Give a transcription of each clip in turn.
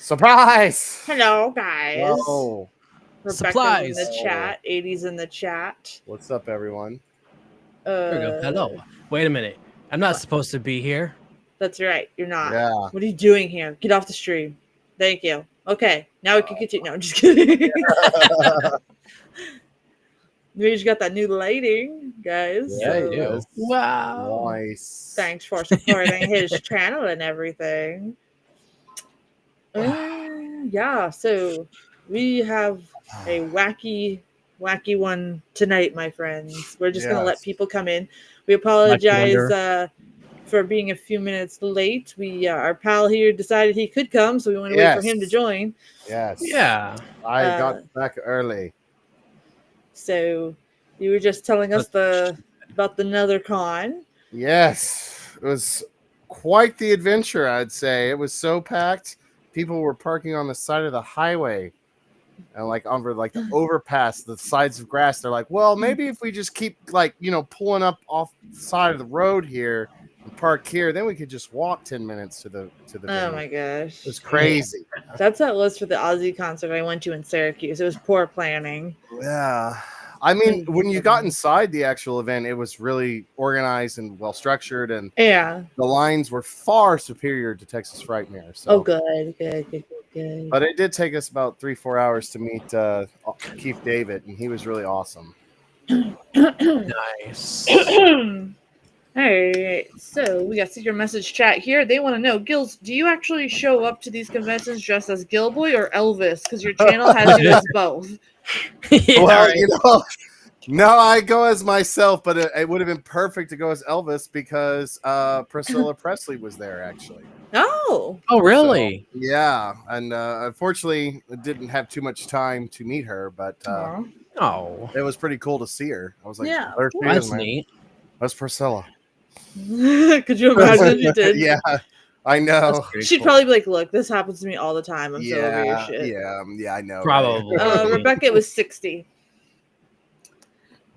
Surprise! Hello, guys. Whoa. Rebecca's in Supplies. the chat. 80's in the chat. What's up, everyone? There we go. Hello. Wait a minute. I'm not supposed to be here. That's right. You're not. Yeah. What are you doing here? Get off the stream. Thank you. Okay. Now we can continue. No, I'm just kidding. We just got that new lighting, guys. Yeah, so you do. Wow. Nice. Thanks for supporting his channel and everything. Yeah, so we have a wacky one tonight, my friends. We're just gonna let people come in. We apologize for being a few minutes late. We our pal here decided he could come, so we want to wait for him to join. Yes. Yeah. I got back early. So you were just telling us about the NetherCon. Yes. It was quite the adventure, I'd say. It was so packed. People were parking on the side of the highway and like over like the overpass, the sides of grass. They're like, well, maybe if we just keep like, pulling up off the side of the road here and park here, then we could just walk 10 minutes to the venue. Oh my gosh. It was crazy. That's how it was for the Ozzy concert I went to in Syracuse. It was poor planning. Yeah. I mean, when you got inside the actual event, it was really organized and well structured, and yeah, the lines were far superior to Texas Frightmare. So. Oh, good. But it did take us about 3-4 hours to meet Keith David, and he was really awesome. Nice. All right, so we got secret message chat here. They want to know, Gills, do you actually show up to these conventions dressed as Gilboy or Elvis? Because your channel has you as both. Yeah, well, right. No, I go as myself, but it would have been perfect to go as Elvis because Priscilla Presley was there, actually. Oh, really? So, yeah, and unfortunately, I didn't have too much time to meet her, but it was pretty cool to see her. I was like, yeah, that's neat. That's Priscilla. Could you imagine if you did? Yeah, I know. She'd probably be like, "Look, this happens to me all the time. I'm so over your shit." Yeah, I know. Probably. Right? Rebecca was 60.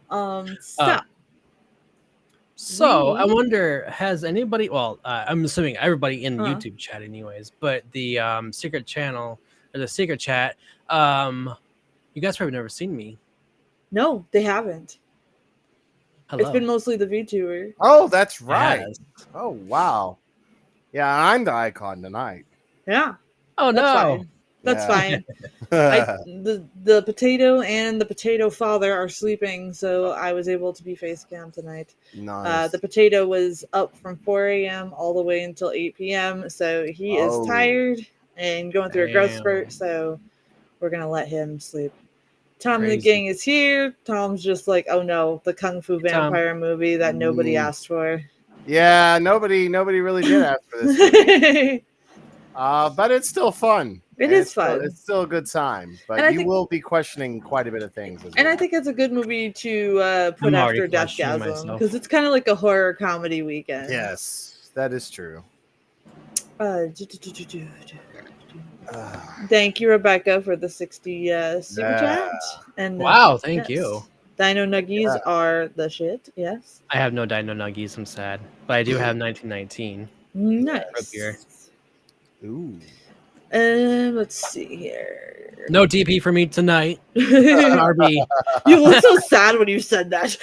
Stop. So I wonder, has anybody? Well, I'm assuming everybody in the YouTube chat, anyways. But the secret channel or the secret chat, you guys probably never seen me. No, they haven't. Hello. It's been mostly the VTuber. Oh, that's right. Oh, wow. Yeah, I'm the icon tonight. Yeah. Oh, that's no. Fine. That's fine. The potato and the potato father are sleeping, so I was able to be face cam tonight. Nice. The potato was up from 4 a.m. all the way until 8 p.m., so he is tired and going through a growth spurt, so we're going to let him sleep. Tom and the gang is here. Tom's just like, oh no, the Kung Fu Vampire movie that nobody asked for. Yeah, nobody really did ask for this. But it's still fun. It is fun. It's still a good time. But you will be questioning quite a bit of things. And I think it's a good movie to put after Deathgasm because it's kind of like a horror comedy weekend. Yes, that is true. Thank you, Rebecca, for the 60 super chat. And wow, thank you. Dino Nuggies are the shit. Yes. I have no Dino Nuggies. I'm sad, but I do have 1919. Nice. Ooh. Let's see here. No DP for me tonight. RB. You look so sad when you said that.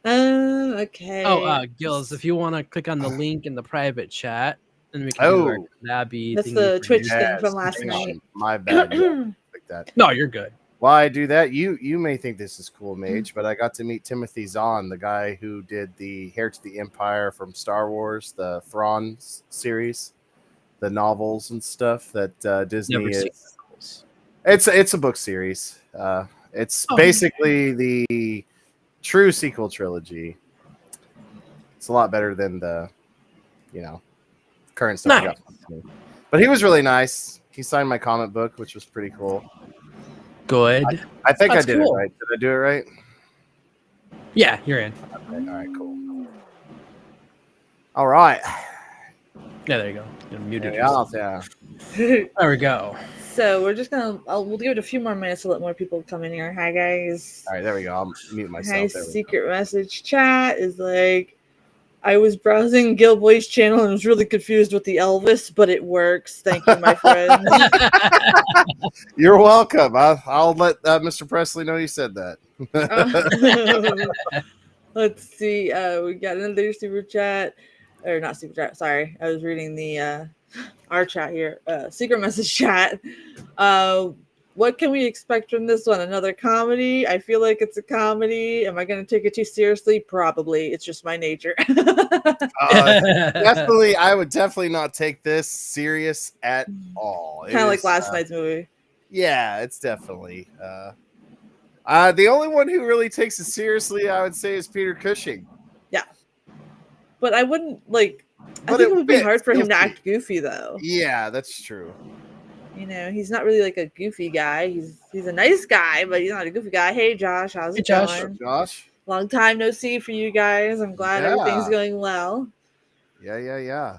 Okay. Oh, Gills, if you want to click on the link in the private chat, then we can that'd be. That's the Twitch thing from last night. My bad. Like that. No, you're good. While I do that, you may think this is cool, Mage, but I got to meet Timothy Zahn, the guy who did the Heir to the Empire from Star Wars, the Thrawn series, the novels and stuff that Disney is. It's a book series. It's basically the true sequel trilogy. It's a lot better than the, current stuff. Nice. But he was really nice. He signed my comic book, which was pretty cool. Good. I think I did it right. Did I do it right? Yeah, you're in. Okay, all right, cool. All right. Yeah, there you go. You're muted. Yeah. There we go. So we're just we'll give it a few more minutes to let more people come in here. Hi, guys. All right, there we go. I'll mute myself. Hi, secret message chat is like, I was browsing Gilboy's channel and was really confused with the Elvis, but it works. Thank you, my friend. You're welcome. I'll let Mr. Presley know you said that. Let's see. We got another super chat, or not super chat. Sorry, I was reading the our chat here. Secret message chat. What can we expect from this one? Another comedy? I feel like it's a comedy. Am I going to take it too seriously? Probably. It's just my nature. Definitely, I would definitely not take this serious at all. Kind of like last night's movie. Yeah, it's definitely. The only one who really takes it seriously, I would say, is Peter Cushing. Yeah, but I wouldn't like. I think it would be hard for him to act goofy, though. Yeah, that's true. You know, he's not really like a goofy guy. He's a nice guy, but he's not a goofy guy. Hey, Josh, how's it going? Josh, long time no see for you guys. I'm glad everything's going well. Yeah.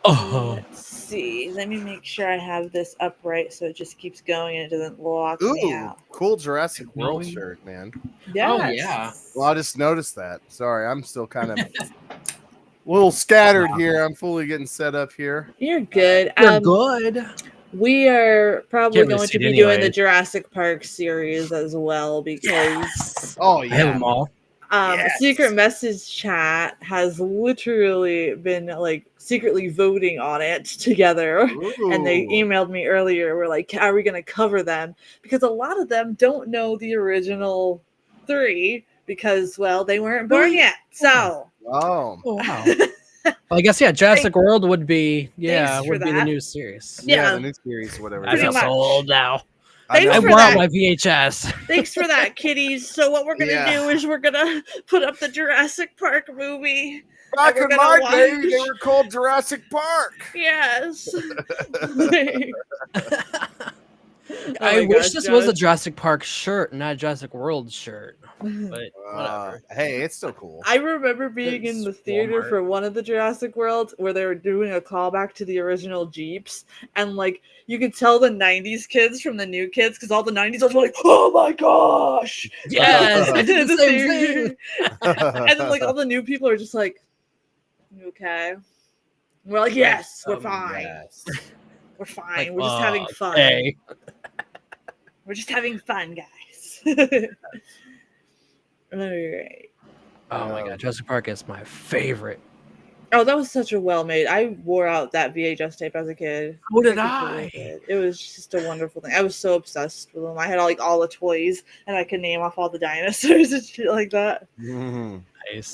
Let's see. Let me make sure I have this upright so it just keeps going and it doesn't lock me out. Cool Jurassic World shirt, man. Yes. Oh yeah. Well, I just noticed that. Sorry, I'm still kind of a little scattered here. I'm fully getting set up here. You're good. You're good. We are probably going to be doing the Jurassic Park series as well because oh yeah, I have them all. Secret Message Chat has literally been like secretly voting on it together. Ooh. And they emailed me earlier. We're like, are we going to cover them? Because a lot of them don't know the original 3 because, well, they weren't born yet. So. Oh wow. Well, I guess Jurassic World would be be the new series. Yeah, the new series, whatever. I feel so old now. I wore out my VHS. Thanks for that, kiddies. So what we're gonna do is we're gonna put up the Jurassic Park movie. Back in my day, they were called Jurassic Park. Yes. I wish this was a Jurassic Park shirt, not a Jurassic World shirt. But whatever. Hey, it's still cool. I remember being in the theater for one of the Jurassic Worlds where they were doing a callback to the original Jeeps, and like you could tell the '90s kids from the new kids because all the '90s was like, "Oh my gosh!" Yes, I did the same thing. And then like all the new people are just like, "Okay," and we're like, "Yes, we're fine. Yes. We're fine. Like, we're just having fun. Okay. We're just having fun, guys." All right. Oh my god, Jurassic Park is my favorite. Oh, that was such a well-made. I wore out that VHS tape as a kid. So did I. It was just a wonderful thing. I was so obsessed with them. I had all the toys, and I could name off all the dinosaurs and shit like that. Nice.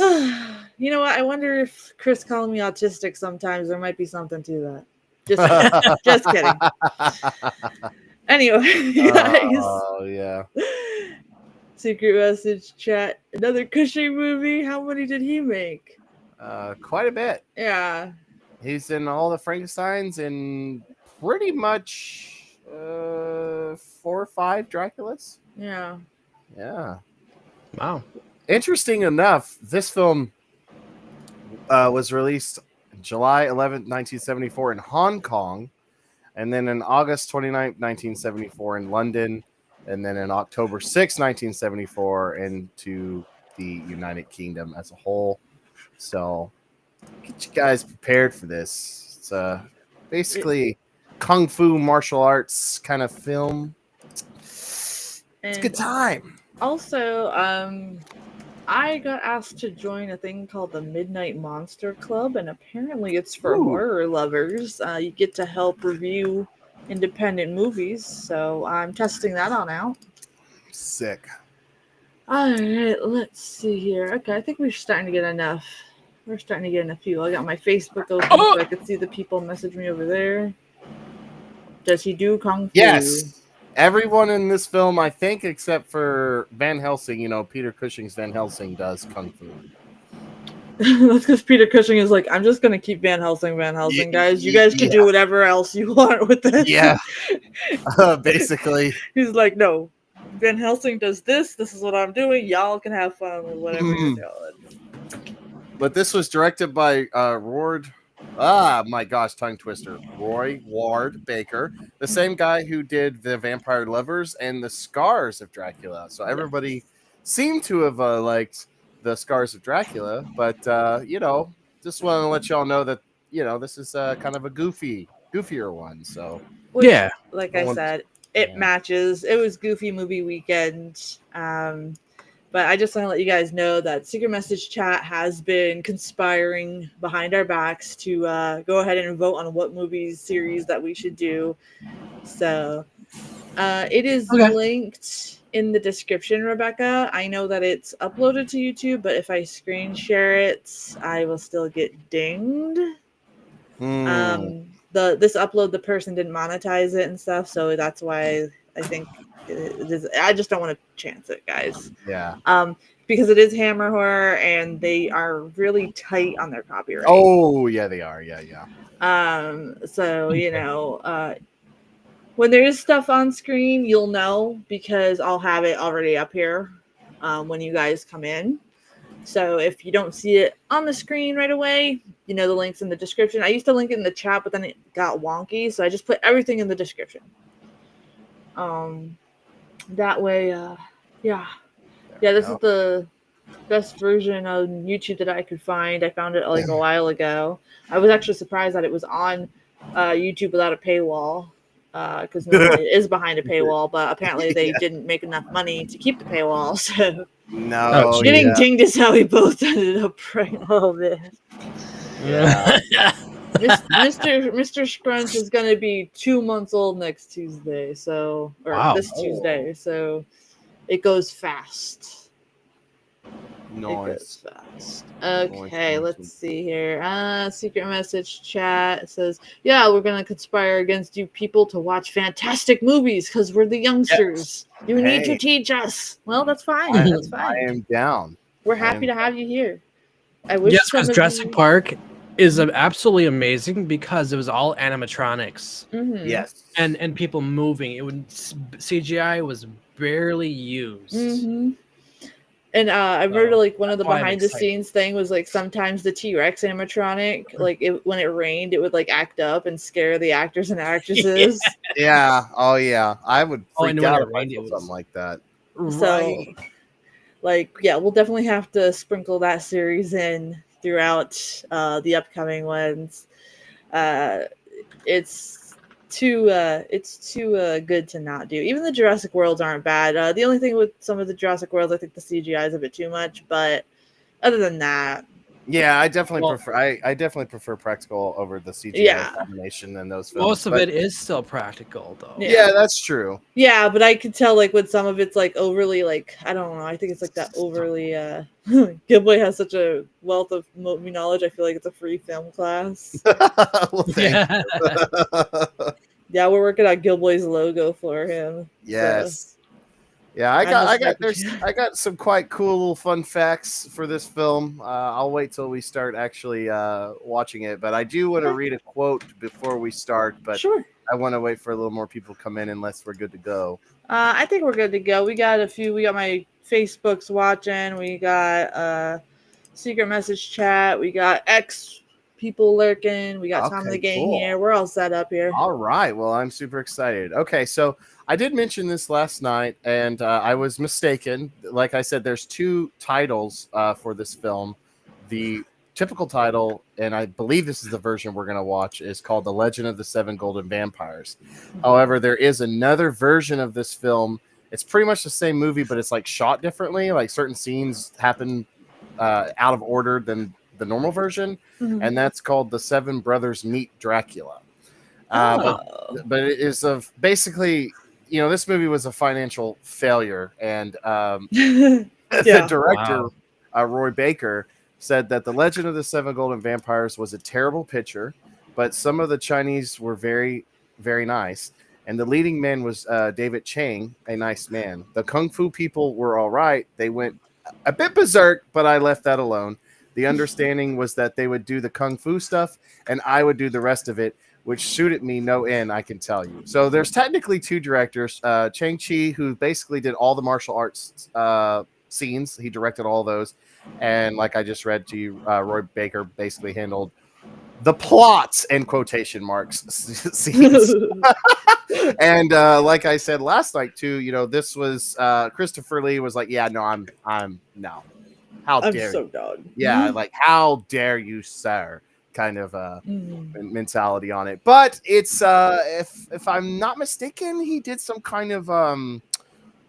You know what? I wonder if Chris calling me autistic sometimes there might be something to that. Just kidding. Anyway, guys. Oh yeah. Secret Message Chat. Another Cushing movie. How many did he make? Quite a bit. Yeah. He's in all the Frankensteins and pretty much 4 or 5 Draculas. Yeah. Yeah. Wow. Interesting enough, this film was released July 11th, 1974 in Hong Kong, and then in August 29th, 1974 in London, and then in October 6th, 1974 into the United Kingdom as a whole. So get you guys prepared for this. It's basically kung fu martial arts kind of film. It's a good time. Also, I got asked to join a thing called the Midnight Monster Club, and apparently it's for horror lovers. You get to help review independent movies, so I'm testing that on out. Sick. All right, let's see here. Okay, I think we're starting to get enough. We're starting to get in a few. I got my Facebook open so I could see the people message me over there. Does he do kung fu? Yes. Everyone in this film, I think, except for Van Helsing, Peter Cushing's Van Helsing does kung fu. That's because Peter Cushing is like, I'm just going to keep Van Helsing, guys. You guys can do whatever else you want with this. Yeah. Basically. He's like, no, Van Helsing does this. This is what I'm doing. Y'all can have fun with whatever you're doing. But this was directed by Roy Ward Baker, the same guy who did The Vampire Lovers and The Scars of Dracula. So everybody seemed to have liked the Scars of Dracula, but just want to let y'all know that this is kind of a goofier one. So Which, Yeah. like I said, it matches. It was Goofy Movie Weekend. But I just want to let you guys know that Secret Message Chat has been conspiring behind our backs to go ahead and vote on what movies series that we should do. So it is linked in the description, Rebecca. I know that it's uploaded to YouTube, but if I screen share it, I will still get dinged. This upload, the person didn't monetize it and stuff, so that's why I think I just don't want to chance it, guys. Yeah. Because it is Hammer Horror and they are really tight on their copyright. Oh yeah, they are. Yeah. So when there is stuff on screen, you'll know because I'll have it already up here when you guys come in. So if you don't see it on the screen right away, the link's in the description. I used to link it in the chat, but then it got wonky, so I just put everything in the description. That way, this is the best version of YouTube that I could find. I found it a while ago. I was actually surprised that it was on YouTube without a paywall, because normally it is behind a paywall, but apparently they didn't make enough money to keep the paywall. So no, getting dinged is how we both ended up praying a little bit. Yeah. Mr. Scrunch is going to be 2 months old next Tuesday, this Tuesday, so it goes fast. Nice. It goes fast. Okay, let's see here. Secret Message Chat says, yeah, we're going to conspire against you people to watch fantastic movies because we're the youngsters. Yes. You need to teach us. Well, that's fine. That's fine. I am down. We're happy to have you here. I wish because Jurassic Park is absolutely amazing because it was all animatronics. Mm-hmm. Yes. And people moving. CGI was barely used. Mm-hmm. And I heard one of the behind the scenes thing was sometimes the T-Rex animatronic, when it rained, it would act up and scare the actors and actresses. Yeah. Oh yeah. I would freak out if I saw something like that. So, we'll definitely have to sprinkle that series in throughout the upcoming ones. It's too good to not do. Even the Jurassic Worlds aren't bad. The only thing with some of the Jurassic Worlds, I think the CGI is a bit too much, but other than that, yeah, I definitely prefer. I definitely prefer practical over the CGI animation in those films. Most of it is still practical, though. Yeah, that's true. Yeah, but I could tell when some of it's overly I don't know. I think it's that overly. Gilboy has such a wealth of movie knowledge. I feel like it's a free film class. Well, yeah, we're working on Gilboy's logo for him. Yes. So. Yeah, I got some quite cool little fun facts for this film. I'll wait till we start actually watching it, but I do want to read a quote before we start. But sure. I want to wait for a little more people to come in unless we're good to go. I think we're good to go. We got a few. We got my Facebook's watching. We got Secret Message Chat. We got X people lurking. We got Tom the Gang here. We're all set up here. All right. Well, I'm super excited. Okay, so I did mention this last night, and I was mistaken. Like I said, there's two titles for this film. The typical title, and I believe this is the version we're going to watch, is called The Legend of the Seven Golden Vampires. Mm-hmm. However, there is another version of this film. It's pretty much the same movie, but it's shot differently. Certain scenes happen out of order than the normal version, and that's called The Seven Brothers Meet Dracula. But it is basically, this movie was a financial failure, and the director, Roy Baker, said that The Legend of the Seven Golden Vampires was a terrible picture, but some of the Chinese were very, very nice, and the leading man was David Chang, a nice man. The Kung Fu people were all right. They went a bit berserk, but I left that alone. The understanding was that they would do the Kung Fu stuff, and I would do the rest of it, which suited me no end, I can tell you. So there's technically two directors, Chang Chi, who basically did all the martial arts scenes. He directed all those. And like I just read to you, Roy Baker basically handled the plots in quotation marks scenes. And like I said last night too, this was Christopher Lee was like, yeah, no, I'm no. how I'm dare so you? done. Yeah, like how dare you, sir? Kind of mentality on it. But it's if I'm not mistaken, he did some kind of I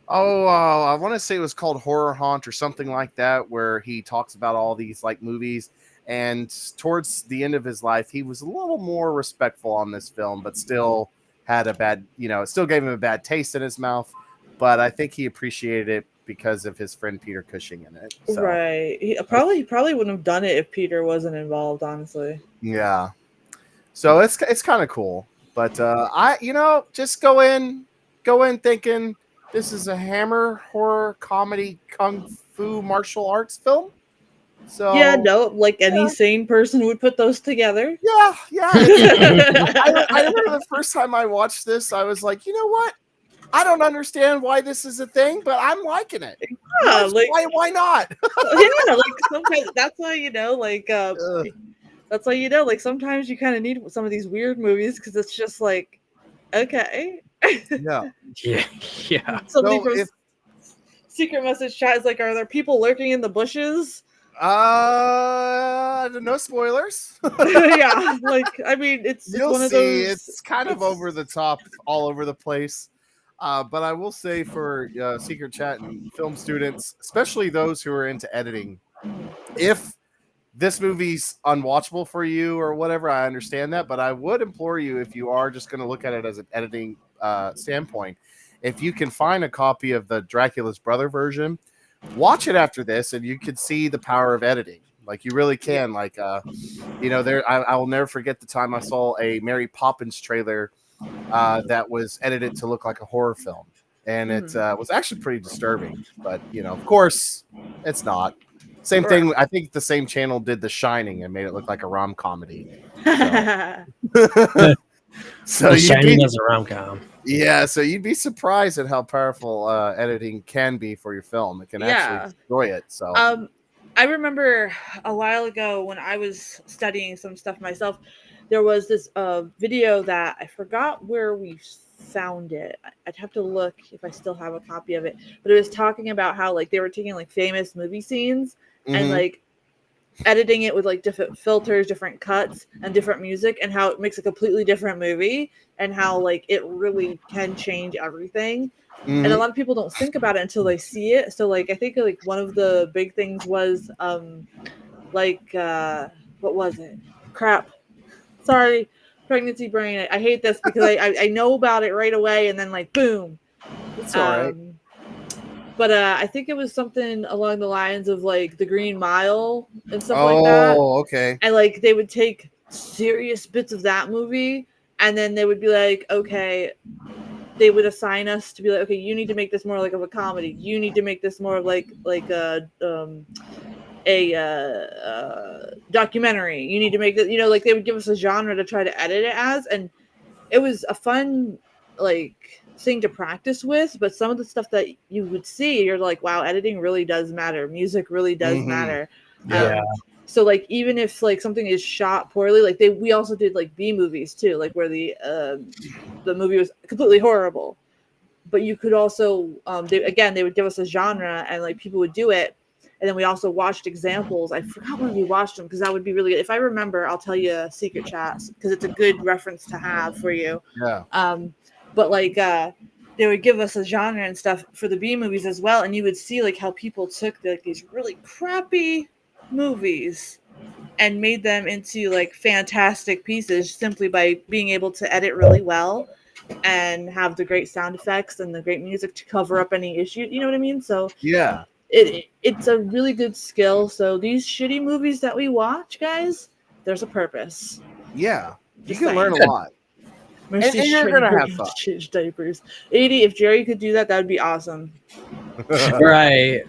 want to say it was called Horror Haunt or something like that, where he talks about all these like movies. And towards the end of his life, he was a little more respectful on this film, but still had a bad, it still gave him a bad taste in his mouth. But I think he appreciated it because of his friend Peter Cushing in it. So, Right. He probably wouldn't have done it if Peter wasn't involved, honestly. yeah. So it's kind of cool. But I just go in thinking this is a Hammer horror comedy kung fu martial arts film. So yeah, no, like any sane person would put those together. Yeah. I remember the first time I watched this, I was like, you know what? I don't understand why this is a thing, but I'm liking it. Yeah, like why not? yeah, like sometimes that's why that's why like sometimes you kind of need some of these weird movies because it's just like, okay. Yeah. Something from Secret Message Chat is like, are there people lurking in the bushes? No spoilers. Yeah, like I mean, it's one of those. It's kind of over the top, all over the place. But I will say for Secret Chat and film students, especially those who are into editing, if this movie's unwatchable for you or whatever, I understand that. But I would implore you, if you are just going to look at it as an editing standpoint, if you can find a copy of the Dracula's Brother version, watch it after this, and you can see the power of editing. Like you really can. Like I will never forget the time I saw a Mary Poppins trailer that was edited to look like a horror film, and it was actually pretty disturbing. But of course, it's not. Same thing. I think the same channel did The Shining and made it look like a rom comedy. So The Shining is a rom com. Yeah, so you'd be surprised at how powerful editing can be for your film. It can actually destroy it. So I remember a while ago when I was studying some stuff myself, there was this video that I forgot where we found it. I'd have to look if I still have a copy of it. But it was talking about how like they were taking like famous movie scenes and like editing it with like different filters, different cuts, and different music, and how it makes a completely different movie, and how like it really can change everything. And a lot of people don't think about it until they see it. So like I think like one of the big things was what was it? Crap. Sorry, pregnancy brain. I hate this because I know about it right away and then like boom. It's all right. But I think it was something along the lines of like the Green Mile and stuff like that. Oh, okay. And like they would take serious bits of that movie and then they would be like, okay, they would assign us to be like, okay, you need to make this more like of a comedy. You need to make this more like a documentary. You need to make that, like they would give us a genre to try to edit it as, and it was a fun like thing to practice with. But some of the stuff that you would see, you're like, wow, editing really does matter. Music really does matter. Yeah. So like even if like something is shot poorly, like we also did like B movies too, like where the movie was completely horrible, but you could also they would give us a genre and like people would do it, and then we also watched examples. I forgot when we watched them because that would be really good. If I remember, I'll tell you Secret Chats because it's a good reference to have for you. Yeah. But like they would give us a genre and stuff for the B movies as well, and you would see like how people took like these really crappy movies and made them into like fantastic pieces simply by being able to edit really well and have the great sound effects and the great music to cover up any issue. You know what I mean? So yeah, it's a really good skill. So these shitty movies that we watch, guys, there's a purpose. Yeah, you Just can saying. learn a lot. Mercy, and you're gonna have fun. Change diapers. 80, if Jerry could do that, that would be awesome. Right.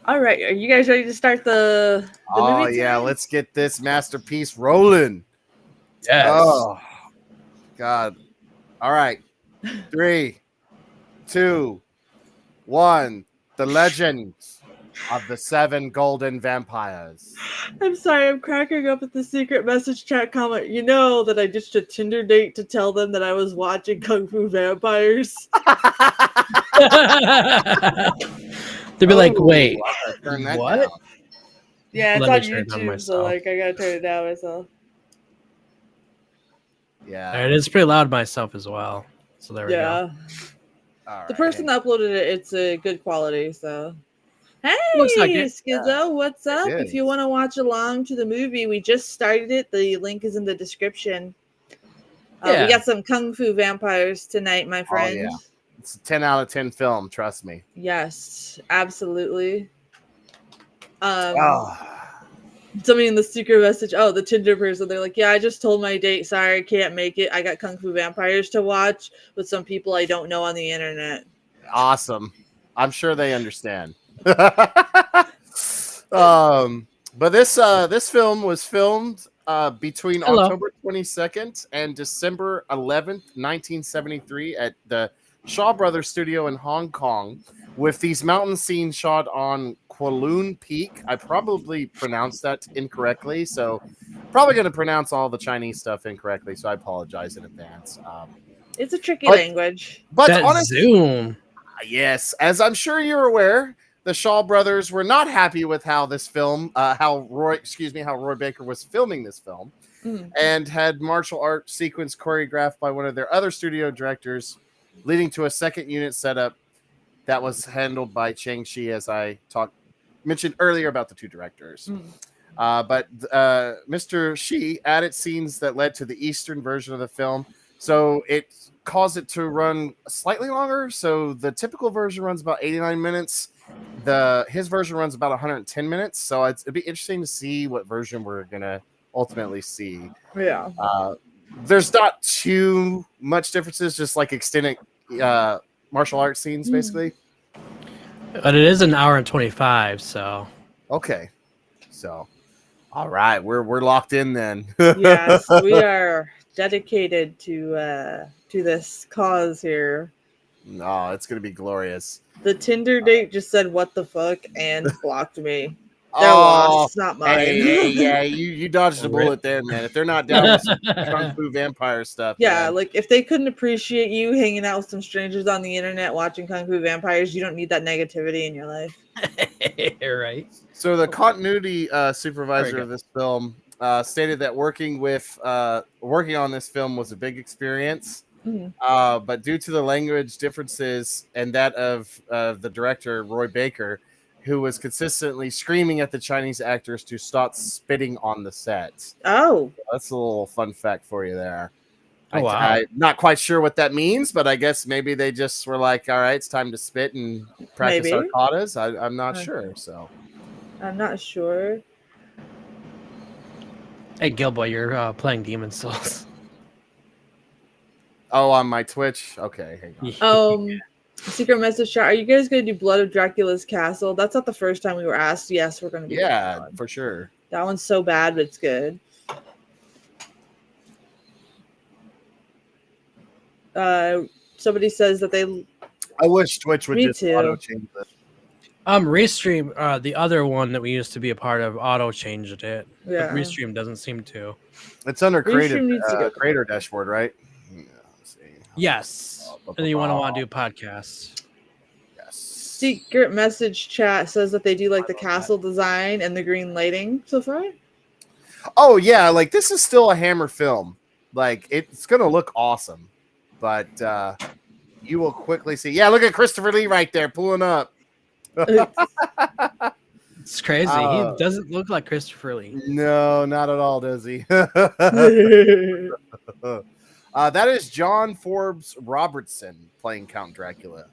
All right, are you guys ready to start the movie yeah, today? let's get this masterpiece rolling. Yes. Oh God. All right. 3, 2, 1. The Legend of the 7 Golden Vampires. I'm sorry, I'm cracking up at the Secret Message Chat comment. You know that I ditched a Tinder date to tell them that I was watching Kung Fu Vampires. They'd be like, Oh, wait, I gotta turn that what? down. Yeah, it's Let me on turn it down YouTube, so myself. like I gotta turn it down myself. Yeah. It is pretty loud myself as well. So there we go. Yeah. All The right, person hang that uploaded it, it's a good quality, so. Hey, Looks like it. Skizzo, what's up? It If you is. want to watch along to the movie, we just started it. The link is in the description. We Yeah. got some Kung Fu vampires tonight, my friend. yeah. It's a 10 out of 10 film, trust me. Yes, absolutely. Oh, Somebody in the secret message, oh, the Tinder person, they're like, yeah, I just told my date, sorry, I can't make it. I got Kung Fu vampires to watch with some people I don't know on the internet. awesome. I'm sure they understand. But this film was filmed between Hello. October 22nd and December 11th, 1973 at the Shaw Brothers Studio in Hong Kong, with these mountain scenes shot on Kowloon Peak. I probably pronounced that incorrectly, so probably going to pronounce all the Chinese stuff incorrectly, so I apologize in advance. It's a tricky But- language. But That honestly, zoom. yes, as I'm sure you're aware, the Shaw brothers were not happy with how this film, how Roy Baker was filming this film, and had martial art sequence choreographed by one of their other studio directors, leading to a second unit setup that was handled by Cheng Shi, as I mentioned earlier about the two directors. But Mr. Shi added scenes that led to the Eastern version of the film, so it caused it to run slightly longer. So the typical version runs about 89 minutes. His version runs about 110 minutes. So it'd be interesting to see what version we're gonna ultimately see. Yeah. There's not too much differences, just like extended martial arts scenes, basically. But it is an hour and 25, so. Okay, so all right, we're locked in then. Yes, we are dedicated to this cause here. No, it's gonna be glorious. The Tinder date just said what the fuck and blocked me. Their Oh, loss, not mine. hey, yeah, you dodged the bullet there, man. If they're not down with some Kung Fu vampire stuff, Yeah, man. like if they couldn't appreciate you hanging out with some strangers on the internet watching Kung Fu vampires, you don't need that negativity in your life. Right. So the continuity supervisor of this film stated that working on this film was a big experience. But due to the language differences and that of the director, Roy Baker, who was consistently screaming at the Chinese actors to stop spitting on the set. Oh. That's a little fun fact for you there. Oh, wow. I'm not quite sure what that means, but I guess maybe they just were like, all right, it's time to spit and practice our katas. I'm not sure. So I'm not sure. Hey, Gilboy, you're playing Demon Souls. Oh, on my Twitch? Okay, hang on. Secret message chat. Are you guys going to do Blood of Dracula's Castle? That's not the first time we were asked. Yes, we're going to be. Yeah, for sure. That one's so bad, but it's good. Somebody says that they. I wish Twitch would just auto change this. Restream, the other one that we used to be a part of, auto changed it. Yeah. But Restream doesn't seem to. It's under creator dashboard, right? Yeah, let's see. Yes. And then you want to do podcasts. Yes. Secret message chat says that they do like the castle design and the green lighting so far. Oh yeah, like this is still a Hammer film. Like it's gonna look awesome, but you will quickly see. Yeah, look at Christopher Lee right there pulling up. It's crazy. He doesn't look like Christopher Lee. No, not at all, does he? That is John Forbes Robertson playing Count Dracula.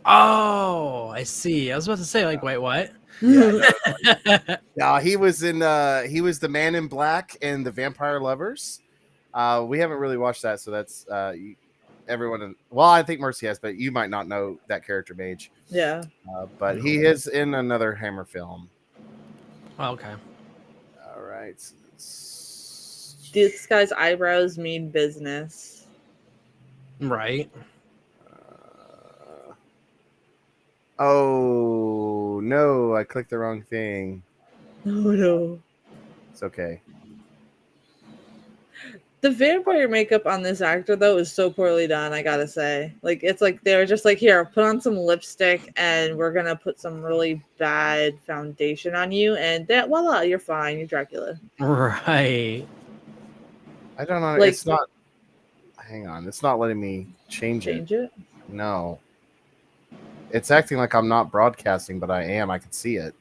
Oh, I see. I was about to say, like, wait, what? Yeah, he was the Man in Black and the Vampire Lovers. We haven't really watched that, so that's everyone. Well, I think Mercy has, but you might not know that character, Mage. Yeah. But he is in another Hammer film. Oh, okay. All right. This guy's eyebrows mean business. Right. Oh no! I clicked the wrong thing. Oh no! It's okay. The vampire makeup on this actor though is so poorly done, I gotta say. Like it's like they were just like, here, put on some lipstick and we're gonna put some really bad foundation on you, and that voila, you're fine, you're Dracula. Right. I don't know. Like- It's not. Hang on. It's not letting me change it. No. It's acting like I'm not broadcasting, but I am. I can see it.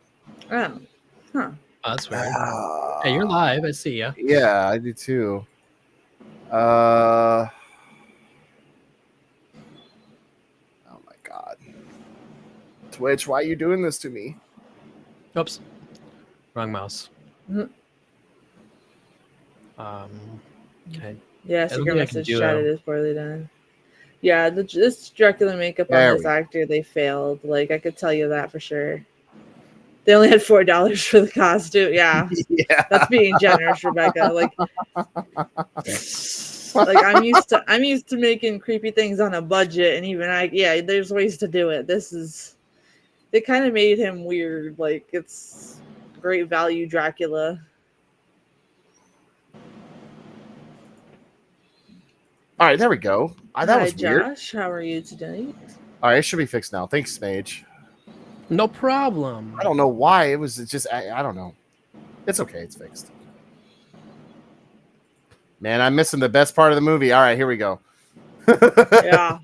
Oh. Huh. Oh, that's weird. Hey, you're live. I see you. Yeah, I do too. Oh my God. Twitch, why are you doing this to me? Oops. Wrong mouse. Mhm. Okay. Yeah, I don't secret think I can message do chat. a- It is poorly done. Yeah, this Dracula makeup There on this we go. actor, they failed. Like I could tell you that for sure. They only had $4 for the costume. Yeah, Yeah. that's being generous, Rebecca. Like I'm used to making creepy things on a budget, and even there's ways to do it. They kind of made him weird. Like it's great value Dracula. All right, there we go. That Hi, was weird. Josh. How are you today? All right, it should be fixed now. Thanks, Mage. No problem. I don't know why it was. It's just I don't know. It's okay. It's fixed. Man, I'm missing the best part of the movie. All right, here we go. Yeah.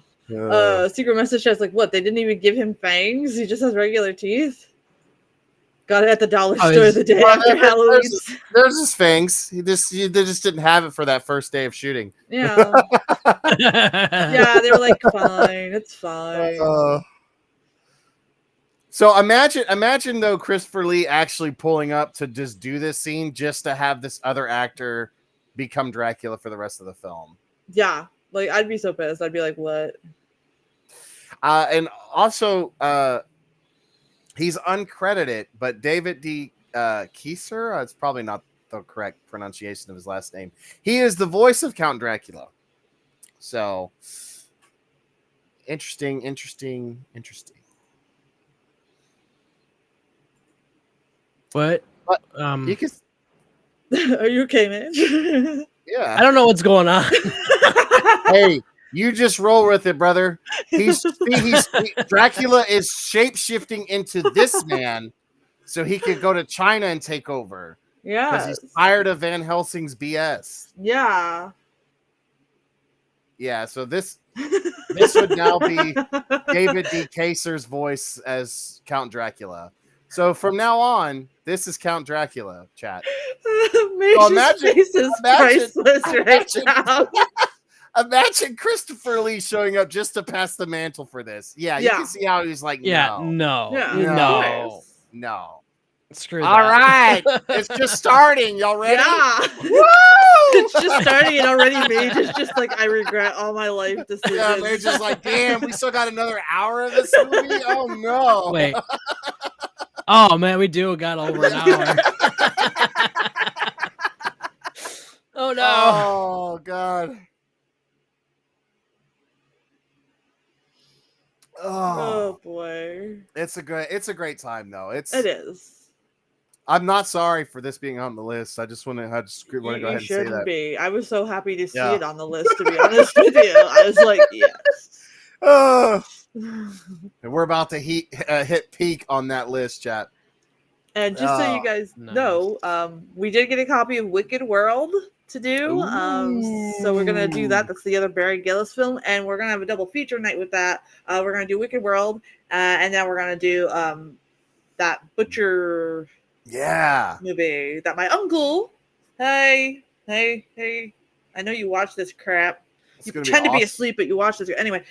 Secret message chat's like, what? They didn't even give him fangs. He just has regular teeth. Got it at the dollar store the day after Halloween. There's his fangs. They just didn't have it for that first day of shooting. Yeah. Yeah, they were like, fine, it's fine. So imagine though Christopher Lee actually pulling up to just do this scene just to have this other actor become Dracula for the rest of the film. Yeah, like I'd be so pissed. I'd be like, what? And also, he's uncredited, but David D. Kieser, it's probably not the correct pronunciation of his last name. He is the voice of Count Dracula. So, interesting. What? You can, Are you okay, man? yeah. I don't know what's going on. Hey, you just roll with it, brother. Dracula is shape-shifting into this man so he could go to China and take over. Yeah. Because he's tired of Van Helsing's BS. Yeah. Yeah, so this would now be David D. Kieser's voice as Count Dracula. So from now on, this is Count Dracula, chat. Imagine priceless right now. Imagine Christopher Lee showing up just to pass the mantle for this. Yeah, you can see how he's like, no. Screw All that. right, it's just starting. Y'all ready? Yeah. Woo! It's just starting and already Mage is just like, I regret all my life decisions. Yeah, Mage is like, damn, we still got another hour of this movie? Oh, no. Wait. Oh, man, we do got over an hour. Oh, no. Oh, God. Oh boy. It's a great time, though. It is. I'm not sorry for this being on the list. I just want to go ahead and say that. Be. I was so happy to see it on the list, to be honest with you. I was like, yes. And we're about to hit peak on that list, chat. And just so you guys know, we did get a copy of Wicked World to do. So we're gonna do that. That's the other Barry Gillis film, and we're gonna have a double feature night with that. We're gonna do Wicked World, and then we're gonna do that Butcher movie that my uncle. Hey, I know you watch this crap. You pretend to be asleep, but you watch this. Anyway,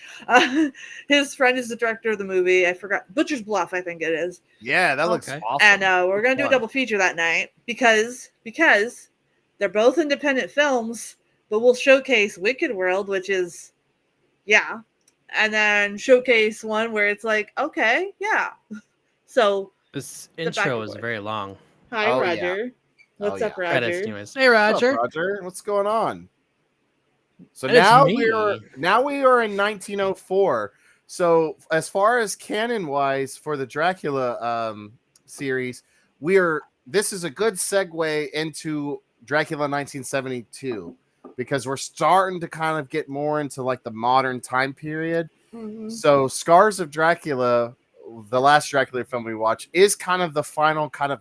his friend is the director of the movie. I forgot. Butcher's Bluff, I think it is. Yeah, that looks awesome. And we're going to do a double feature that night because they're both independent films, but we'll showcase Wicked World, which is, and then showcase one where it's like, okay, yeah. So this intro is very long. Hi, Roger. Yeah. What's up, Roger? Anyways. Hey, Roger. What's up, Roger? What's going on? So now we are in 1904. So as far as canon wise for the Dracula series, this is a good segue into Dracula 1972 because we're starting to kind of get more into like the modern time period. Mm-hmm. So Scars of Dracula, the last Dracula film we watched, is kind of the final kind of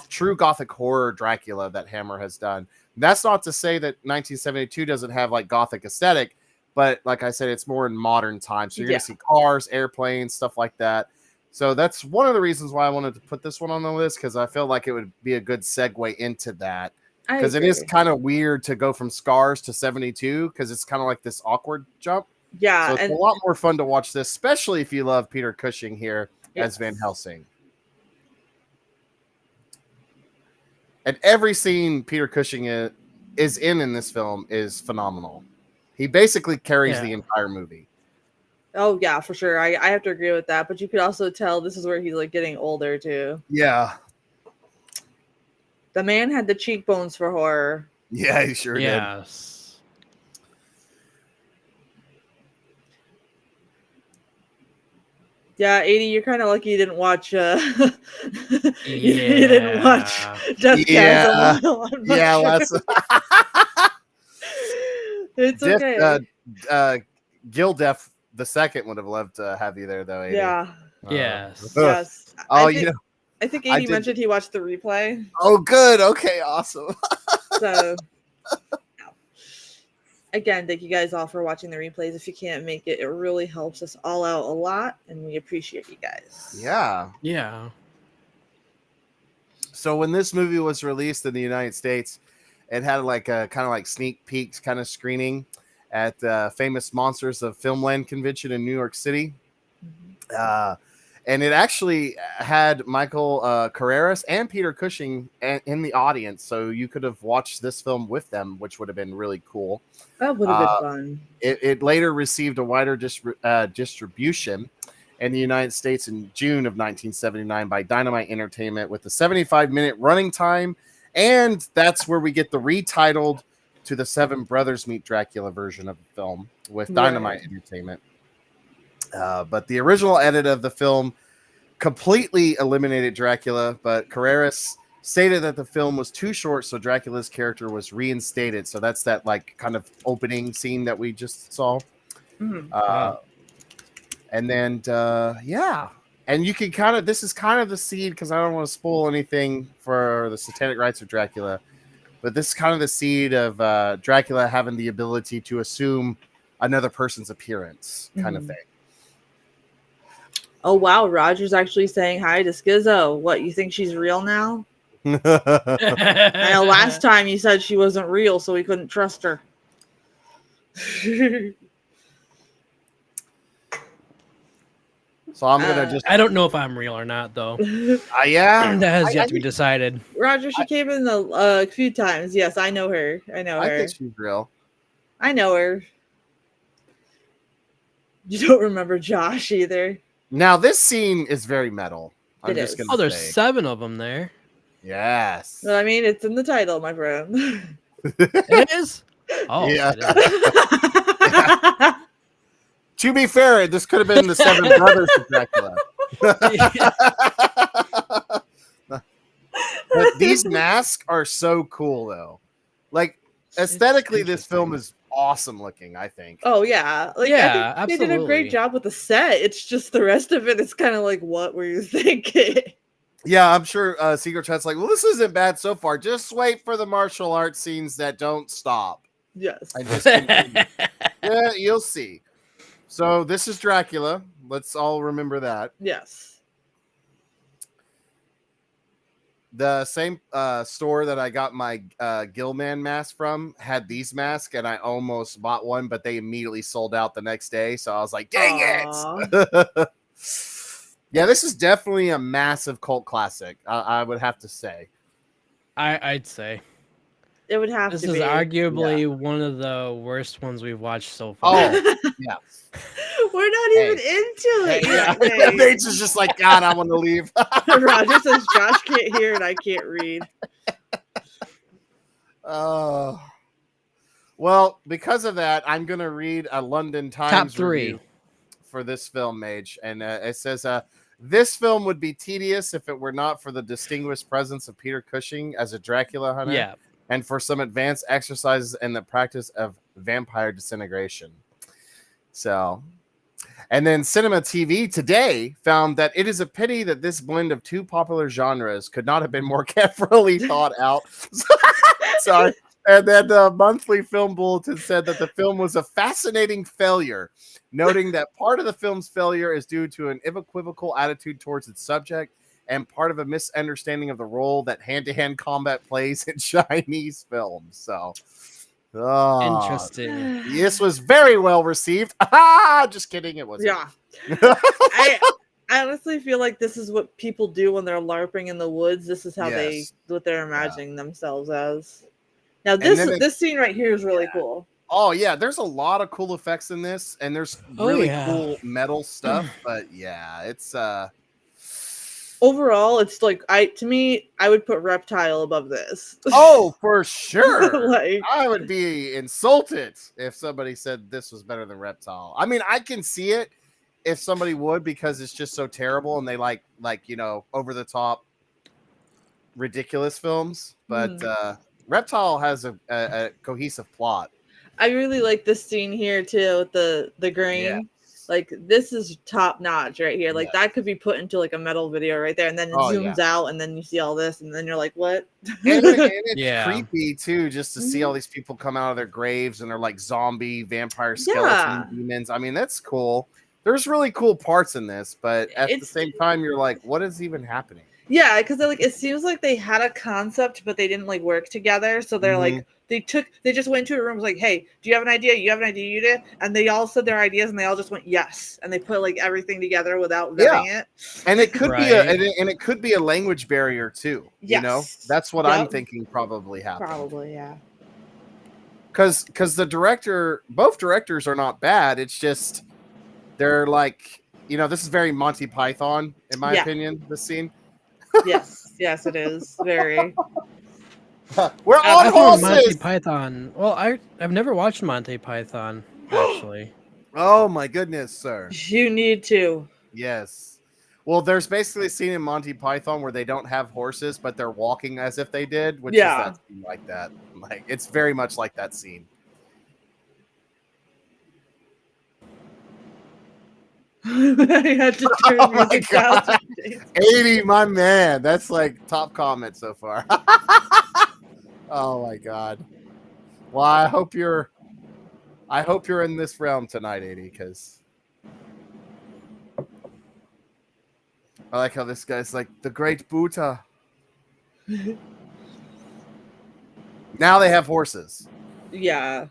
true gothic horror Dracula that Hammer has done. That's not to say that 1972 doesn't have like gothic aesthetic, but like I said, it's more in modern times. So you're going to see cars, airplanes, stuff like that. So that's one of the reasons why I wanted to put this one on the list, because I felt like it would be a good segue into that. Because it is kind of weird to go from Scars to 72, because it's kind of like this awkward jump. Yeah. So it's a lot more fun to watch this, especially if you love Peter Cushing here as Van Helsing. And every scene Peter Cushing is in this film is phenomenal. He basically carries the entire movie. Oh, yeah, for sure. I have to agree with that. But you could also tell this is where he's like getting older, too. Yeah. The man had the cheekbones for horror. Yeah, he sure did. Yes. Yeah, 80, you're kind of lucky you didn't watch you didn't watch Death Chasm. That's it's okay. Gildeff the second would have loved to have you there, though. 80. Yeah. Yes. Yes. Oh, I think 80 mentioned he watched the replay. Oh, good. Okay, awesome. So, again, thank you guys all for watching the replays. If you can't make it, it really helps us all out a lot, and we appreciate you guys. Yeah. Yeah. So when this movie was released in the United States, it had like a kind of like sneak peeks kind of screening at Famous Monsters of Filmland convention in New York City. And it actually had Michael Carreras and Peter Cushing in the audience. So you could have watched this film with them, which would have been really cool. That would have been fun. It later received a wider distribution in the United States in June of 1979 by Dynamite Entertainment with a 75-minute running time. And that's where we get the retitled to the Seven Brothers Meet Dracula version of the film with Dynamite Entertainment. But the original edit of the film completely eliminated Dracula, but Carreras stated that the film was too short, so Dracula's character was reinstated. So that's that like kind of opening scene that we just saw. And then, and you can kind of, this is kind of the seed, because I don't want to spoil anything for the Satanic Rites of Dracula, but this is kind of the seed of Dracula having the ability to assume another person's appearance kind of thing. Oh, wow. Roger's actually saying hi to Skizzo. What, you think she's real now? I know last time you said she wasn't real, so we couldn't trust her. So I'm going to just... I don't know if I'm real or not, though. Yeah. That has yet to be decided. Roger, she came in a few times. Yes, I know her. I think she's real. I know her. You don't remember Josh either. Now, this scene is very metal. I'm just going to say. There's 7 of them there. Yes. Well, I mean, it's in the title, my friend. It is? Oh, yeah. It is. To be fair, this could have been the Seven Brothers of Dracula. But these masks are so cool, though. Like, aesthetically, this film is awesome looking, I think. Oh, yeah. Like, yeah, I think they did a great job with the set. It's just the rest of it is kind of like, what were you thinking? Yeah, I'm sure Secret Chat's like, well, this isn't bad so far. Just wait for the martial arts scenes that don't stop. Yes. Yeah, you'll see. So this is Dracula. Let's all remember that. Yes. The same store that I got my Gilman mask from had these masks, and I almost bought one, but they immediately sold out the next day. So I was like, dang it. Yeah, this is definitely a massive cult classic, I would have to say. I'd say. It would have this to be. This is arguably one of the worst ones we've watched so far. Oh, yeah. We're not even into it yet. Nate is just like, God, I want to leave. Roger says Josh can't hear and I can't read. Oh. Well, because of that, I'm going to read a London Times Top 3 review for this film, Mage. And it says, this film would be tedious if it were not for the distinguished presence of Peter Cushing as a Dracula hunter. Yeah. and for some advanced exercises in the practice of vampire disintegration. So, and then Cinema TV Today found that it is a pity that this blend of two popular genres could not have been more carefully thought out. Sorry. And then the Monthly Film Bulletin said that the film was a fascinating failure, noting that part of the film's failure is due to an unequivocal attitude towards its subject and part of a misunderstanding of the role that hand-to-hand combat plays in Chinese films. So, Interesting. this was very well received. Just kidding, it wasn't. Yeah. I honestly feel like this is what people do when they're LARPing in the woods. This is how what they're imagining themselves as. Now this scene right here is really cool. Oh yeah, there's a lot of cool effects in this, and there's really cool metal stuff. But yeah, it's overall, it's like I would put Reptile above this. Oh, for sure. Like, I would be insulted if somebody said this was better than Reptile. I mean, I can see it if somebody would, because it's just so terrible and they like over the top ridiculous films. But Reptile has a cohesive plot. I really like this scene here too with the grain. Yeah. Like this is top notch right here. Like that could be put into like a metal video right there, and then it zooms out, and then you see all this, and then you're like, "What?" And it's creepy too, just to see all these people come out of their graves and they're like zombie vampire skeleton demons. I mean, that's cool. There's really cool parts in this, but at the same time, you're like, "What is even happening?" Yeah, because like it seems like they had a concept, but they didn't like work together. So they're like they just went into a room, was like, "Hey, do you have an idea? You have an idea? You did?" And they all said their ideas, and they all just went yes, and they put like everything together without vetting it. And it could it could be a language barrier too. Yes. You know, that's what I'm thinking probably happened. Probably, yeah. Because both directors are not bad. It's just they're like, this is very Monty Python in my opinion. This scene. Yes, it is very. We're on horses. Monty Python. Well, I've never watched Monty Python actually. Oh my goodness, sir! You need to. Yes. Well, there's basically a scene in Monty Python where they don't have horses, but they're walking as if they did, which is that scene like that. Like it's very much like that scene. I had to turn music down. 80, my man. That's like top comment so far. Oh my god. Well, I hope you're in this realm tonight, 80, because I like how this guy's like the great Buddha. Now they have horses. Yeah.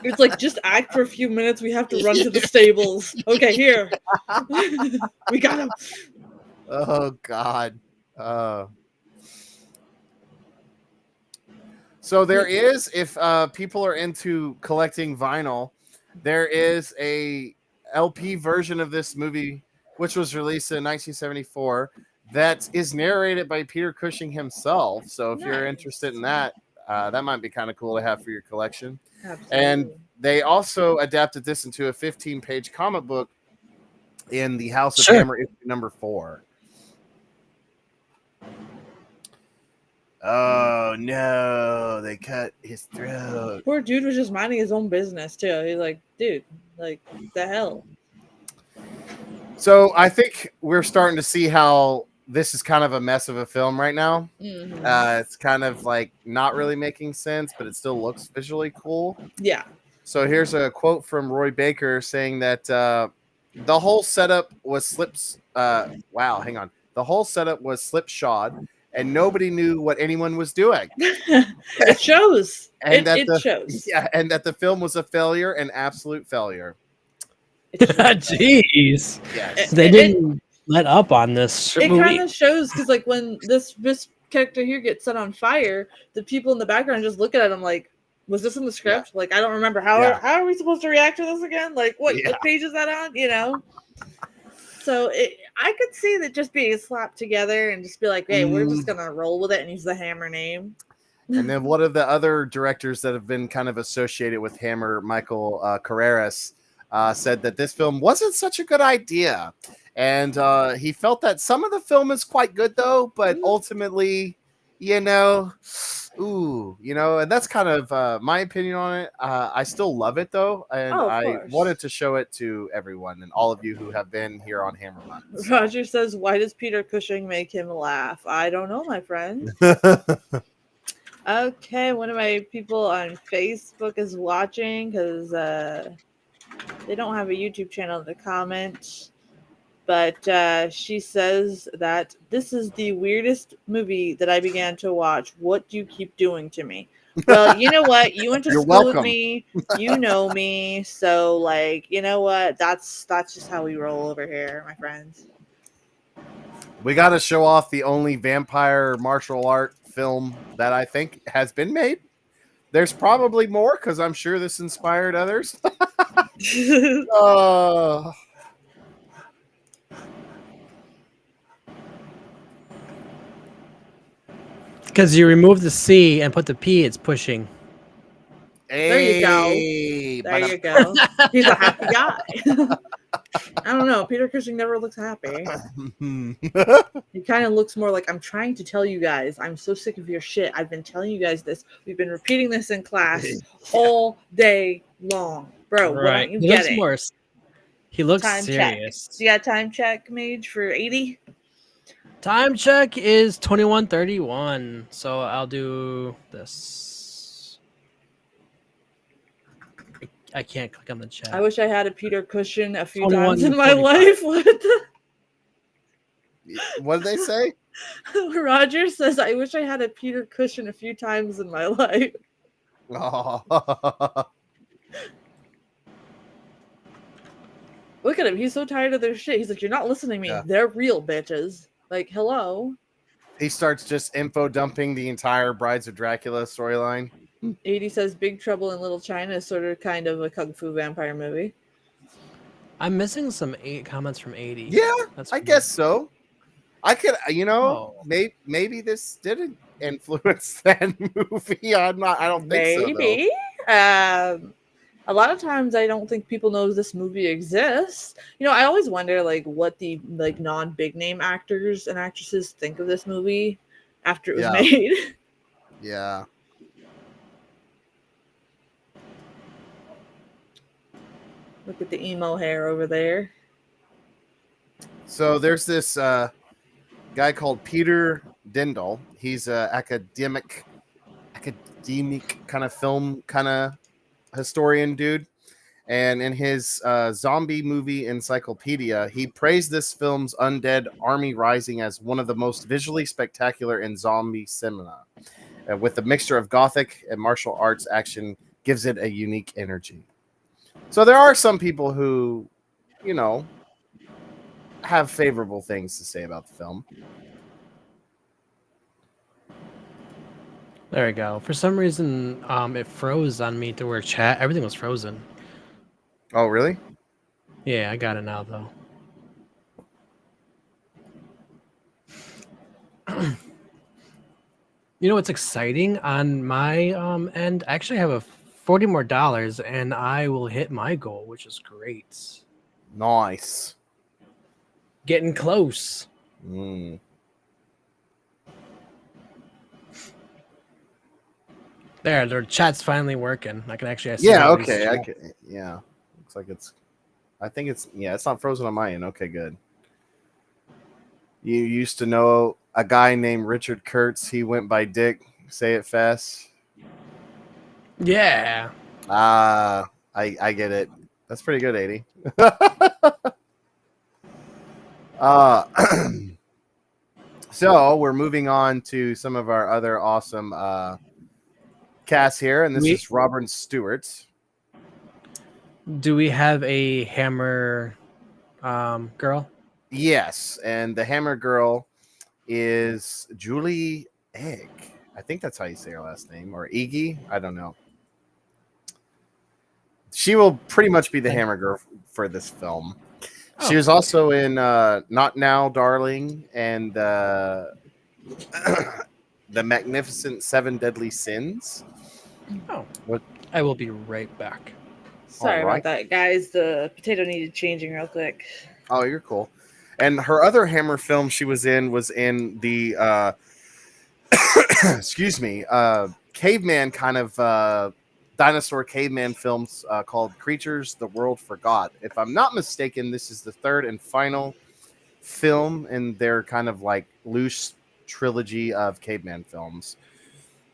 It's like, just act for a few minutes. We have to run to the stables. Okay, here. We got him. Oh, God. So there is, if people are into collecting vinyl, there is a LP version of this movie, which was released in 1974, that is narrated by Peter Cushing himself. So if you're interested in that, that might be kind of cool to have for your collection. Absolutely. And they also adapted this into a 15-page comic book in the House of Hammer issue number 4. Oh no, they cut his throat. Poor dude was just minding his own business too. He's like, dude, like, the hell. So I think we're starting to see how this is kind of a mess of a film right now. Mm-hmm. It's kind of like not really making sense, but it still looks visually cool. Yeah. So here's a quote from Roy Baker saying that the whole setup was The whole setup was slipshod, and nobody knew what anyone was doing. It shows. And it shows. Yeah, and that the film was a failure, an absolute failure. Jeez. Yes. They didn't let up on this movie. It kind of shows, because like when this character here gets set on fire, the people in the background just look at him like, was this in the script? Yeah. Like, I don't remember. How are we supposed to react to this again? Like, what page is that on? So I could see that just being slapped together and just be like, hey, we're just going to roll with it and use the Hammer name. And then one of the other directors that have been kind of associated with Hammer, Michael Carreras, said that this film wasn't such a good idea. And he felt that some of the film is quite good, though, but ultimately you know, and that's kind of my opinion on it. I still love it though, and Oh, of I course. wanted to show it to everyone and all of you who have been here on Hammer Month. Roger says, "Why does Peter Cushing make him laugh?" I don't know, my friend. Okay, one of my people on Facebook is watching because they don't have a YouTube channel to comment. But she says that this is the weirdest movie that I began to watch. What do you keep doing to me? Well, you know what? You went to You're school with welcome. me. You know me. So, like, you know what? That's just how we roll over here, my friends. We got to show off the only vampire martial art film that I think has been made. There's probably more because I'm sure this inspired others. Because you remove the C and put the P, it's pushing. There you go. There you go. He's a happy guy. I don't know. Peter Cushing never looks happy. He kind of looks more like, I'm trying to tell you guys, I'm so sick of your shit. I've been telling you guys this. We've been repeating this in class all day long. Bro, what aren't you getting? He looks time serious. Check. You got time check, Mage, for 80? Time check is 21:31. So I'll do this. I can't click on the chat. I wish I had a Peter Cushing a few times in my life. What did they say? Roger says, I wish I had a Peter Cushing a few times in my life. Oh. Look at him. He's so tired of their shit. He's like, you're not listening to me. Yeah. They're real bitches. Like, hello. He starts just info dumping the entire Brides of Dracula storyline. 80 says Big Trouble in Little China is sort of kind of a kung fu vampire movie. I'm missing some comments from 80. Yeah, I guess so. I could, maybe this didn't influence that movie. I don't think so. Maybe. A lot of times I don't think people know this movie exists. I always wonder what the non-big name actors and actresses think of this movie after it was made. Yeah. Look at the emo hair over there. So there's this guy called Peter Dindal. He's an academic kind of film kind of historian dude, and in his zombie movie encyclopedia, he praised this film's undead army rising as one of the most visually spectacular in zombie cinema, with a mixture of gothic and martial arts action gives it a unique energy. So there are some people who have favorable things to say about the film. There we go. For some reason, it froze on me to where chat. Everything was frozen. Oh, really? Yeah, I got it now, though. You know what's exciting on my end? I actually have $40 more, and I will hit my goal, which is great. Nice. Getting close. There, their chat's finally working. I can actually see. Yeah, okay. Looks like it's. I think it's. Yeah, it's not frozen on my end. Okay, good. You used to know a guy named Richard Kurtz. He went by Dick. Say it fast. Yeah. I get it. That's pretty good, 80. So we're moving on to some of our other awesome cast here, and this is Robert Stewart. Do we have a Hammer girl? Yes, and the Hammer girl is Julie Egg. I think that's how you say her last name, or Iggy. I don't know. She will pretty much be the Hammer girl for this film. She was also in Not Now, Darling, and The Magnificent Seven Deadly Sins. Oh, what? I will be right back. Sorry about that, guys. The potato needed changing real quick. Oh, you're cool. And her other Hammer film she was in the excuse me, caveman kind of dinosaur caveman films called Creatures the World Forgot. If I'm not mistaken, this is the third and final film in their kind of like loose trilogy of caveman films.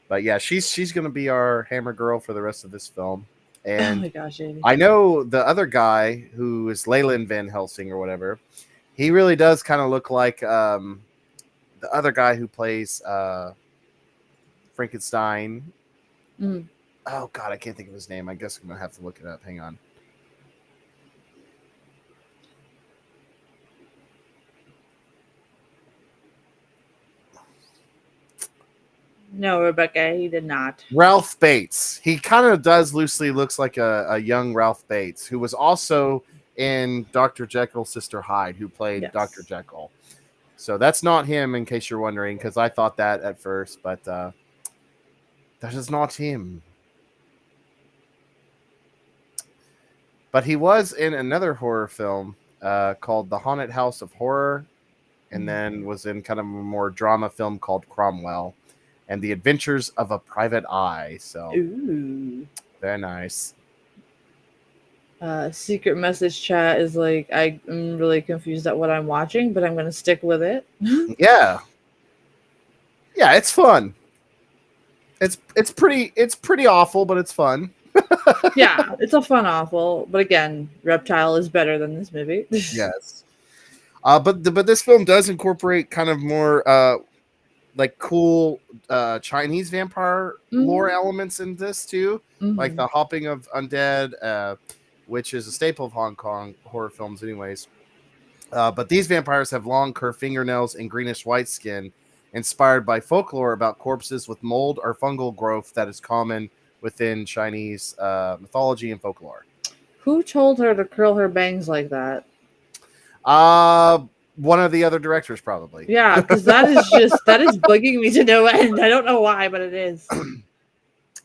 But yeah, she's gonna be our Hammer Girl for the rest of this film. And oh my gosh, Amy. I know the other guy who is Leyland Van Helsing or whatever. He really does kind of look like the other guy who plays Frankenstein. Mm. Oh God, I can't think of his name. I guess I'm gonna have to look it up. Hang on. No, Rebecca, he did not. Ralph Bates. He kind of does loosely looks like a young Ralph Bates, who was also in Dr. Jekyll, Sister Hyde, who played Yes. Dr. Jekyll. So that's not him, in case you're wondering, because I thought that at first, but that is not him. But he was in another horror film called The Haunted House of Horror, and then was in kind of a more drama film called Cromwell and The Adventures of a Private Eye. So Ooh. very nice. Secret message chat is like, I'm really confused at what I'm watching, but I'm going to stick with it. Yeah. Yeah, it's fun. It's pretty awful, but it's fun. Yeah, it's a fun awful, but again, Reptile is better than this movie. Yes. But this film does incorporate kind of more like cool Chinese vampire lore elements in this too, like the hopping of undead, which is a staple of Hong Kong horror films anyways. But these vampires have long curved fingernails and greenish white skin, inspired by folklore about corpses with mold or fungal growth that is common within Chinese mythology and folklore. Who told her to curl her bangs like that? One of the other directors, probably. Yeah, because that is bugging me to no end. I don't know why, but it is.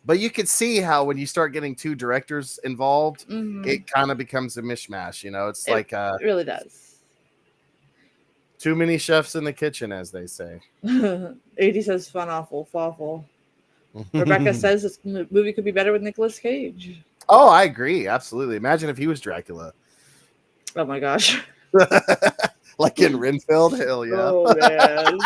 But you can see how when you start getting two directors involved, it kind of becomes a mishmash. You know, it's like it really does. Too many chefs in the kitchen, as they say. 80 says fun, awful, awful. Rebecca says this movie could be better with Nicolas Cage. Oh, I agree. Absolutely. Imagine if he was Dracula. Oh my gosh. Like in Renfield? Hell yeah. Oh man.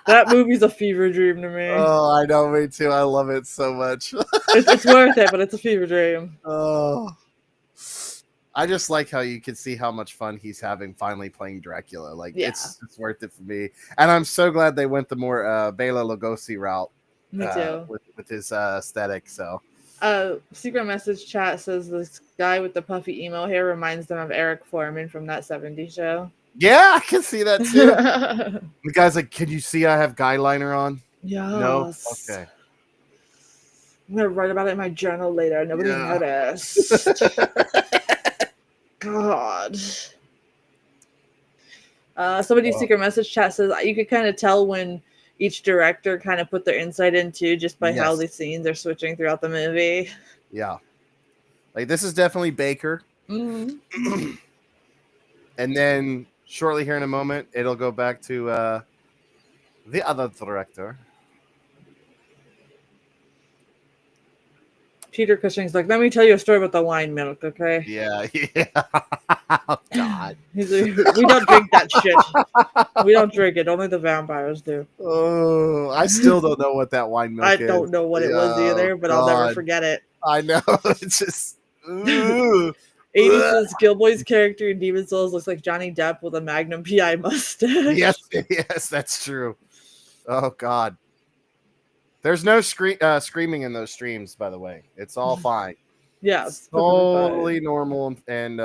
That movie's a fever dream to me. Oh, I know, me too. I love it so much. It's worth it, but it's a fever dream. Oh. I just like how you can see how much fun he's having finally playing Dracula. Like, it's worth it for me. And I'm so glad they went the more Bela Lugosi route. Me too. With his aesthetic, so. Secret message chat says this guy with the puffy emo hair reminds them of Eric Foreman from that 70s show. Yeah, I can see that too. The guy's like, can you see I have guy liner on? Yes. No? Okay. I'm going to write about it in my journal later. Nobody noticed. God. Somebody's secret message chat says you could kind of tell when each director kind of put their insight into just by how the scenes are switching throughout the movie. Yeah. Like, this is definitely Baker. And then shortly here in a moment, it'll go back to the other director. Peter Cushing's like, let me tell you a story about the wine milk, okay? Yeah. Oh, God. He's like, we don't drink that shit. We don't drink it. Only the vampires do. Oh, I still don't know what that wine milk is. I don't know what it was either, but I'll never forget it. I know. It's just... Ooh. 80 says Gilboy's character in Demon Souls looks like Johnny Depp with a Magnum PI mustache. Yes, that's true. Oh, God. There's no screaming in those streams, by the way. It's all fine. Yeah, it's totally normal and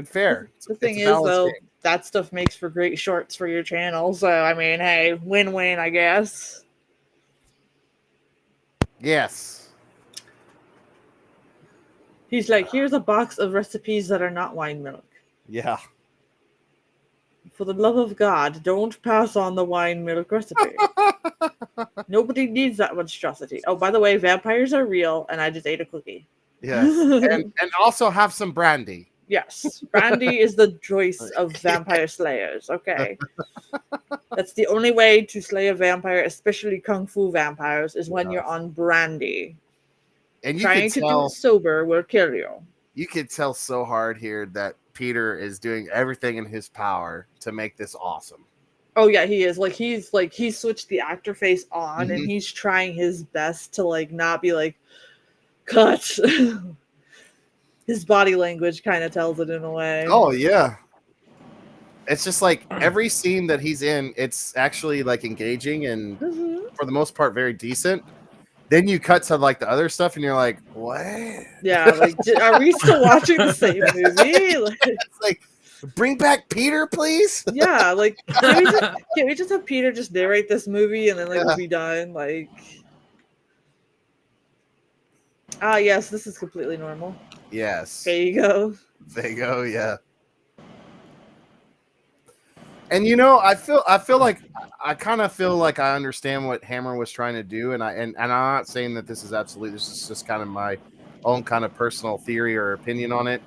fair. The thing is, though, that stuff makes for great shorts for your channel. So, I mean, hey, win-win, I guess. Yes. He's like, here's a box of recipes that are not wine milk. Yeah. For the love of God, don't pass on the wine milk recipe. Nobody needs that monstrosity. Oh, by the way, vampires are real, and I just ate a cookie. Yes. and also have some brandy. Yes, Brandy is the Joyce of vampire slayers. Okay, that's the only way to slay a vampire, especially kung fu vampires, is when you're on Brandy. And you Trying could to tell, do it sober will kill you. You could tell so hard here that Peter is doing everything in his power to make this awesome. Oh yeah, he is. He switched the actor face on, and he's trying his best to not be cut. His body language kind of tells it in a way. Oh yeah. It's just every scene that he's in, it's actually engaging and for the most part very decent. Then you cut to the other stuff and you're like, what? Yeah, are we still watching the same movie? It's bring back Peter, please. Yeah, can we just have Peter just narrate this movie and then we'll be done? Yes, this is completely normal. Yes. There you go. Yeah. And I kind of feel like I understand what Hammer was trying to do, and I'm not saying that this is absolute. This is just kind of my own kind of personal theory or opinion on it.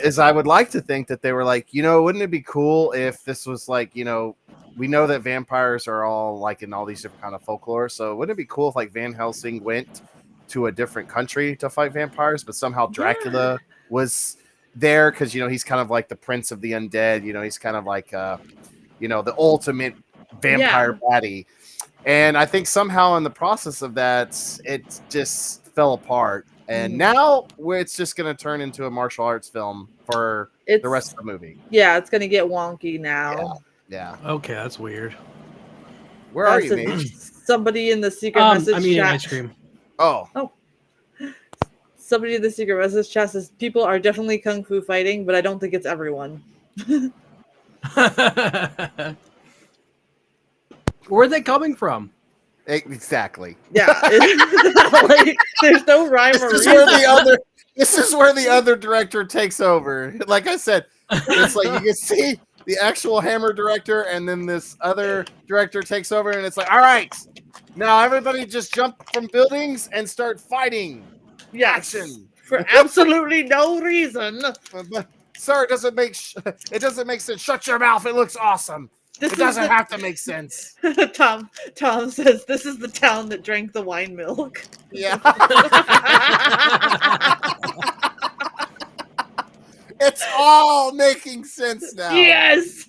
Is I would like to think that they were wouldn't it be cool if this was we know that vampires are all in all these different kind of folklore, so wouldn't it be cool if Van Helsing went to a different country to fight vampires, but somehow Dracula was there because he's kind of the prince of the undead. He's kind of the ultimate vampire baddie. And I think somehow in the process of that, it just fell apart. And now it's just going to turn into a martial arts film for the rest of the movie. Yeah, it's going to get wonky now. Yeah. Okay, that's weird. Where are you, Mage? Somebody in the secret message I'm eating chat. ice cream. Oh. Somebody in the secret message chat says people are definitely kung fu fighting, but I don't think it's everyone. Where are they coming from? Exactly. Yeah. There's no rhyme or reason. This is where the other director takes over. Like I said, it's you can see the actual Hammer director, and then this other director takes over, and it's all right, now everybody just jump from buildings and start fighting. Yes. Action. For absolutely no reason. Sir, it doesn't make sense. Shut your mouth. It looks awesome. It doesn't have to make sense. Tom says this is the town that drank the wine milk. Yeah. It's all making sense now. Yes.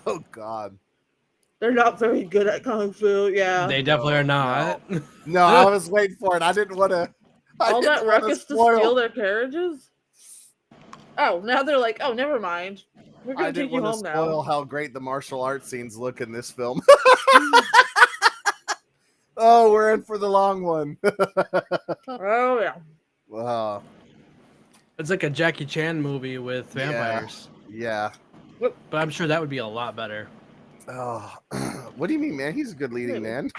Oh God. They're not very good at kung fu. Yeah. They definitely are not. No, I was waiting for it. I didn't want to. All that ruckus to steal their carriages? Oh, now they're oh, never mind. We're going to take you home now. Spoil how great the martial arts scenes look in this film. Oh, we're in for the long one. Oh, yeah. Wow. It's like a Jackie Chan movie with vampires. Yeah. But I'm sure that would be a lot better. Oh, what do you mean, man? He's a good leading man.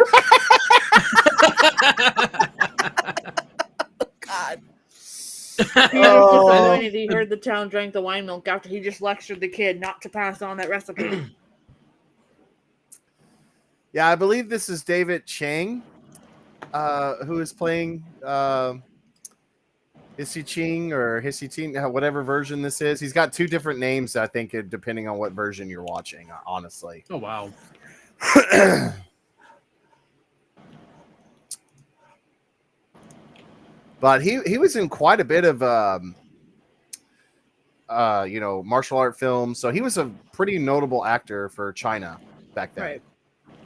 God. He heard the town drank the wine milk after he just lectured the kid not to pass on that recipe. Yeah, I believe this is David Chang, who is playing Hissy Ching or Hissy Ching, whatever version this is. He's got two different names, I think, depending on what version you're watching, honestly. Oh, wow. But he was in quite a bit of martial art films. So he was a pretty notable actor for China back then. Right.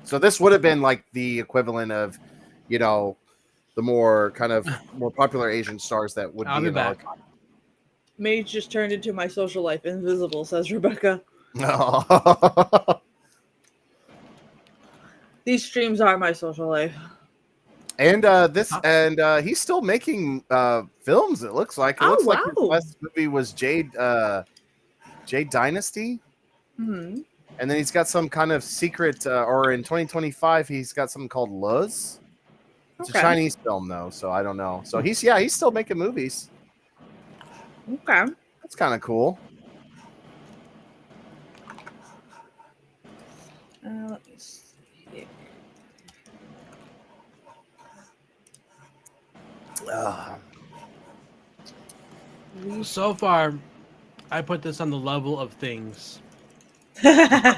So this would have been the equivalent of, the more popular Asian stars that would be back. Mage just turned into my social life invisible, says Rebecca. No. These streams are my social life. And he's still making films. It looks like. It looks like his last movie was Jade Dynasty. Mm-hmm. And then he's got some kind of secret, or in 2025, he's got something called Luz. It's a Chinese film, though, so I don't know. So he's still making movies. Okay. That's kind of cool. Let me see. So far, I put this on the level of things. I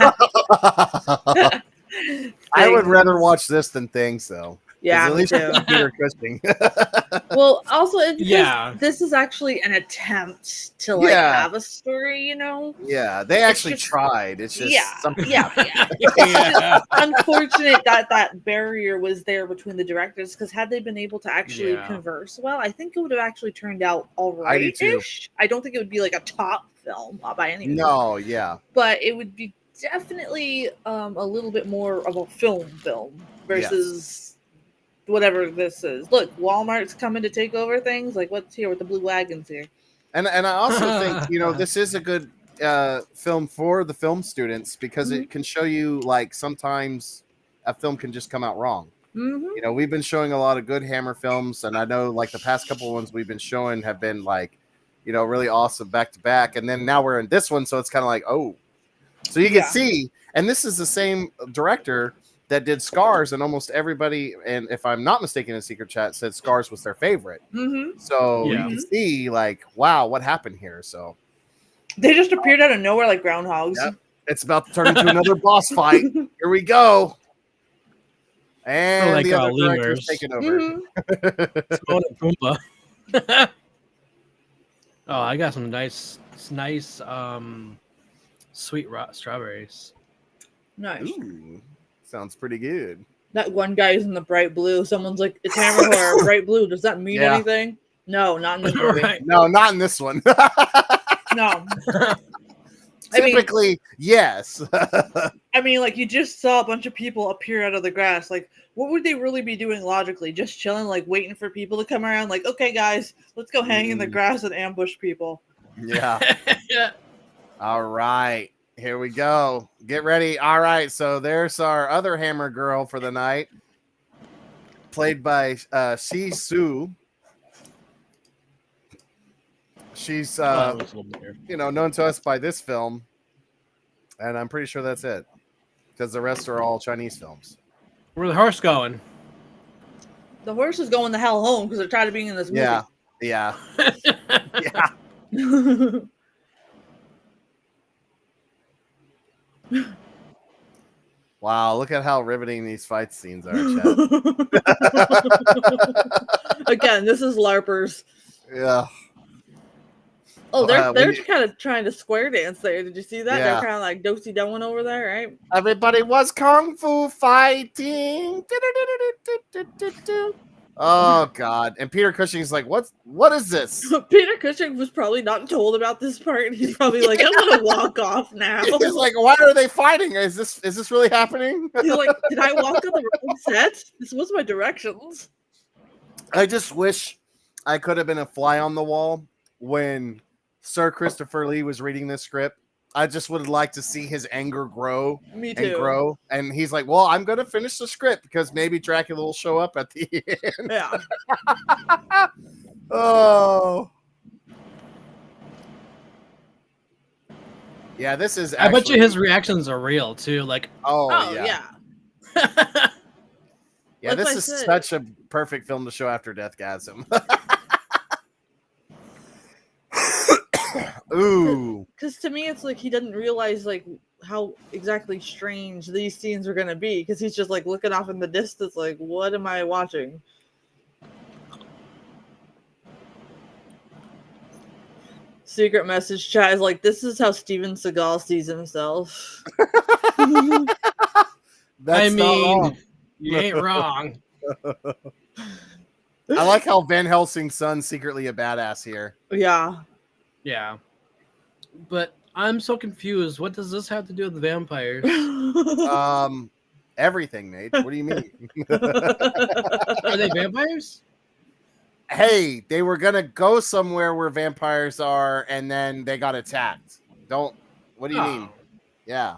would rather watch this than Things, though. Yeah, at me least too. it's Peter Cushing. Well, also it's because Yeah. this is actually an attempt to Yeah. have a story, you know. Yeah, they actually tried. It's just something. Yeah. Unfortunate that that barrier was there between the directors, because had they been able to actually converse well, I think it would have actually turned out all I do too. right-ish. I don't think it would be like a top film by any means. No, yeah. But it would be definitely a little bit more of a film versus whatever this is. Look, Walmart's coming to take over things. Like, what's here with the blue wagons here? And I also think, this is a good film for the film students, because it can show you, like, sometimes a film can just come out wrong. We've been showing a lot of good Hammer films, and I know, like, the past couple ones we've been showing have been, like, really awesome back to back. And then now we're in this one, so it's kind of like, oh. So you can see, and this is the same director that did Scars, and almost everybody, and if I'm not mistaken in Secret Chat, said Scars was their favorite. So you can see, like, wow, what happened here? So they just appeared out of nowhere like groundhogs. Yep. It's about to turn into another boss fight. Here we go. And like the other lemurs. director's taking over. Oh, I got some nice sweet strawberries. Nice. Ooh, sounds pretty good. That one guy's in the bright blue. Someone's like, it's Hammer Horror, bright blue. Does that mean anything? No, not in this movie. No, not in this one. No. Typically, yes. I mean, like, you just saw a bunch of people appear out of the grass. Like, what would they really be doing logically? Just chilling, like, waiting for people to come around? Like, okay, guys, let's go hang in the grass and ambush people. Yeah. All right. Here we go. Get ready. All right. So there's our other Hammer girl for the night, played by Si Su. She's known to us by this film, and I'm pretty sure that's it, because the rest are all Chinese films. Where's the horse going? The horse is going the hell home because they're tired of being in this movie. Yeah. Wow, look at how riveting these fight scenes are, Chad. Again, this is LARPers. Yeah. Oh, they're kind of trying to square dance there. Did you see that? They're kind of like do-si doing over there, right? Everybody was kung fu fighting. Oh God! And Peter Cushing's like, what is this? Peter Cushing was probably not told about this part, and he's probably like, I'm gonna walk off now. He's like, why are they fighting? Is this really happening? He's like, did I walk on the wrong set? This was my directions. I just wish I could have been a fly on the wall when Sir Christopher Lee was reading this script. I just would like to see his anger grow. Me too. And grow. And he's like, well, I'm going to finish the script because maybe Dracula will show up at the end. Yeah. Oh. Yeah, this is actually... I bet you his reactions are real too. Like, oh yeah. Yeah, like this is such a perfect film to show after Deathgasm. Ooh. Because to me, it's like he doesn't realize like how exactly strange these scenes are going to be. Because he's just like looking off in the distance, like, what am I watching? Secret message chat is like, this is how Steven Seagal sees himself. I mean, you ain't wrong. I like how Van Helsing's son's secretly a badass here. Yeah. Yeah. But I'm so confused. What does this have to do with the vampires? Everything, Nate. What do you mean? Are they vampires? Hey, they were gonna go somewhere where vampires are, and then they got attacked. What do you mean? Yeah.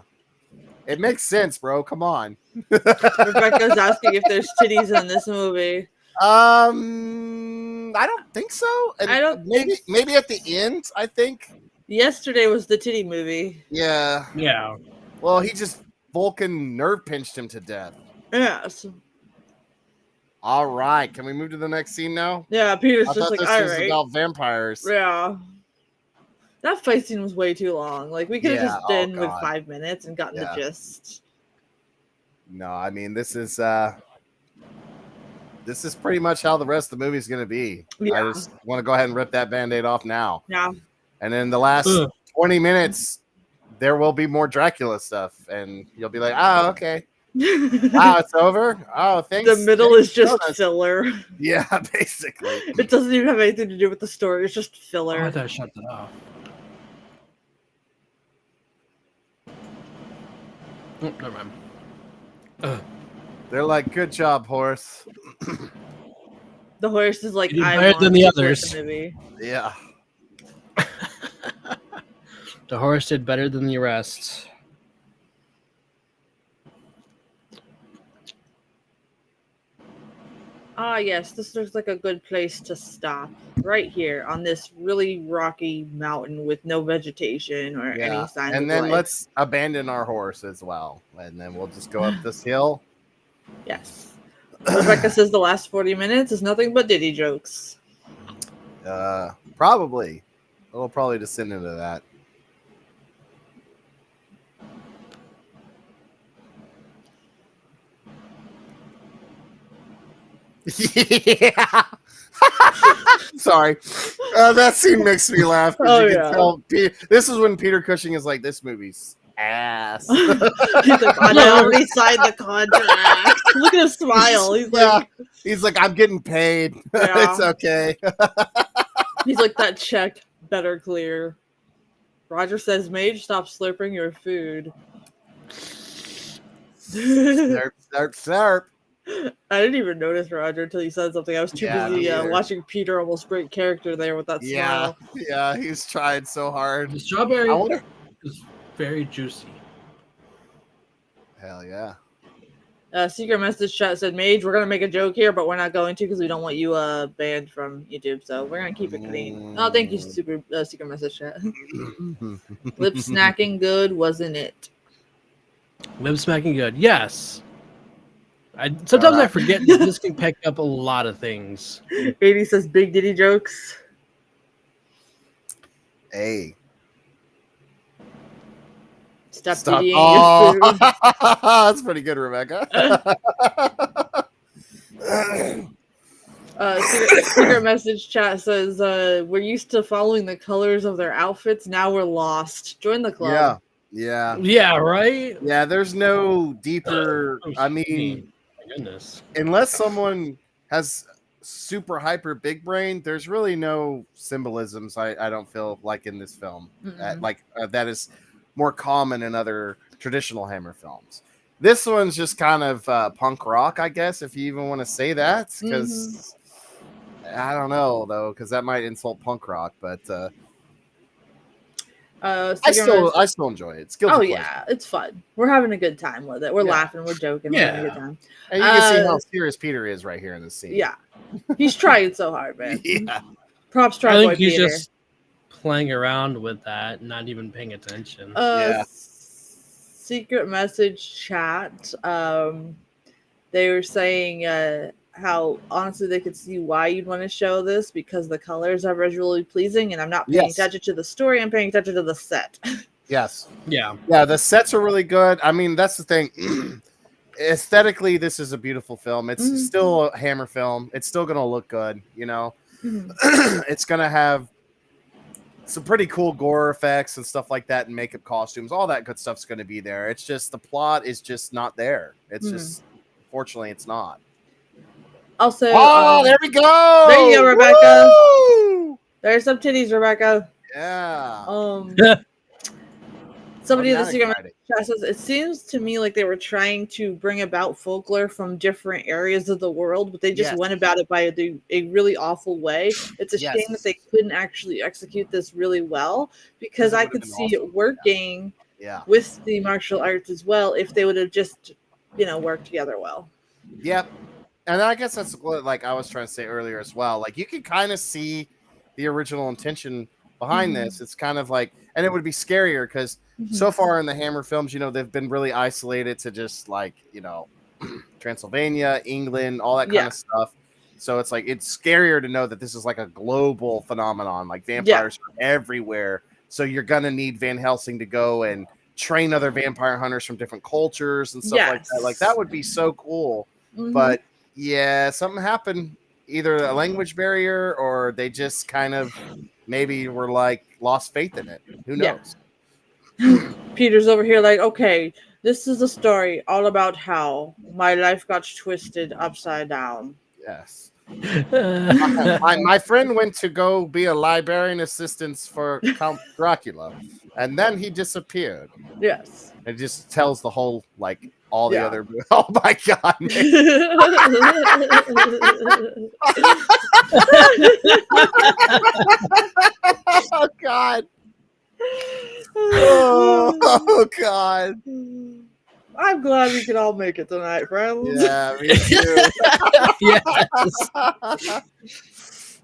It makes sense, bro. Come on. Rebecca's asking if there's titties in this movie. I don't think so. Maybe at the end, I think. Yesterday was the titty movie. Yeah. Yeah. Well, he just Vulcan nerve pinched him to death. Yes. All right, can we move to the next scene now? Yeah, Peter's I just thought like, this all was right. about vampires. Yeah. That fight scene was way too long. Like, we could have just been with 5 minutes and gotten the gist. No, I mean, this is pretty much how the rest of the movie is going to be. Yeah. I just want to go ahead and rip that Band-Aid off now. Yeah. And then the last 20 minutes, there will be more Dracula stuff. And you'll be like, oh, okay. Wow, it's over? Oh, thanks. The middle is just filler. Yeah, basically. It doesn't even have anything to do with the story. It's just filler. Oh, I thought I shut that off. Oh, never mind. They're like, good job, horse. The horse is like, I better than the others. The yeah. The horse did better than the rest. Ah, yes, this looks like a good place to stop. Right here on this really rocky mountain with no vegetation or any signs of And then life. let's abandon our horse as well. And then we'll just go up this hill. Yes. Rebecca says the last 40 minutes is nothing but Diddy jokes. Probably. We'll probably descend into that. Yeah. Sorry. That scene makes me laugh. Oh, you can yeah. tell this is when Peter Cushing is like, this movie's ass. He's like, I already signed the contract. Look at his smile. He's like, I'm getting paid. Yeah. It's okay. He's like, that check better clear. Roger says, Mage, stop slurping your food. Slurp, slurp, slurp. I didn't even notice Roger until he said something. I was too busy watching Peter almost break character there with that smile. Yeah, he's tried so hard. The strawberry is very juicy. Hell yeah. Secret message chat said, Mage, we're going to make a joke here, but we're not going to because we don't want you banned from YouTube, so we're going to keep it clean. Oh, thank you, secret message chat. Lip snacking good, wasn't it? Lip smacking good, yes. Sometimes I forget that this can pick up a lot of things. 80 says big Diddy jokes. Hey. Stop eating your food. That's pretty good, Rebecca. Secret message chat says, we're used to following the colors of their outfits. Now we're lost. Join the club. Yeah, right? Yeah, there's no deeper. I mean, my goodness. Unless someone has super hyper big brain, there's really no symbolisms. I don't feel like in this film, that is more common in other traditional Hammer films. This one's just kind of punk rock, I guess, if you even want to say that, because I don't know though, because that might insult punk rock, but I still enjoy it. Yeah, it's fun. We're having a good time with it. We're laughing, we're joking, we're having a good time. And you can see how serious Peter is right here in this scene. Yeah, he's trying so hard, man. Yeah, props to I our think boy he's Peter. just playing around with that, not even paying attention. Secret message chat. They were saying how honestly they could see why you'd want to show this because the colors are visually pleasing, and I'm not paying attention to the story. I'm paying attention to the set. Yes. Yeah. The sets are really good. I mean, that's the thing. Aesthetically, this is a beautiful film. It's still a Hammer film. It's still gonna look good. You know, it's gonna have some pretty cool gore effects and stuff like that, and makeup, costumes, all that good stuff's going to be there. It's just the plot is just not there. It's just, fortunately, it's not. Also, there we go. There you go, Rebecca. Woo! There's some titties, Rebecca. Yeah. Somebody in the secret chat says it seems to me like they were trying to bring about folklore from different areas of the world, but they just went about it by a really awful way. It's a shame that they couldn't actually execute this really well because I could see it working with the martial arts as well if they would have just, worked together well. Yep. And I guess that's what I was trying to say earlier as well. Like you can kind of see the original intention behind this. It's kind of like, and it would be scarier because so far in the Hammer films, you know, they've been really isolated to just like, you know, Transylvania, England, all that kind of stuff. So it's like, it's scarier to know that this is like a global phenomenon, like vampires are everywhere. So you're going to need Van Helsing to go and train other vampire hunters from different cultures and stuff like that. Like that would be so cool. But yeah, something happened, either a language barrier or they just kind of maybe were like lost faith in it. Who knows? Peter's over here like, okay, this is a story all about how my life got twisted upside down. Yes. my friend went to go be a librarian assistant for Count Dracula, and then he disappeared. Yes. It just tells the whole, like, all the other... Oh, my God. Oh, God. Oh, God. I'm glad we could all make it tonight, friends. Yeah, me too. Yes.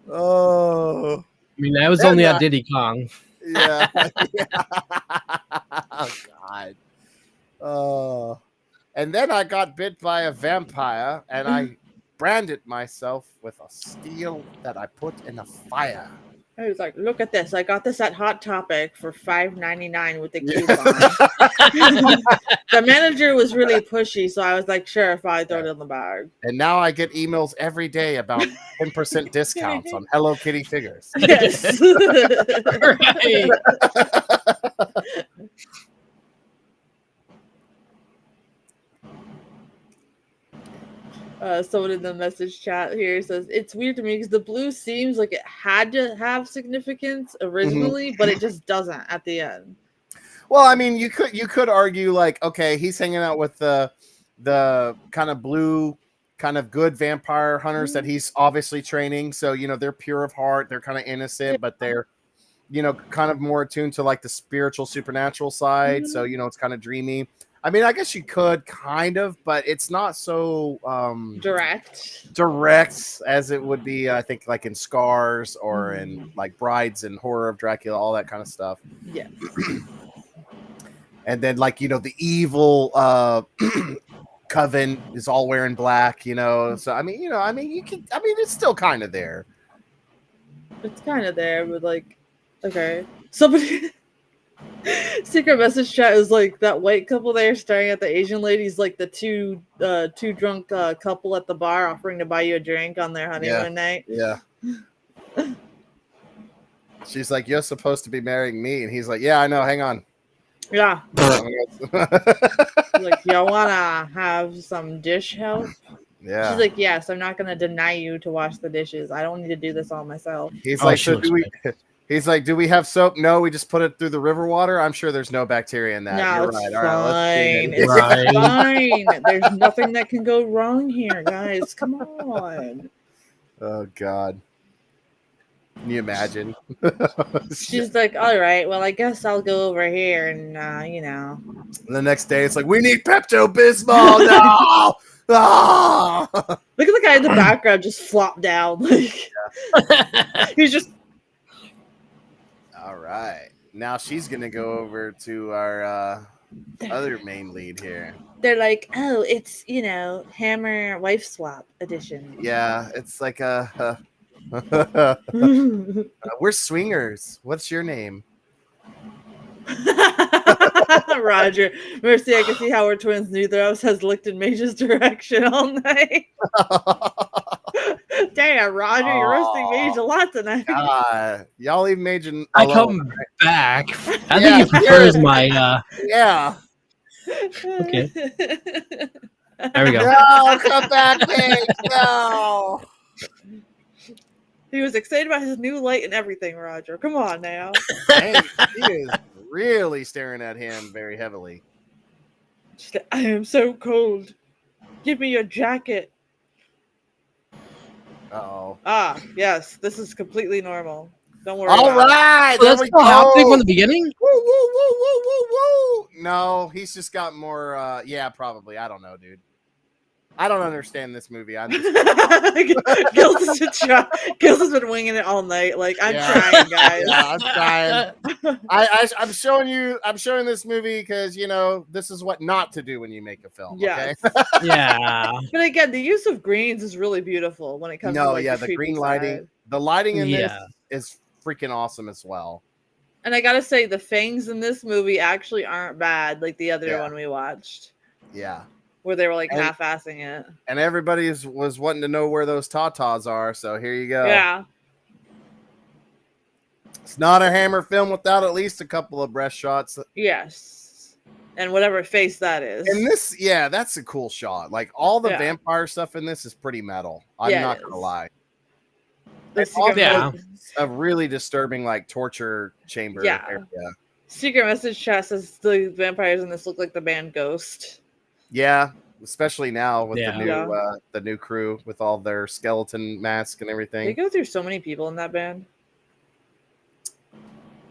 Oh. I mean, I was only at Diddy Kong. Yeah. Oh, God. Oh. And then I got bit by a vampire, and I branded myself with a steel that I put in a fire. I was like, look at this. I got this at Hot Topic for $5.99 with the coupon. The manager was really pushy, so I was like, sure, fine, throw it in the bag. And now I get emails every day about 10% discounts on Hello Kitty figures. Yes. Right. Someone in the message chat here says it's weird to me because the blue seems like it had to have significance originally, but it just doesn't at the end. Well, I mean, you could argue like, okay, he's hanging out with the kind of blue, kind of good vampire hunters that he's obviously training. So, you know, they're pure of heart, they're kind of innocent, but they're, you know, kind of more attuned to like the spiritual, supernatural side. So, you know, it's kind of dreamy. I mean, I guess you could kind of, but it's not so direct as it would be, I think, like in Scars or in like Brides and Horror of Dracula, all that kind of stuff. Yeah. And then, like, you know, the evil coven is all wearing black, you know. So, I mean, you know, it's still kind of there. It's kind of there, but like, okay. Somebody... Secret message chat is like that white couple there staring at the Asian ladies, like the two drunk couple at the bar offering to buy you a drink on their honeymoon night. Yeah. She's like, you're supposed to be marrying me. And he's like, yeah, I know. Hang on. Yeah. Like, y'all want to have some dish help? Yeah. She's like, yes, I'm not going to deny you to wash the dishes. I don't need to do this all myself. He's like, so he's like, do we have soap? No, we just put it through the river water. I'm sure there's no bacteria in that. No, You're it's right. fine. All right, it's fine. There's nothing that can go wrong here, guys. Come on. Oh, God. Can you imagine? She's like, all right, well, I guess I'll go over here and, you know. And the next day, it's like, we need Pepto-Bismol. No! Oh! Look at the guy in the background just flop down. Like, he's just... All right. Now she's going to go over to our other main lead here. They're like, oh, it's, you know, Hammer wife swap edition. Yeah, it's like a... we're swingers. What's your name? Roger. Mercy, I can see how we're twins. Neither of us has looked in Mage's direction all night. Damn, Roger, you're roasting Mage a lot tonight. Y'all leave Mage alone. I come back. I think he prefers my Yeah. Okay. There we go. No, come back, Mage. No. He was excited about his new light and everything, Roger. Come on now. Hey, he is really staring at him very heavily. She's like, I am so cold. Give me your jacket. Uh-oh. Ah, yes. This is completely normal. Don't worry. All right. So that's still happening from the beginning? Woo, woo, woo, woo, woo, woo. No, he's just got more. Yeah, probably. I don't know, dude. I don't understand this movie. I'm just Gil's has been winging it all night. Like, I'm trying, guys. Yeah, I'm trying. I'm showing you. I'm showing this movie because this is what not to do when you make a film. Yes. Okay? Yeah. But again, the use of greens is really beautiful when it comes to like, the green lighting. side. The lighting in this is freaking awesome as well. And I gotta say, the fangs in this movie actually aren't bad, like the other one we watched. Yeah. Where they were like half-assing it. And everybody was wanting to know where those tatas are, so here you go. Yeah. It's not a Hammer film without at least a couple of breast shots. Yes. And whatever face that is. And this, that's a cool shot. Like all the vampire stuff in this is pretty metal. I'm not gonna lie. A really disturbing like torture chamber area. Secret message chat says the vampires in this look like the band Ghost. Yeah, especially now with the new crew with all their skeleton masks and everything. They go through so many people in that band.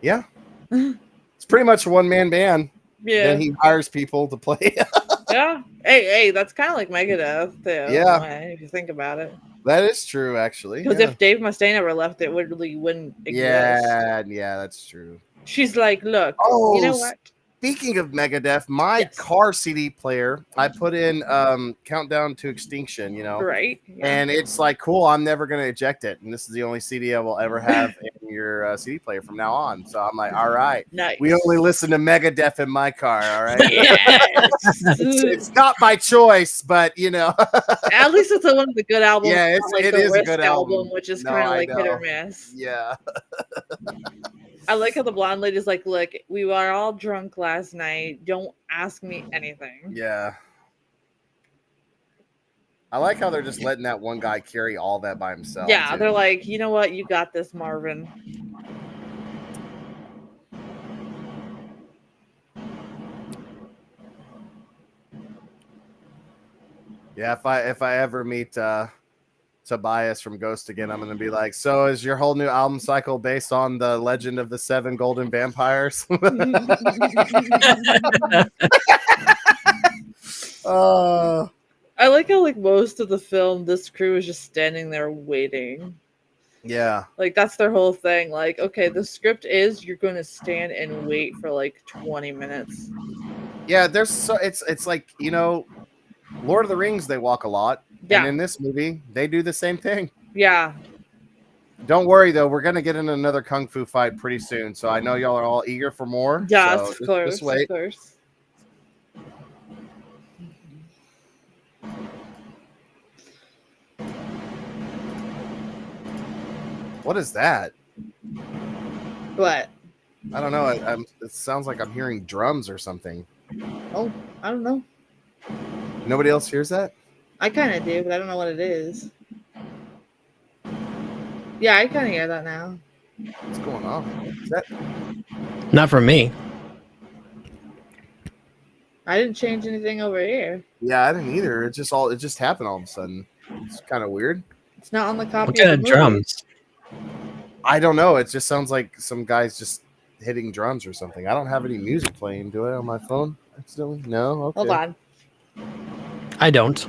Yeah. It's pretty much a one-man band. Yeah. Then he hires people to play. Yeah. Hey, that's kind of like Megadeth too. Yeah. If you think about it. That is true, actually. Because if Dave Mustaine never left, it really wouldn't exist. Yeah, that's true. She's like, look, you know what? Speaking of Megadeth, my car CD player, I put in Countdown to Extinction, Right. Yeah. And it's like, cool, I'm never going to eject it. And this is the only CD I will ever have in your CD player from now on. So I'm like, all right. Nice. We only listen to Megadeth in my car, all right? Yes. it's not by choice, but, At least it's one of the good albums. Yeah, it is a good album, which is kind of like hit or miss. Yeah. I like how the blonde lady's like, look, we were all drunk last night. Don't ask me anything. Yeah. I like how they're just letting that one guy carry all that by himself. Yeah, they're like, you know what? You got this, Marvin. Yeah, if I ever meet Tobias from Ghost again, I'm gonna be like, so is your whole new album cycle based on the Legend of the Seven Golden Vampires? I like how like most of the film, this crew is just standing there waiting. Yeah, like that's their whole thing. Like, okay, the script is you're going to stand and wait for like 20 minutes. Yeah, it's like Lord of the Rings, they walk a lot. Yeah. And in this movie, they do the same thing. Yeah. Don't worry, though. We're going to get in another kung fu fight pretty soon. So I know y'all are all eager for more. Yeah, so of course. Just wait. Of course. What is that? What? I don't know. It sounds like I'm hearing drums or something. Oh, I don't know. Nobody else hears that? I kind of do, but I don't know what it is. Yeah, I kind of hear that now. What's going on? Is that? Not from me. I didn't change anything over here. Yeah, I didn't either. It just happened all of a sudden. It's kind of weird. It's not on the copy. What kind of drums? I don't know. It just sounds like some guys just hitting drums or something. I don't have any music playing, do I, on my phone? Accidentally? No. Okay. Hold on. I don't.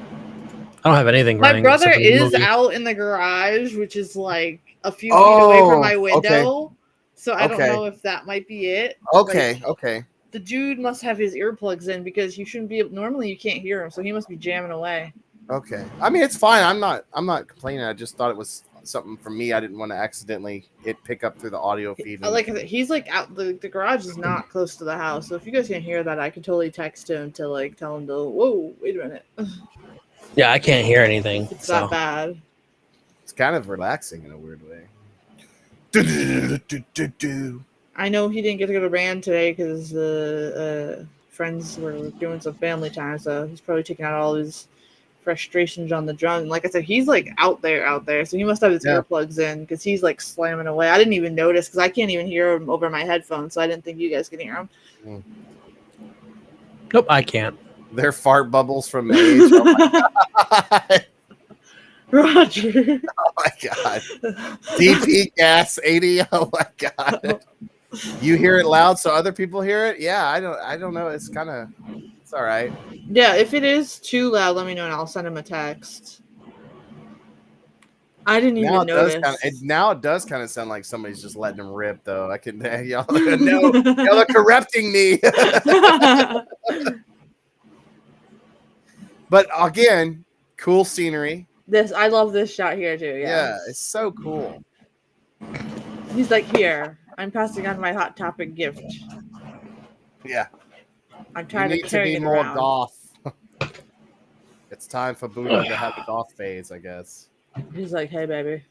I don't have anything. My brother is out in the garage, which is like a few feet away from my window. Okay. So I don't know if that might be it. Okay. Okay. The dude must have his earplugs in because you shouldn't be. Normally, you can't hear him, so he must be jamming away. Okay. I mean, it's fine. I'm not complaining. I just thought it was something from me. I didn't want to accidentally pick up through the audio feed. Like he's like out. The garage is not close to the house, so if you guys can hear that, I could totally text him to like tell him to. Whoa, wait a minute. Yeah, I can't hear anything. It's not bad. It's kind of relaxing in a weird way. I know he didn't get to go to band today because friends were doing some family time, so he's probably taking out all his frustrations on the drum. And like I said, he's like out there, so he must have his earplugs in because he's like slamming away. I didn't even notice because I can't even hear him over my headphones, so I didn't think you guys could hear him. Nope, I can't. They're fart bubbles from age. Oh my god. Roger. Oh my god. DP gas 80. Oh my god. You hear it loud so other people hear it? Yeah, I don't know. It's all right. Yeah, if it is too loud, let me know and I'll send him a text. I didn't Now even it does notice. now it does kind of sound like somebody's just letting him rip, though. I can y'all are corrupting me. But again, cool scenery. I love this shot here too. Yeah, Yes. it's so cool. He's like, here, I'm passing on my Hot Topic gift. Yeah, I'm you tired of need to carrying be it more around. goth. It's time for Buddha to have a goth phase, I guess. He's like, hey, baby.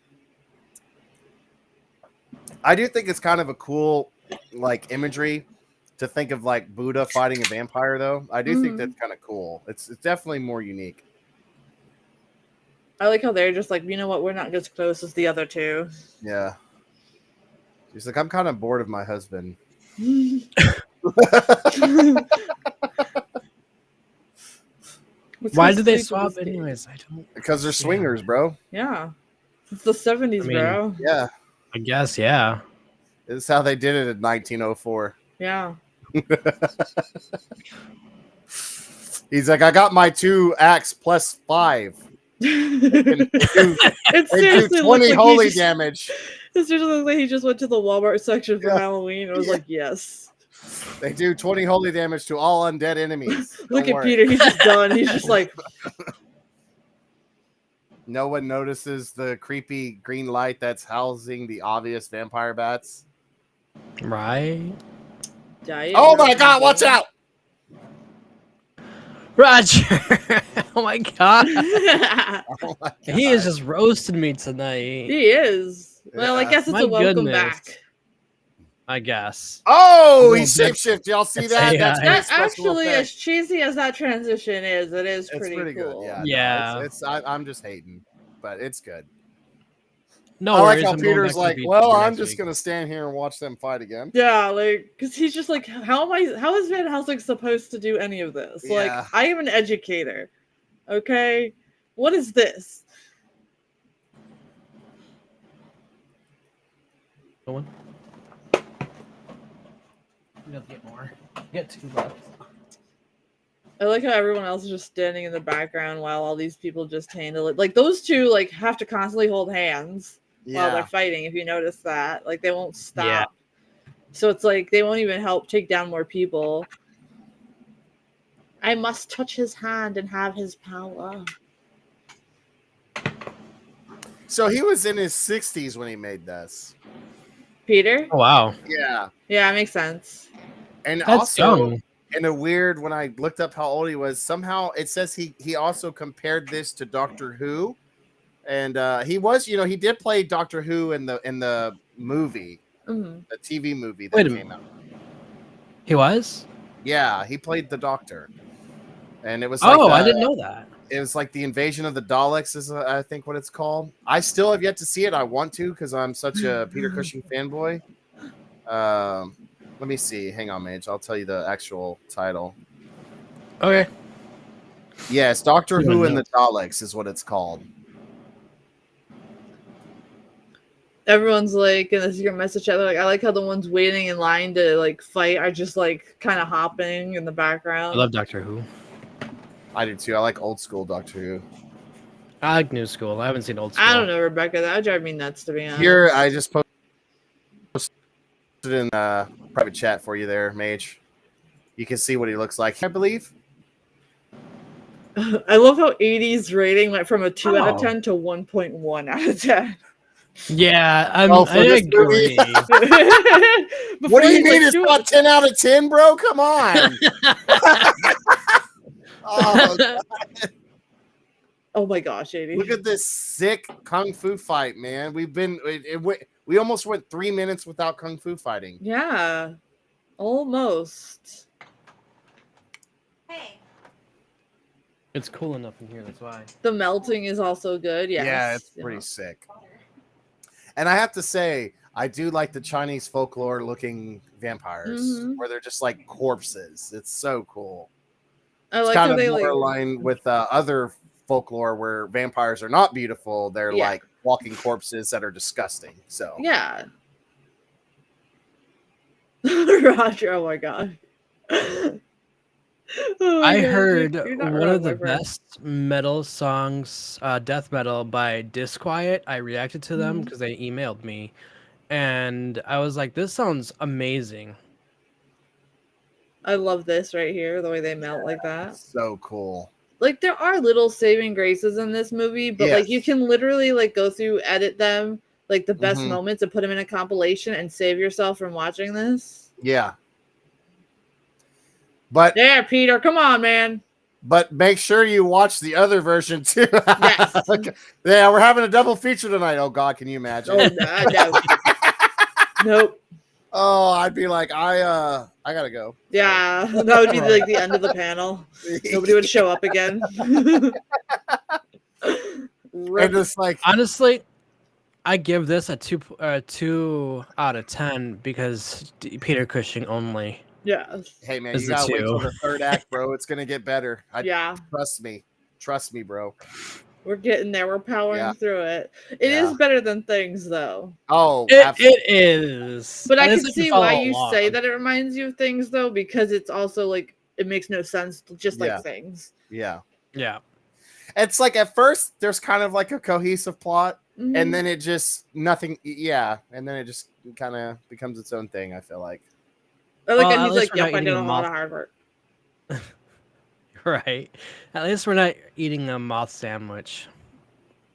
I do think it's kind of a cool, like, imagery to think of like Buddha fighting a vampire, though. I do think that's kind of cool. It's definitely more unique. I like how they're just like, you know what? We're not as close as the other two. Yeah. She's like, I'm kind of bored of my husband. Why did they swap anyways? I don't. Because they're swingers, bro. Yeah. It's the 70s, bro. Yeah. I guess, yeah. This is how they did it in 1904. Yeah. He's like, I got my 2 acts plus 5. It's They do seriously 20 like holy damage. It seriously looks like he just went to the Walmart section for Halloween and was like, yes. They do 20 holy damage to all undead enemies. Look at Peter. He's just done. He's just like. No one notices the creepy green light that's housing the obvious vampire bats. Right. Oh my god, watch out! Roger! Oh my god. Oh my god. He is just roasting me tonight. He is. Well, I guess it's a welcome back. I guess. Oh, he's shapeshift. Y'all see that? That's actually, as cheesy as that transition is, it is pretty cool. Good. Yeah. No, I'm just hating, but it's good. No, I like worries, how I'm going Peter's back to like, the well, beach I'm next just week. gonna stand here and watch them fight again. Yeah, like, because he's just like, how is Van Helsing supposed to do any of this? Yeah. Like, I am an educator. Okay, what is this? No one. You have to get more. Get 2 left. I like how everyone else is just standing in the background while all these people just handle it. Like those two, like have to constantly hold hands while they're fighting. If you notice that, like they won't stop. Yeah. So it's like they won't even help take down more people. I must touch his hand and have his power. So he was in his 60s when he made this. Peter? Oh wow. Yeah. Yeah, it makes sense. And That's also, young. in a weird, when I looked up how old he was, somehow it says he also compared this to Doctor Who, and he was, he did play Doctor Who in the movie, the TV movie that came out. He was? Yeah, he played the Doctor, and it was. I didn't know that. It was like the Invasion of the Daleks, is I think what it's called. I still have yet to see it. I want to because I'm such a Peter Cushing fanboy. Let me see. Hang on, Mage. I'll tell you the actual title. Okay. Yes, Doctor Who and the Daleks is what it's called. Everyone's like in the secret message chat. They're like, I like how the ones waiting in line to like fight are just like kind of hopping in the background. I love Doctor Who. I do too. I like old school Doctor Who. I like new school. I haven't seen old school. I don't know, Rebecca. That would drive me nuts, to be honest. Here, I just posted in private chat for you there, Mage. You can see what he looks like, I believe. I love how 80s rating went from a 2 out of 10 to 1.1 out of 10. Yeah, I agree. What do you mean it's not 10 out of 10, bro? Come on. Oh my gosh, 80. Look at this sick kung fu fight, man. We almost went 3 minutes without kung fu fighting. Yeah, almost. Hey. It's cool enough in here, that's why. The melting is also good. Yes. Yeah, it's pretty sick. And I have to say, I do like the Chinese folklore looking vampires where they're just like corpses. It's so cool. It's like kind of more aligned with other folklore where vampires are not beautiful. They're like walking corpses that are disgusting. So yeah. Roger, oh my god. Oh I God, heard you're not one wrong, of the my friend. best metal songs, death metal by Disquiet. I reacted to them Mhm. because they emailed me, and I was like, "This sounds amazing." I love this right here, the way they melt like that. So cool. Like there are little saving graces in this movie, but like you Yes. can literally like go through, edit them, like the best Mhm. moments, and put them in a compilation and save yourself from watching this. Yeah. But Yeah, Peter, come on, man. make sure you watch the other version too. Yes. Yeah, we're having a double feature tonight. Oh God, can you imagine? Oh no. Nope. Oh, I'd be like, I gotta go. Yeah, that would be like the end of the panel. Nobody would show up again. And just like, Honestly, I give this a 2 out of 10 because Peter Cushing only. Yeah. hey man, Is you the gotta wait till two. the third act, bro. It's gonna get better. Yeah. Trust me, bro. We're getting there. We're powering Yeah. through it. It is better than Things, though. Oh, It is. But I And it's can like you see why follow you along. say that it reminds you of Things, though, because it's also like it makes no sense, just Yeah. like Things. Yeah. Yeah. It's like at first there's kind of like a cohesive plot, Mhm. and then it just nothing. Yeah, and then it just kind of becomes its own thing. I feel like. I like Well, that at he's least like, we're "Yep, not I did eating a a lot of moth. hard work." Right. At least we're not eating a moth sandwich.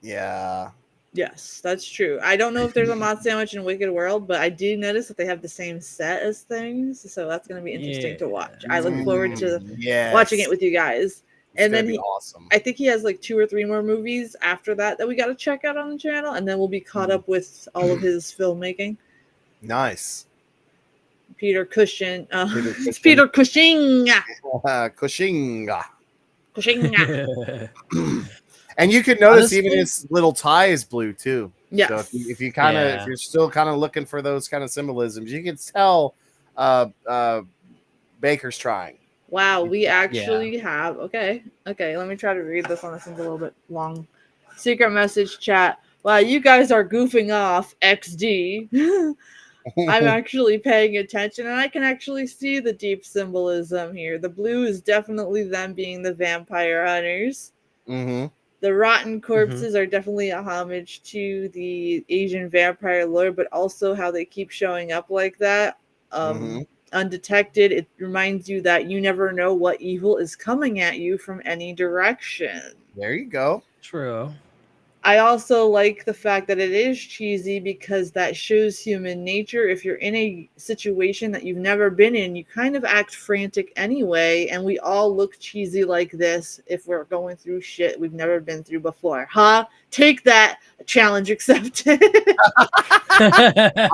Yeah. Yes, that's true. I don't know if there's a moth sandwich in Wicked World, but I do notice that they have the same set as Things, so that's going to be interesting to watch. I look forward to watching it with you guys. It's And gonna then be awesome. I think he has like 2 or 3 more movies after that we got to check out on the channel, and then we'll be caught up with all of his filmmaking. Nice. Peter Cushing. Peter It's Peter Cushing. Cushing. Cushing. And you can notice Honestly, even his little tie is blue too. Yes. So if you kind of Yeah. if you're still kind of looking for those kind of symbolisms, you can tell Baker's trying. Wow, we actually have. Okay, let me try to read this one. This one's a little bit long. Secret message chat. Wow, you guys are goofing off. XD. I'm actually paying attention, and I can actually see the deep symbolism here. The blue is definitely them being the vampire hunters. Mm-hmm. The rotten corpses are definitely a homage to the Asian vampire lore, but also how they keep showing up like that. Undetected, it reminds you that you never know what evil is coming at you from any direction. There you go. True. I also like the fact that it is cheesy because that shows human nature. If you're in a situation that you've never been in, you kind of act frantic anyway, and we all look cheesy like this if we're going through shit we've never been through before. Huh? Take that. Challenge accepted.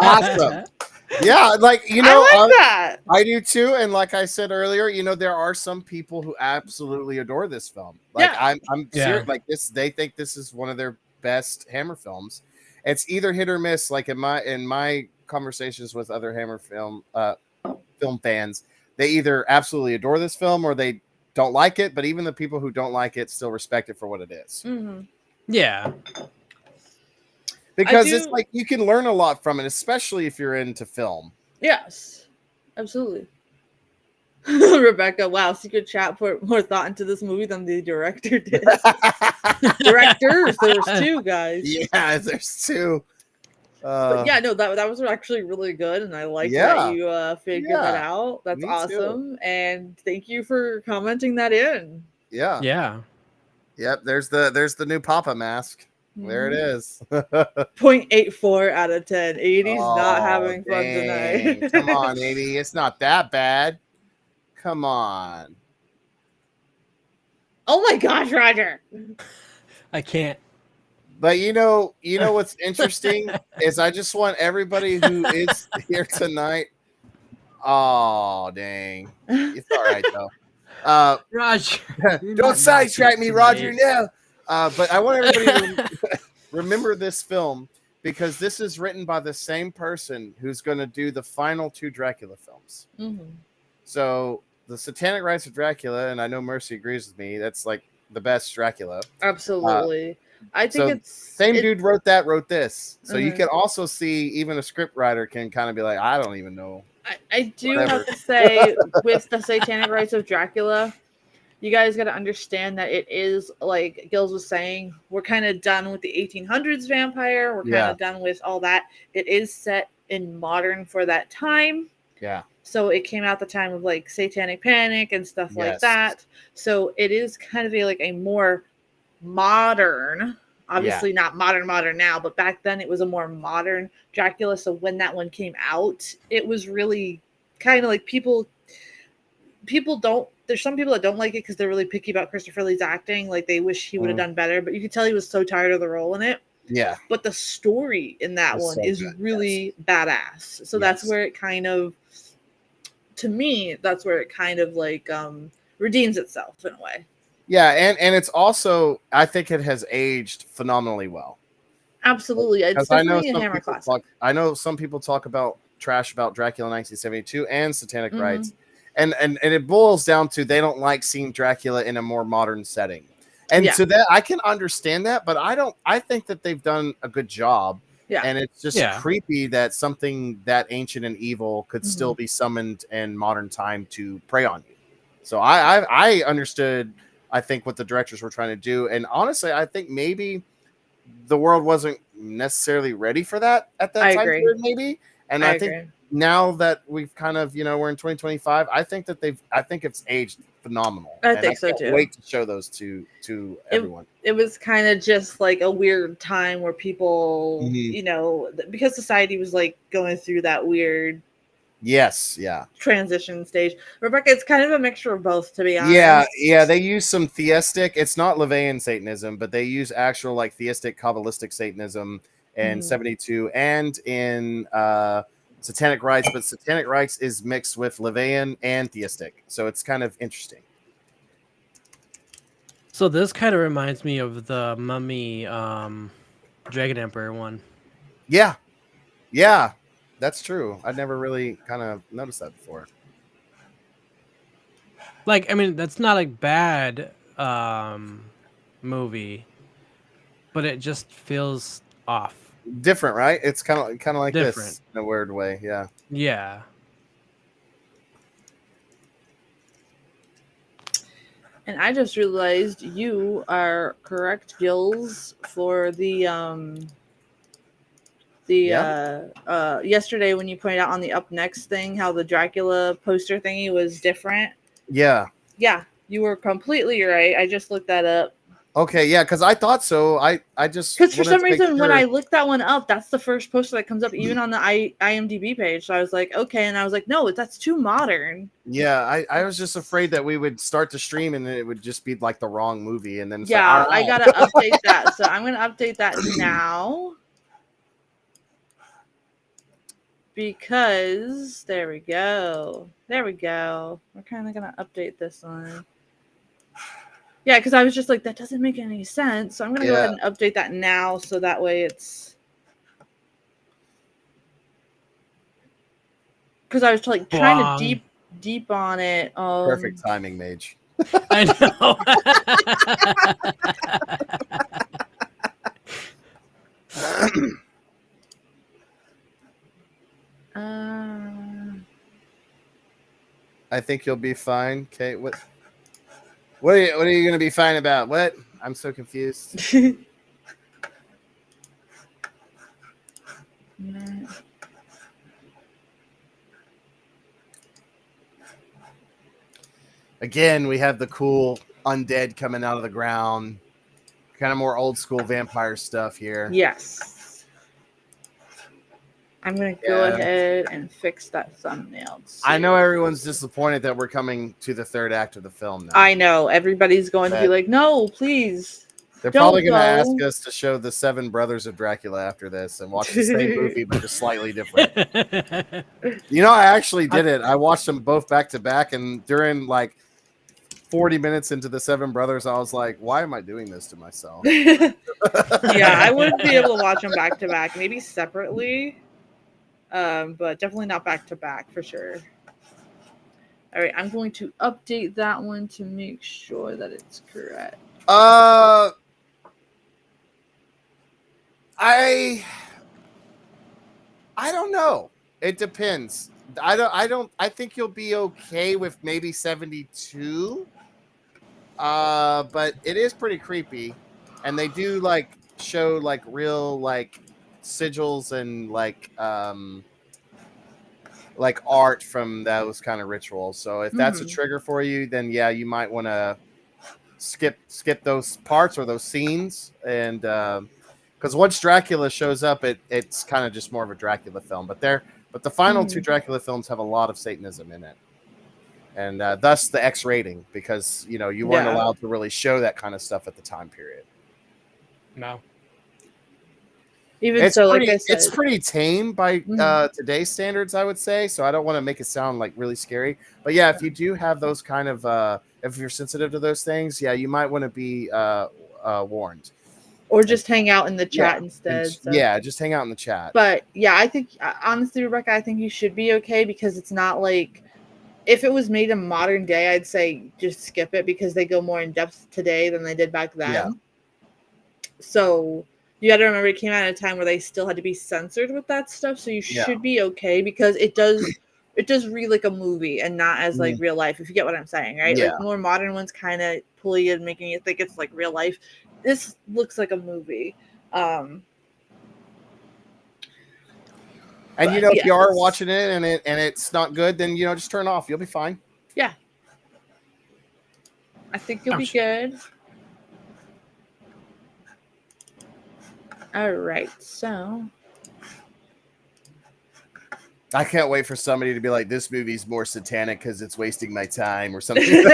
Awesome. Yeah, like I like that. I do too, and like I said earlier, there are some people who absolutely adore this film. Like I'm serious. Like this, they think this is one of their best Hammer films. It's either hit or miss. Like in my conversations with other Hammer film fans, they either absolutely adore this film or they don't like it. But even the people who don't like it still respect it for what it is. Mm-hmm. Yeah. Because it's like you can learn a lot from it, especially if you're into film. Yes, absolutely. Rebecca, wow, secret chat put more thought into this movie than the director did. Directors, there's 2 guys. Yeah, there's 2. But yeah, no, that was actually really good, and I like that you figured that out. That's awesome, and thank you for commenting that in. Yeah. Yeah. Yep. There's the new Papa mask. There it is. 0.84 out of 10. 80's not having fun tonight. Come on, 80. It's not that bad. Come on. Oh my gosh, Roger. I can't. But you know what's interesting is I just want everybody who is here tonight. Oh dang. It's all right though. Roger. Don't sidetrack me, Roger. No. But I want everybody to remember this film because this is written by the same person who's going to do the final 2 Dracula films. Mm-hmm. So the Satanic Rites of Dracula, and I know Mercy agrees with me, that's like the best Dracula. Absolutely. I think it's same dude wrote this. So you can also see even a script writer can kind of be like, I don't even know. I do have to say with the Satanic Rites of Dracula, you guys got to understand that it is like Gills was saying, we're kind of done with the 1800s vampire. We're kind of done with all that. It is set in modern for that time. Yeah. So it came out the time of like Satanic Panic and stuff like that. So it is kind of a more modern, obviously not modern now, but back then it was a more modern Dracula. So when that one came out, it was really kind of like people don't, there's some people that don't like it because they're really picky about Christopher Lee's acting. Like they wish he would have done better, but you could tell he was so tired of the role in it. Yeah. But the story in that one is really badass. So that's where it kind of, to me, that's where it kind of like redeems itself in a way. Yeah, and it's also, I think it has aged phenomenally well. Absolutely. It's definitely a Hammer classic. I know some people talk about trash about Dracula 1972 and Satanic Rites. And it boils down to they don't like seeing Dracula in a more modern setting. And so that I can understand that, but I think that they've done a good job. Yeah. And it's just creepy that something that ancient and evil could still be summoned in modern time to prey on you. So I understood, I think, what the directors were trying to do. And honestly, I think maybe the world wasn't necessarily ready for that at that time period, maybe. And I think now that we've kind of, we're in 2025, I think it's aged phenomenal. I think so too. Wait to show those to everyone. It was kind of just like a weird time where people, because society was like going through that weird transition stage. Rebecca, it's kind of a mixture of both, to be honest. Yeah, they use some theistic, it's not LaVeyan Satanism, but they use actual like theistic Kabbalistic Satanism in 72 and in Satanic Rites, but Satanic Rites is mixed with LaVeyan and theistic, so it's kind of interesting. So this kind of reminds me of the Mummy Dragon Emperor one. Yeah, that's true. I'd never really kind of noticed that before. Like, I mean, that's not a bad movie, but it just feels off. Different, right? It's kind of like different this in a weird way. Yeah. And I just realized you are correct, Gills, for the yesterday when you pointed out on the Up Next thing how the Dracula poster thingy was different. Yeah, you were completely right. I just looked that up. Okay, yeah, because I thought so. I just, because for some reason when I looked that one up, that's the first poster that comes up, even on the IMDb page. So I was like, okay, and I was like, no, that's too modern. Yeah, I was just afraid that we would start to stream and it would just be like the wrong movie, and then it's I gotta update that. So I'm gonna update that now. Because there we go. We're kind of gonna update this one. Yeah, because I was just like, that doesn't make any sense. So I'm gonna go ahead and update that now, so that way it's. Because I was like trying to deep on it. Perfect timing, Mage. I know. I think you'll be fine. Okay, what are you going to be fine about? What? I'm so confused. Again, we have the cool undead coming out of the ground. Kind of more old school vampire stuff here. Yes. I'm going to go ahead and fix that thumbnail. I know everyone's disappointed that we're coming to the third act of the film now. I know. Everybody's going to be like, no, please. They're probably going to ask us to show the 7 Brothers of Dracula after this and watch the same movie, but just slightly different. I actually did it. I watched them both back to back, and during like 40 minutes into the 7 Brothers, I was like, why am I doing this to myself? Yeah, I wouldn't be able to watch them back to back, maybe separately. But definitely not back to back for sure. All right, I'm going to update that one to make sure that it's correct. I don't know. It depends. I think you'll be okay with maybe 72. But it is pretty creepy, and they do like show like real like sigils and like art from those kind of rituals. So if that's a trigger for you, then yeah, you might want to skip those parts or those scenes, and because once Dracula shows up, it's kind of just more of a Dracula film. But the final two Dracula films have a lot of Satanism in it, and thus the X rating, because you weren't allowed to really show that kind of stuff at the time period. No. Even so, like I said, it's pretty tame by today's standards, I would say. So I don't want to make it sound like really scary, but yeah, if you do have those kind of, if you're sensitive to those things, yeah, you might want to be warned, or just hang out in the chat instead. Yeah, just hang out in the chat. But yeah, I think honestly, Rebecca, I think you should be okay, because it's not like if it was made in modern day, I'd say just skip it, because they go more in depth today than they did back then. Yeah. So you got to remember, it came out at a time where they still had to be censored with that stuff. So you should be okay, because it does read like a movie and not as like real life, if you get what I'm saying, right? Yeah. Like more modern ones kind of pull you and making you think it's like real life. This looks like a movie. And if you are watching it and it's not good, then just turn it off. You'll be fine. Yeah. I think you'll be good. All right, so I can't wait for somebody to be like, this movie's more satanic because it's wasting my time or something.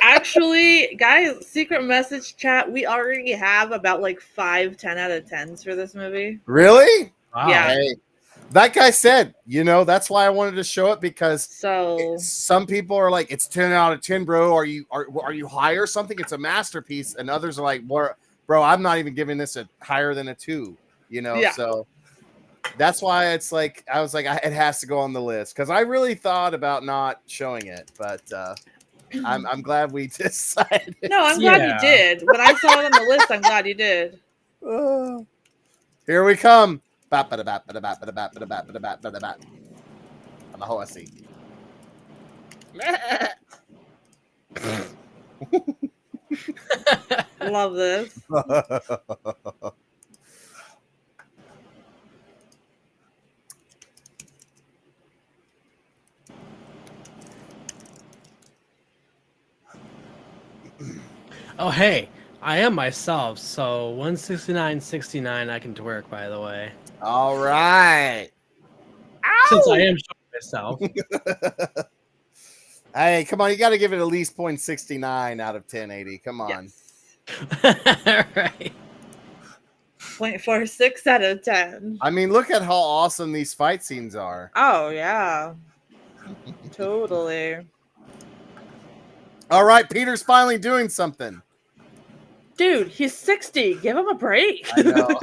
Actually, guys, secret message chat, we already have about like 5 10 out of 10s for this movie. Really? Wow. Yeah. Hey, that guy said, that's why I wanted to show it, because some people are like, it's 10 out of 10, bro. Are you high or something? It's a masterpiece. And others are like, bro, I'm not even giving this a higher than a 2, So that's why it's like, I was like, it has to go on the list, because I really thought about not showing it, but I'm glad we decided. No, I'm glad you did. When I saw it on the list, I'm glad you did. Here we come. I'm a horsey. Love this. Oh, hey, I am myself, so 169.69 I can twerk, by the way. All right. Since I am showing myself. Hey, come on. You got to give it at least 0.69 out of 1080. Come on. Yes. Right. 0.46 out of 10. I mean, look at how awesome these fight scenes are. Oh, yeah. Totally. All right. Peter's finally doing something. Dude, he's 60. Give him a break. I know.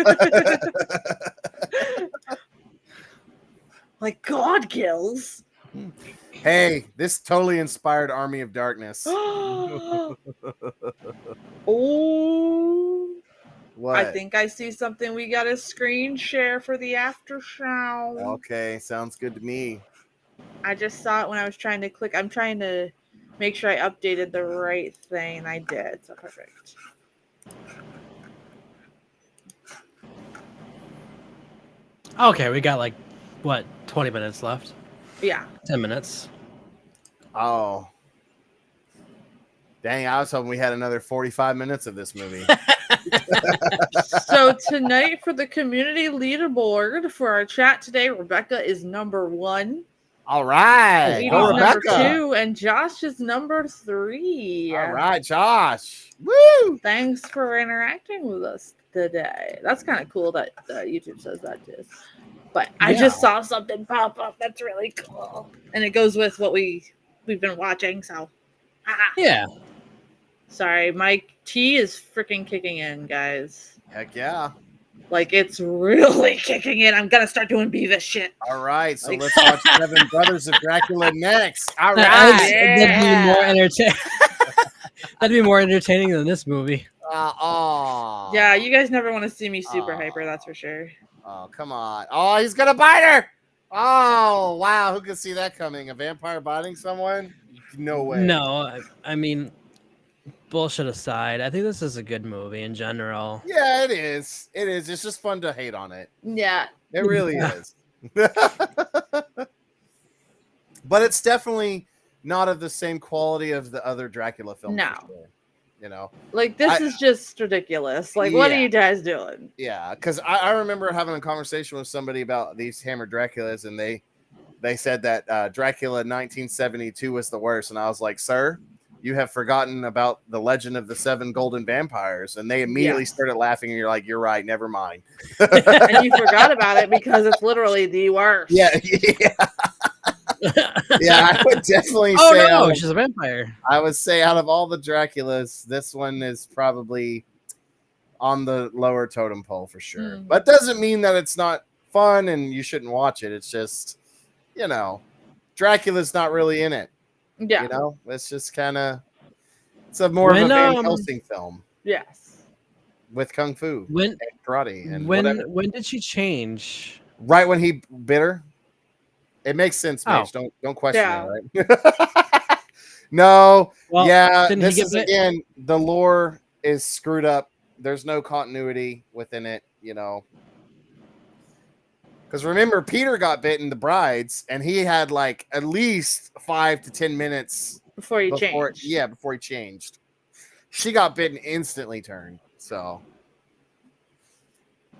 Like God kills. Hey, this totally inspired Army of Darkness. Oh. What? I think I see something. We got a screen share for the after show. Okay, sounds good to me. I just saw it when I was trying to click. I'm trying to make sure I updated the right thing, and I did. So perfect. Okay, we got 20 minutes left? Yeah. 10 minutes. Oh. Dang, I was hoping we had another 45 minutes of this movie. So tonight for the community leaderboard for our chat today, Rebecca is number 1. All right. Edie's Go, number Rebecca. 2, and Josh is number 3. All right, Josh. Woo! Thanks for interacting with us today. That's kind of cool that YouTube says that too. But I just saw something pop up that's really cool, and it goes with what we've been watching. So, Yeah. Sorry, my tea is freaking kicking in, guys. Heck yeah. Like, it's really kicking in. I'm gonna start doing Beavis shit. All right, so let's watch Seven Brothers of Dracula next. All right. That'd be more entertaining. That'd be more entertaining than this movie. Yeah, you guys never want to see me super hyper, that's for sure. Oh, come on. Oh, he's gonna bite her. Oh, wow. Who could see that coming? A vampire biting someone? no way. No, I mean, bullshit aside, I think this is a good movie in general. Yeah, it is. It is. It's just fun to hate on it. Yeah. It really is. But it's definitely not of the same quality of the other Dracula films. No. For sure. You know, like this is just ridiculous. Like, what are you guys doing? Yeah, because I remember having a conversation with somebody about these Hammer Draculas, and they said that Dracula 1972 was the worst, and I was like, sir, you have forgotten about the Legend of the Seven Golden Vampires, and they immediately started laughing, and you're like, you're right, never mind. And you forgot about it because it's literally the worst. Yeah. Yeah, I would definitely say. Oh no, she's a vampire. I would say out of all the Draculas, this one is probably on the lower totem pole for sure. But doesn't mean that it's not fun and you shouldn't watch it. It's just, you know, Dracula's not really in it. Yeah. You know, it's just kind of, it's a more of a Van Helsing film. Yes. With Kung Fu and karate. And when did she change? Right when he bit her. It makes sense, Mage. Don't question it, right? No. Well, yeah. This is again, the lore is screwed up. There's no continuity within it, you know. Because remember, Peter got bitten, the brides, and he had like at least 5 to 10 minutes before he changed. Yeah, before he changed. She got bitten, instantly turned. So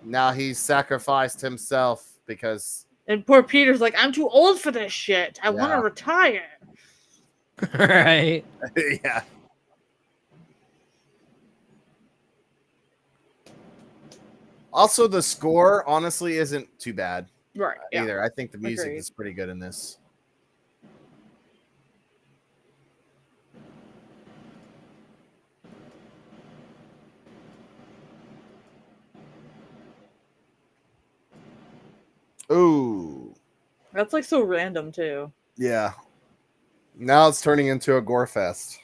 now he's sacrificed himself because. And poor Peter's like, I'm too old for this shit. I want to retire. Right. Yeah. Also, the score honestly isn't too bad. Right. Either. I think the music is pretty good in this. Ooh. That's like so random too. Yeah. Now it's turning into a gore fest.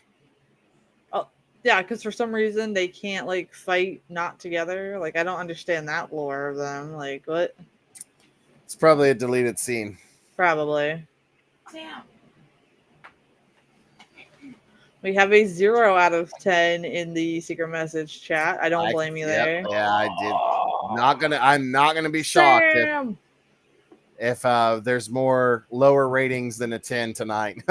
Oh, yeah, because for some reason they can't like fight not together. Like, I don't understand that lore of them. Like, what? It's probably a deleted scene. Probably. Damn. We have a 0 out of 10 in the secret message chat. I don't blame you there. Yeah, I did. I'm not gonna be shocked if there's more lower ratings than a 10 tonight.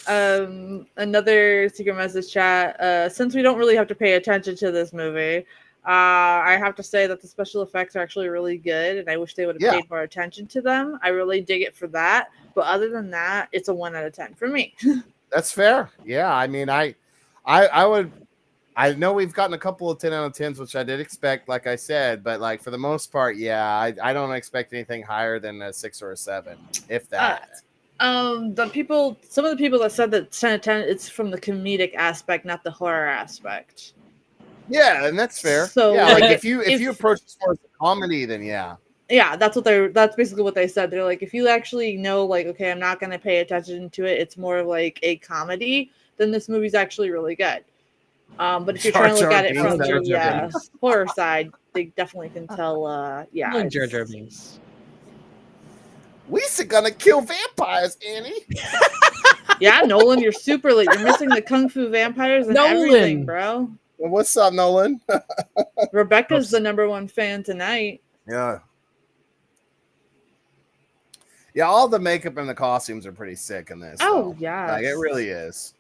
Another secret message chat. Since we don't really have to pay attention to this movie, I have to say that the special effects are actually really good, and I wish they would have paid more attention to them. I really dig it for that. But other than that, it's a 1 out of 10 for me. That's fair. Yeah, I mean, I know we've gotten a couple of 10 out of 10s, which I did expect, like I said, but like for the most part, I don't expect anything higher than a 6 or a 7, if that. Some of the people that said that 10 out of 10, it's from the comedic aspect, not the horror aspect. Yeah, and that's fair. So yeah, like if you approach it as a comedy, then yeah. Yeah, that's basically what they said. They're like, if you actually know, like, okay, I'm not going to pay attention to it, it's more like a comedy, then this movie's actually really good. But if you're trying to look at it from the horror side, they definitely can tell, Like Jar Jar Binks. We're gonna kill vampires, Annie. Yeah, Nolan, you're super late. You're missing the Kung Fu vampires and everything, bro. Well, what's up, Nolan? Rebecca's the #1 fan tonight. Yeah. Yeah, all the makeup and the costumes are pretty sick in this. Oh, yeah. Like, it really is.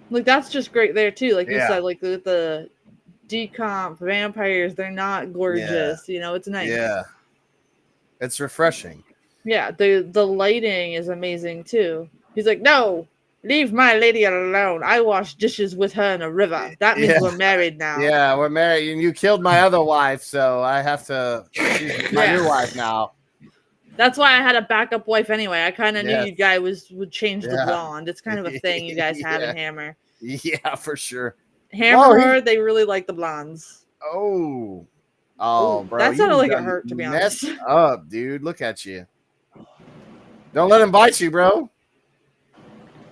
Like, that's just great there, too. Like you said, like, the decomp vampires, they're not gorgeous. You know, it's nice. Yeah. It's refreshing. Yeah, the lighting is amazing, too. He's like, no, leave my lady alone. I wash dishes with her in a river. That means we're married now. Yeah, we're married. And you killed my other wife, so I have to... She's my new wife now. That's why I had a backup wife anyway. I kind of knew you guys would change the blonde. It's kind of a thing you guys have in Hammer. Yeah, for sure. Hammer, they really like the blondes. Oh, bro. That sounded like it hurt, to be honest. Messed up, dude. Look at you. Don't let him bite you, bro.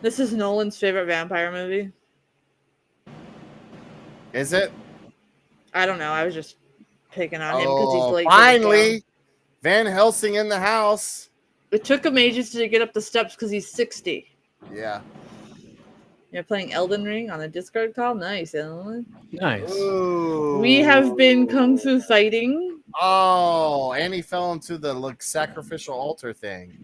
This is Nolan's favorite vampire movie. Is it? I don't know. I was just picking on him because he's late. Finally, Van Helsing in the house. It took him ages to get up the steps because he's 60. Yeah. You're playing Elden Ring on a Discord call? Nice, Ellen. Nice. Ooh. We have been kung fu fighting. Oh, and he fell into the sacrificial altar thing.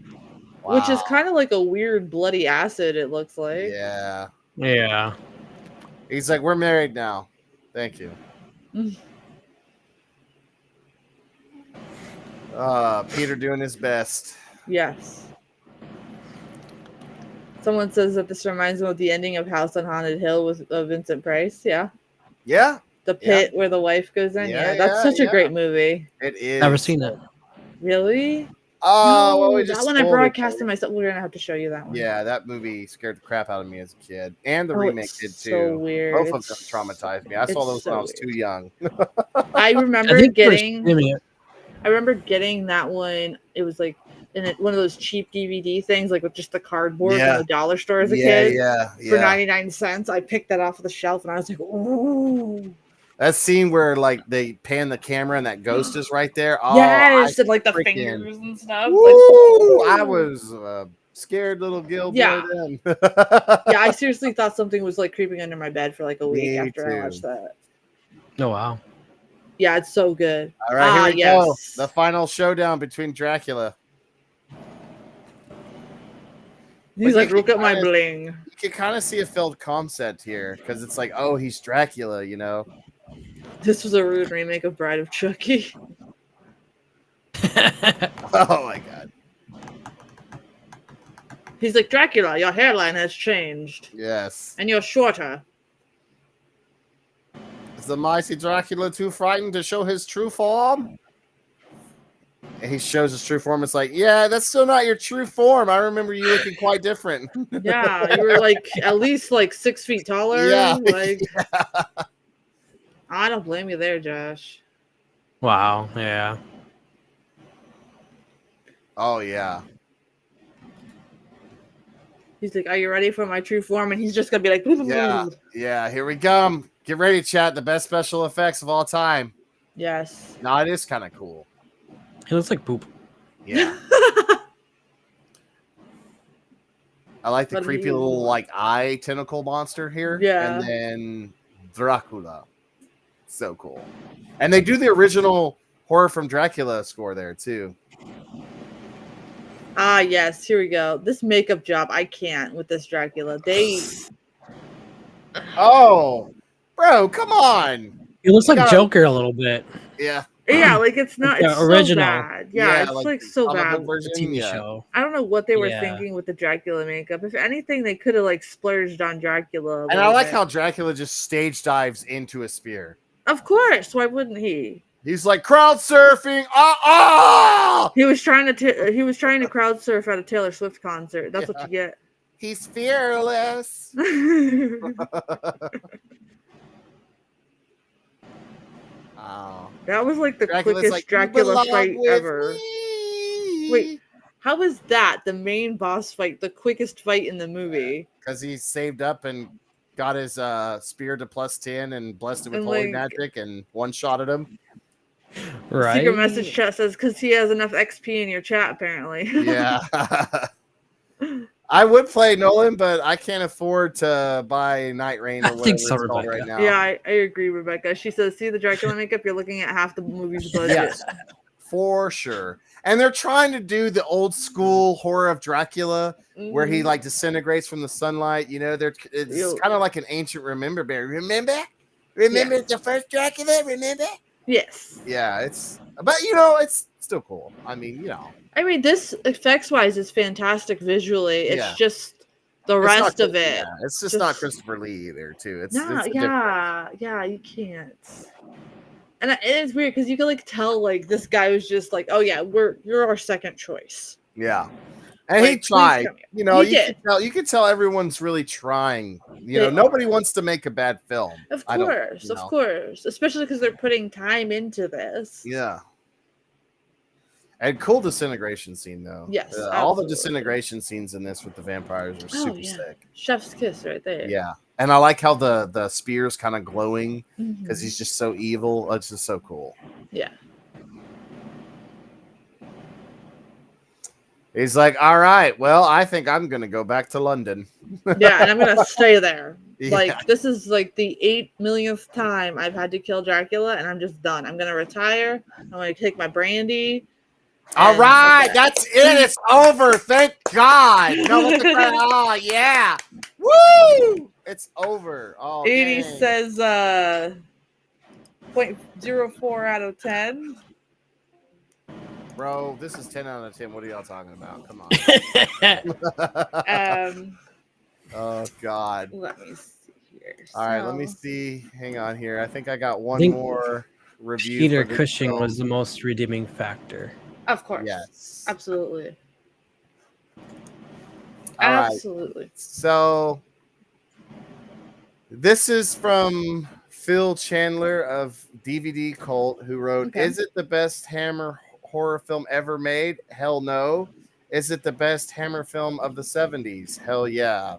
Wow. Which is kind of like a weird bloody acid, it looks like. Yeah. Yeah. He's like, we're married now. Thank you. Peter doing his best. Yes. Someone says that this reminds them of the ending of House on Haunted Hill with Vincent Price. Yeah. Yeah. The pit where the wife goes in. Yeah, that's such a great movie. It is. Never seen it. Really? Oh, no, well, we just that one I broadcasted myself. We're gonna have to show you that one. Yeah, that movie scared the crap out of me as a kid, and the remake did too. So weird. Both of them traumatized me. I saw those when I was too young. I remember getting that one. It was like one of those cheap DVD things, like with just the cardboard from the dollar store as a kid. For 99 cents. I picked that off the shelf, and I was like, ooh. That scene where like they pan the camera and that ghost is right there. Oh, yes, and like the fingers and stuff. Woo, I was scared little Gil. Yeah. Yeah, I seriously thought something was like creeping under my bed for like a week after I watched that. Oh wow. Yeah, it's so good. All right, here we go. The final showdown between Dracula. He's like, look at my bling. You can kind of see a failed concept here because it's like, oh, he's Dracula, you know. This was a rude remake of Bride of Chucky. Oh my god. He's like, Dracula, your hairline has changed. Yes. And you're shorter. Is the mighty Dracula too frightened to show his true form? And he shows his true form. It's like, yeah, that's still not your true form. I remember you looking quite different. Yeah, you were like at least like 6 feet taller. Yeah. Like, I don't blame you there, Josh. Wow. Yeah. Oh yeah. He's like, are you ready for my true form? And he's just gonna be like, yeah. Here we come. Get ready, chat. The best special effects of all time. Yes. No, it is kind of cool. He looks like poop. Yeah. I like the creepy little like eye tentacle monster here. Yeah. And then Dracula. So cool. And they do the original Horror from Dracula score there too. Ah, yes. Here we go. This makeup job, I can't with this Dracula. Oh, bro, come on. He looks like Joker a little bit. Yeah. Yeah, like it's not. It's original. So bad. Yeah, it's like so bad. TV show. I don't know what they were thinking with the Dracula makeup. If anything, they could have like splurged on Dracula. And I like how Dracula just stage dives into a spear. Of course, why wouldn't he? He's like crowd surfing. He was trying to crowd surf at a Taylor Swift concert. That's what you get. He's fearless. Oh. That was like the Dracula's quickest Dracula fight ever. Wait, how is that the main boss fight, the quickest fight in the movie? Because he saved up and got his spear to +10 and blessed it with holy magic and one-shotted him. Right. Secret message chat says because he has enough XP in your chat, apparently. Yeah. I would play Nolan, but I can't afford to buy Night Rain or whatever it's called right now. Yeah, I agree, Rebecca. She says, see the Dracula makeup, you're looking at half the movie's budget. Yes, for sure. And they're trying to do the old school horror of Dracula where he like disintegrates from the sunlight. You know, it's kind of like an ancient Remember Bear. Remember the first Dracula? Remember? Yes. Yeah, but it's still cool. I mean, this effects wise is fantastic visually. It's just the rest of it. Yeah, it's just not Christopher Lee either, too. Yeah, you can't. And it's weird because you can like tell like this guy was just like, oh yeah, you're our second choice. Yeah. And he tried, you can tell everyone's really trying. Nobody wants to make a bad film. Of course. Especially because they're putting time into this. Yeah. And cool disintegration scene, though. Yes. All the disintegration scenes in this with the vampires are super sick. Chef's kiss right there. Yeah. And I like how the spear's kind of glowing because he's just so evil. It's just so cool. Yeah. He's like, all right, well, I think I'm gonna go back to London. Yeah, and I'm gonna stay there. Yeah. Like, this is like the 8 millionth time I've had to kill Dracula, and I'm just done. I'm gonna retire. I'm gonna take my brandy. All and right, that's that's it. It's over. Thank God. No, let the crowd. Oh yeah. Woo! It's over. Oh, 80 dang. says 0.04 out of 10. Bro, this is 10 out of 10. What are y'all talking about? Come on. Oh God. Let me see here. All right, let me So- see. Hang on here. I think I got one think more review. Peter for this Cushing film. was the most redeeming factor. Of course. Yes. Absolutely. All right. Absolutely. So this is from Phil Chandler of DVD Cult, who wrote, Okay. Is it the best Hammer horror film ever made? Hell no. Is it the best Hammer film of the 70s? Hell yeah.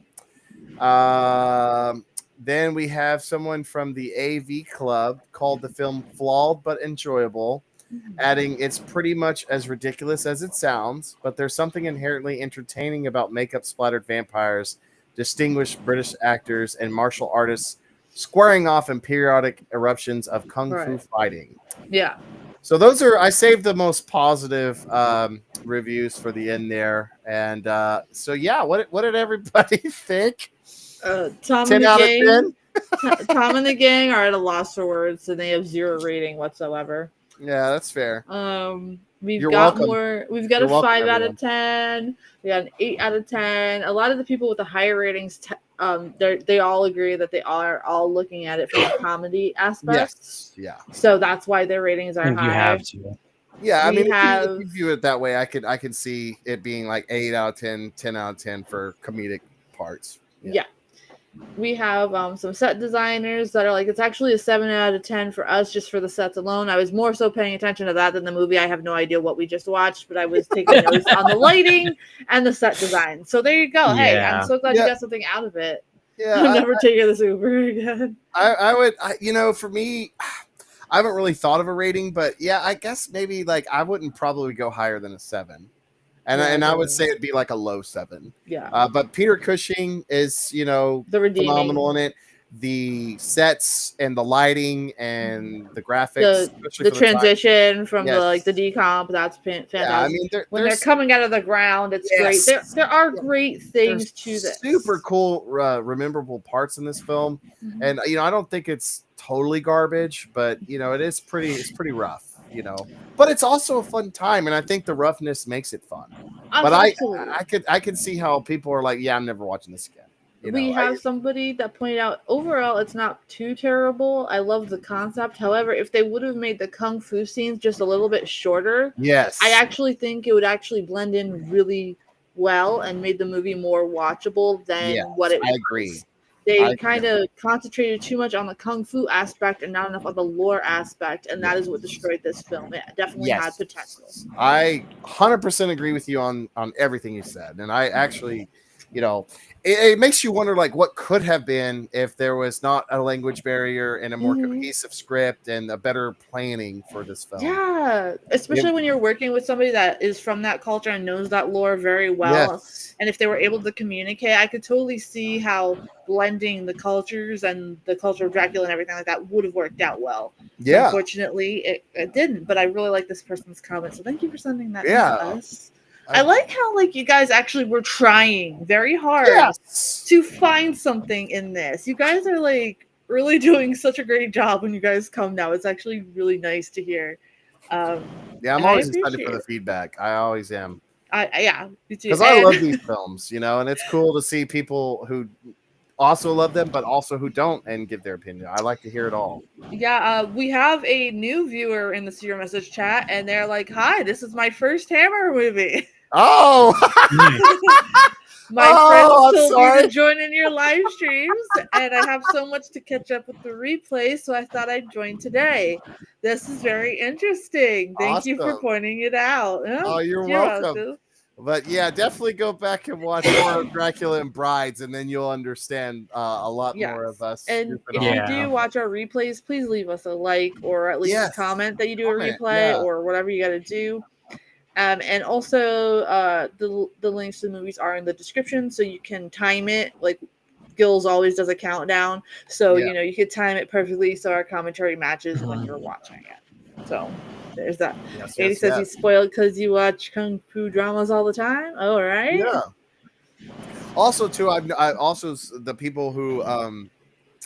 Then we have someone from the AV Club called the film flawed but enjoyable, adding, it's pretty much as ridiculous as it sounds, but there's something inherently entertaining about makeup splattered vampires, distinguished British actors, and martial artists squaring off in periodic eruptions of kung fu Right. fighting. Yeah. So those are, I saved the most positive reviews for the end there. And so yeah, what did everybody think? Tom 10 and out the of gang. 10? Tom and the gang are at a loss for words, and they have 0 rating whatsoever. Yeah, that's fair. We've You're got welcome. more. We've got You're a welcome, 5 out everyone. of 10. We got an 8 out of 10. A lot of the people with the higher ratings, they all agree that they are all looking at it from a comedy aspect. Yes. Yeah. So that's why their ratings I are think high. you have to. Yeah, I We mean, if have- you view it that way, I could see it being like 8 out of 10, 10 out of 10 for comedic parts. Yeah. We have some set designers that are like, it's actually a 7 out of 10 for us just for the sets alone. I was more so paying attention to that than the movie. I have no idea what we just watched, but I was taking notes on the lighting and the set design. So there you go. Hey, Yeah. I'm so glad Yeah. you got something out of it. Yeah, I'm never taking this Uber again. I would, for me, I haven't really thought of a rating, but yeah, I guess maybe like I wouldn't probably go higher than a 7. And I would say it'd be like a low 7. Yeah. But Peter Cushing is, The redeeming. phenomenal in it. The sets and the lighting and the graphics, especially The for the time. transition from Yes. the decomp, that's fantastic. Yeah, I mean, when they're coming out of the ground, it's great. There are great things to this. Super cool, rememberable parts in this film, and I don't think it's totally garbage, but it's pretty rough, But it's also a fun time, and I think the roughness makes it fun. But I could see how people are like, yeah, I'm never watching this again. We have somebody that pointed out overall it's not too terrible. I love the concept. However, if they would have made the kung fu scenes just a little bit shorter, yes, I actually think it would actually blend in really well and made the movie more watchable than what it was. I agree. They kind of concentrated too much on the kung fu aspect and not enough on the lore aspect, and that is what destroyed this film. It definitely had potential. I 100% agree with you on everything you said, and I actually, it makes you wonder like what could have been if there was not a language barrier and a more cohesive script and a better planning for this film. Yeah, especially when you're working with somebody that is from that culture and knows that lore very well. Yes. And if they were able to communicate, I could totally see how blending the cultures and the culture of Dracula and everything like that would have worked out well. Yeah. Unfortunately, it didn't, but I really like this person's comment. So thank you for sending that to us. I I like how you guys actually were trying very hard to find something in this. You guys are really doing such a great job when you guys come now. It's actually really nice to hear. I'm always excited for the feedback. I always am. Because I love these films, and it's cool to see people who also love them, but also who don't and give their opinion. I like to hear it all. Yeah, we have a new viewer in the Secret Message chat, and they're like, "Hi, this is my first Hammer movie." Oh, my friends told me to sorry. join in your live streams, and I have so much to catch up with the replay, so I thought I'd join today. This is very interesting. Thank you for Awesome. pointing it out. Oh, you're welcome. But yeah, definitely go back and watch more of Dracula and Brides, and then you'll understand a lot more of us. And if you do watch our replays, please leave us a like or at least a comment that you do a replay or whatever you got to do. And also, the links to the movies are in the description, so you can time it. Like Gills always does a countdown, so Yeah. you could time it perfectly so our commentary matches when you're watching it. So there's that. Yes, 80 yes, says yes. he's spoiled because you watch kung fu dramas all the time. All right. Yeah. Also, too, I also the people who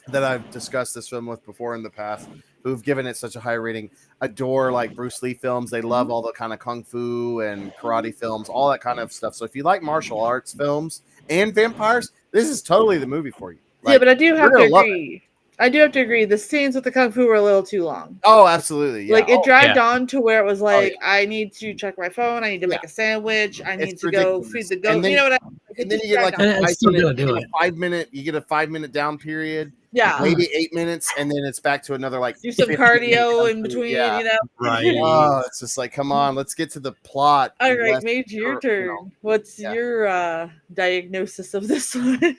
that I've discussed this film with before in the past, who've given it such a high rating, adore like Bruce Lee films. They love all the kind of kung fu and karate films, all that kind of stuff. So if you like martial arts films and vampires, this is totally the movie for you. Like, yeah, but I do have to gonna love agree. I do have to agree. The scenes with the kung fu were a little too long. Oh, absolutely. Yeah. Like it dragged yeah. on to where it was like, yeah. I need to check my phone. I need to make a sandwich. I need It's to go ridiculous. feed the goat. And then- you know what I and then you get like on. And it's still gonna do it. 5 minute. You get a 5 minute down period. yeah. Maybe 8 minutes, and then it's back to another like Do some 50 cardio minutes. in between, Yeah. you know. Right. Oh, it's just like, come on, let's get to the plot. All right, Less- Mage, your you turn. know, What's yeah. your diagnosis of this one?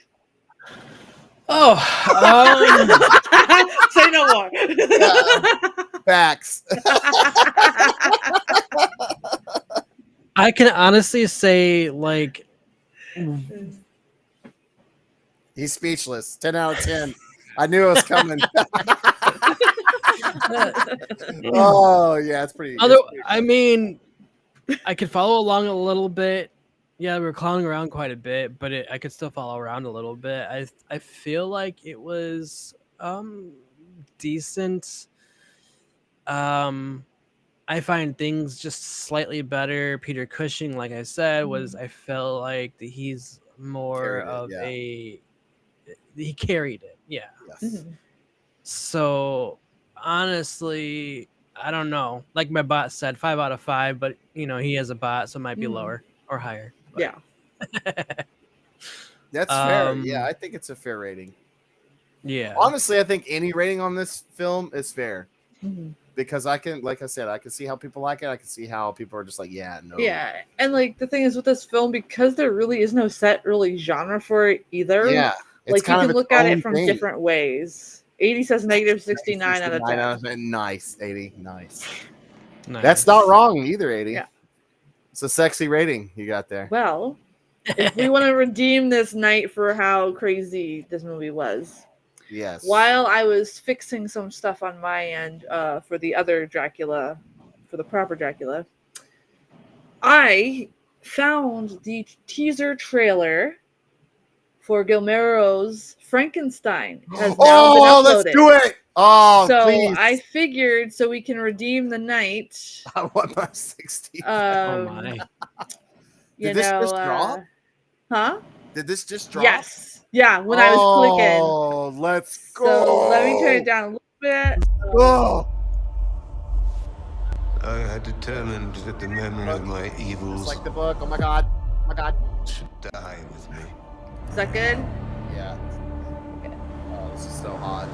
Oh, Say no more. Facts. I can honestly say, like, He's speechless. 10 out of 10. I knew it was coming. Oh yeah, it's pretty. I mean, I could follow along a little bit. Yeah, we were clowning around quite a bit, but I could still follow around a little bit. I feel like it was decent. I find things just slightly better. Peter Cushing, like I said, I felt like that he's more of he carried it. Yeah. Yes. So honestly, I don't know. Like my bot said, 5 out of 5, but he has a bot, so it might be lower or higher. But. Yeah. That's fair. Yeah, I think it's a fair rating. Yeah. Honestly, I think any rating on this film is fair. Mm-hmm. Because I can see how people like it. I can see how people are just like, yeah, no. Yeah, and like the thing is with this film, because there really is no set really genre for it either. Yeah, like you can look at it from different ways. 80 says negative 69 out of 10. Nice, 80, nice. That's not wrong either, 80. Yeah, it's a sexy rating you got there. Well, if we want to redeem this night for how crazy this movie was. Yes. While I was fixing some stuff on my end for the other Dracula, for the proper Dracula, I found the teaser trailer for Guillermo's Frankenstein. Has now been uploaded. Let's do it! Oh, so please. I figured so we can redeem the night. I want my 60. Oh my! Did this just drop? Huh? Did this just drop? Yes. Yeah, when I was clicking. Oh, let's go. So let me turn it down a little bit. Oh. I had determined that the memory of my evils It's like the book. Oh my god. Oh my god. should die with me. Is that good? Yeah. Oh, this is so hot.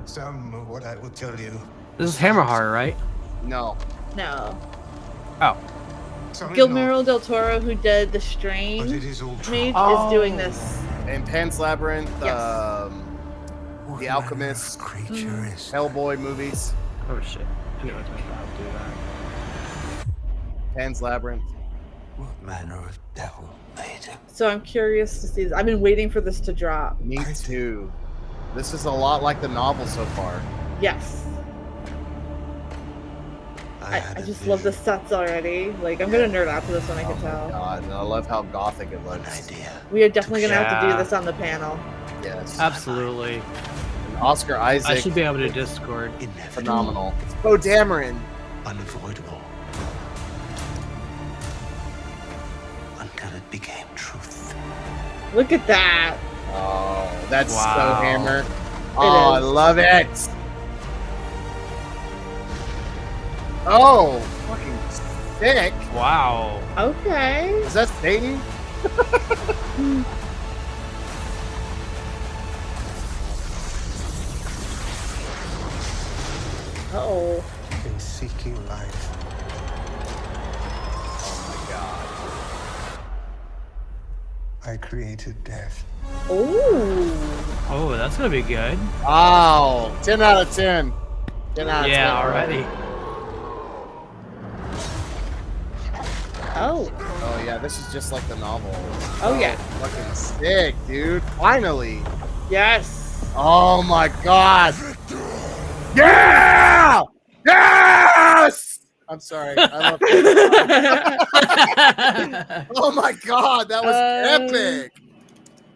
Some of what I will tell you. This is Hammer Horror, right? No. No. Oh. Guillermo del Toro, who did The But Strain, it is all true. is doing this. And Pan's Labyrinth, Yes. What The manner of Alchemist, creature is Hellboy movies, Oh shit! I know what I'm about to do that. Pan's Labyrinth. what manner of devil made him? So I'm curious to see this. I've been waiting for this to drop. Me too. This is a lot like the novel so far. Yes. I had a just love the vision, sets already. Like, I'm going to nerd out to this one, I can Oh tell. my god, and I love how gothic it an looks. idea. We are definitely going to have to do Yeah. this on the panel. Yes. Absolutely. And Oscar Isaac. I should be able to Discord. Inevitable. Phenomenal. Bo Dameron. Unavoidable. Until it became truth. Look at that. Oh, that's Wow. so Hammer. Oh, I is. love it. Oh, fucking sick. Wow. Okay. Is that Satan? Uh-oh. In seeking life, Oh my god. I created death. Oh. Oh, that's gonna be good. Oh, 10 out of 10. 10 out of 10. Yeah, already. Oh. Oh yeah, this is just like the novel. Oh yeah. Fucking sick, dude. Finally. Yes. Oh my god. Yeah! Yes! I'm sorry. I love it. Oh my god, that was epic.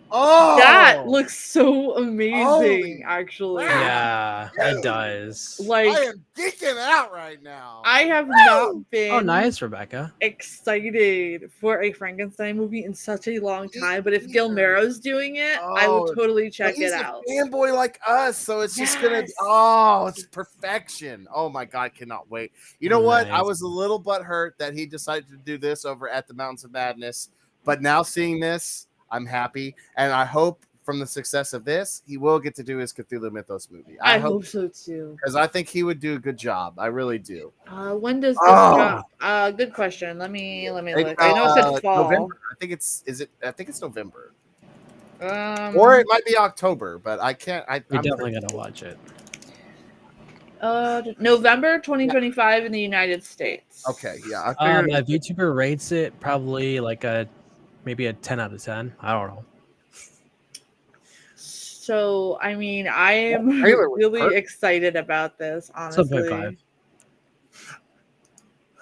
Oh, that looks so amazing, Holy actually. Yeah, Dude. it does. Like, I am geeking out right now. I have not been Oh, nice, Rebecca. excited for a Frankenstein movie in such a long time. But if Gil Mero's doing it, I will totally check he's it a out. fanboy like us, so it's just gonna. Yes. Oh, it's perfection. Oh my god, cannot wait. You know what? I Nice. was a little butthurt that he decided to do this over at the Mountains of Madness, but now seeing this, I'm happy, and I hope from the success of this, he will get to do his Cthulhu Mythos movie. I hope so too. because I think he would do a good job. I really do. When does this Oh. drop? Good question. Let me look. It, I know it said fall. November. I think it's. Is it? I think it's November, Um, or it might be October. But I can't. We're I'm definitely gonna watch it. November 2025 in the United States. okay. Yeah, I figured. If YouTuber rates it, probably like maybe a 10 out of 10. I don't know. So I mean, I am Trailer was really perfect. excited about this. Honestly, 7.5.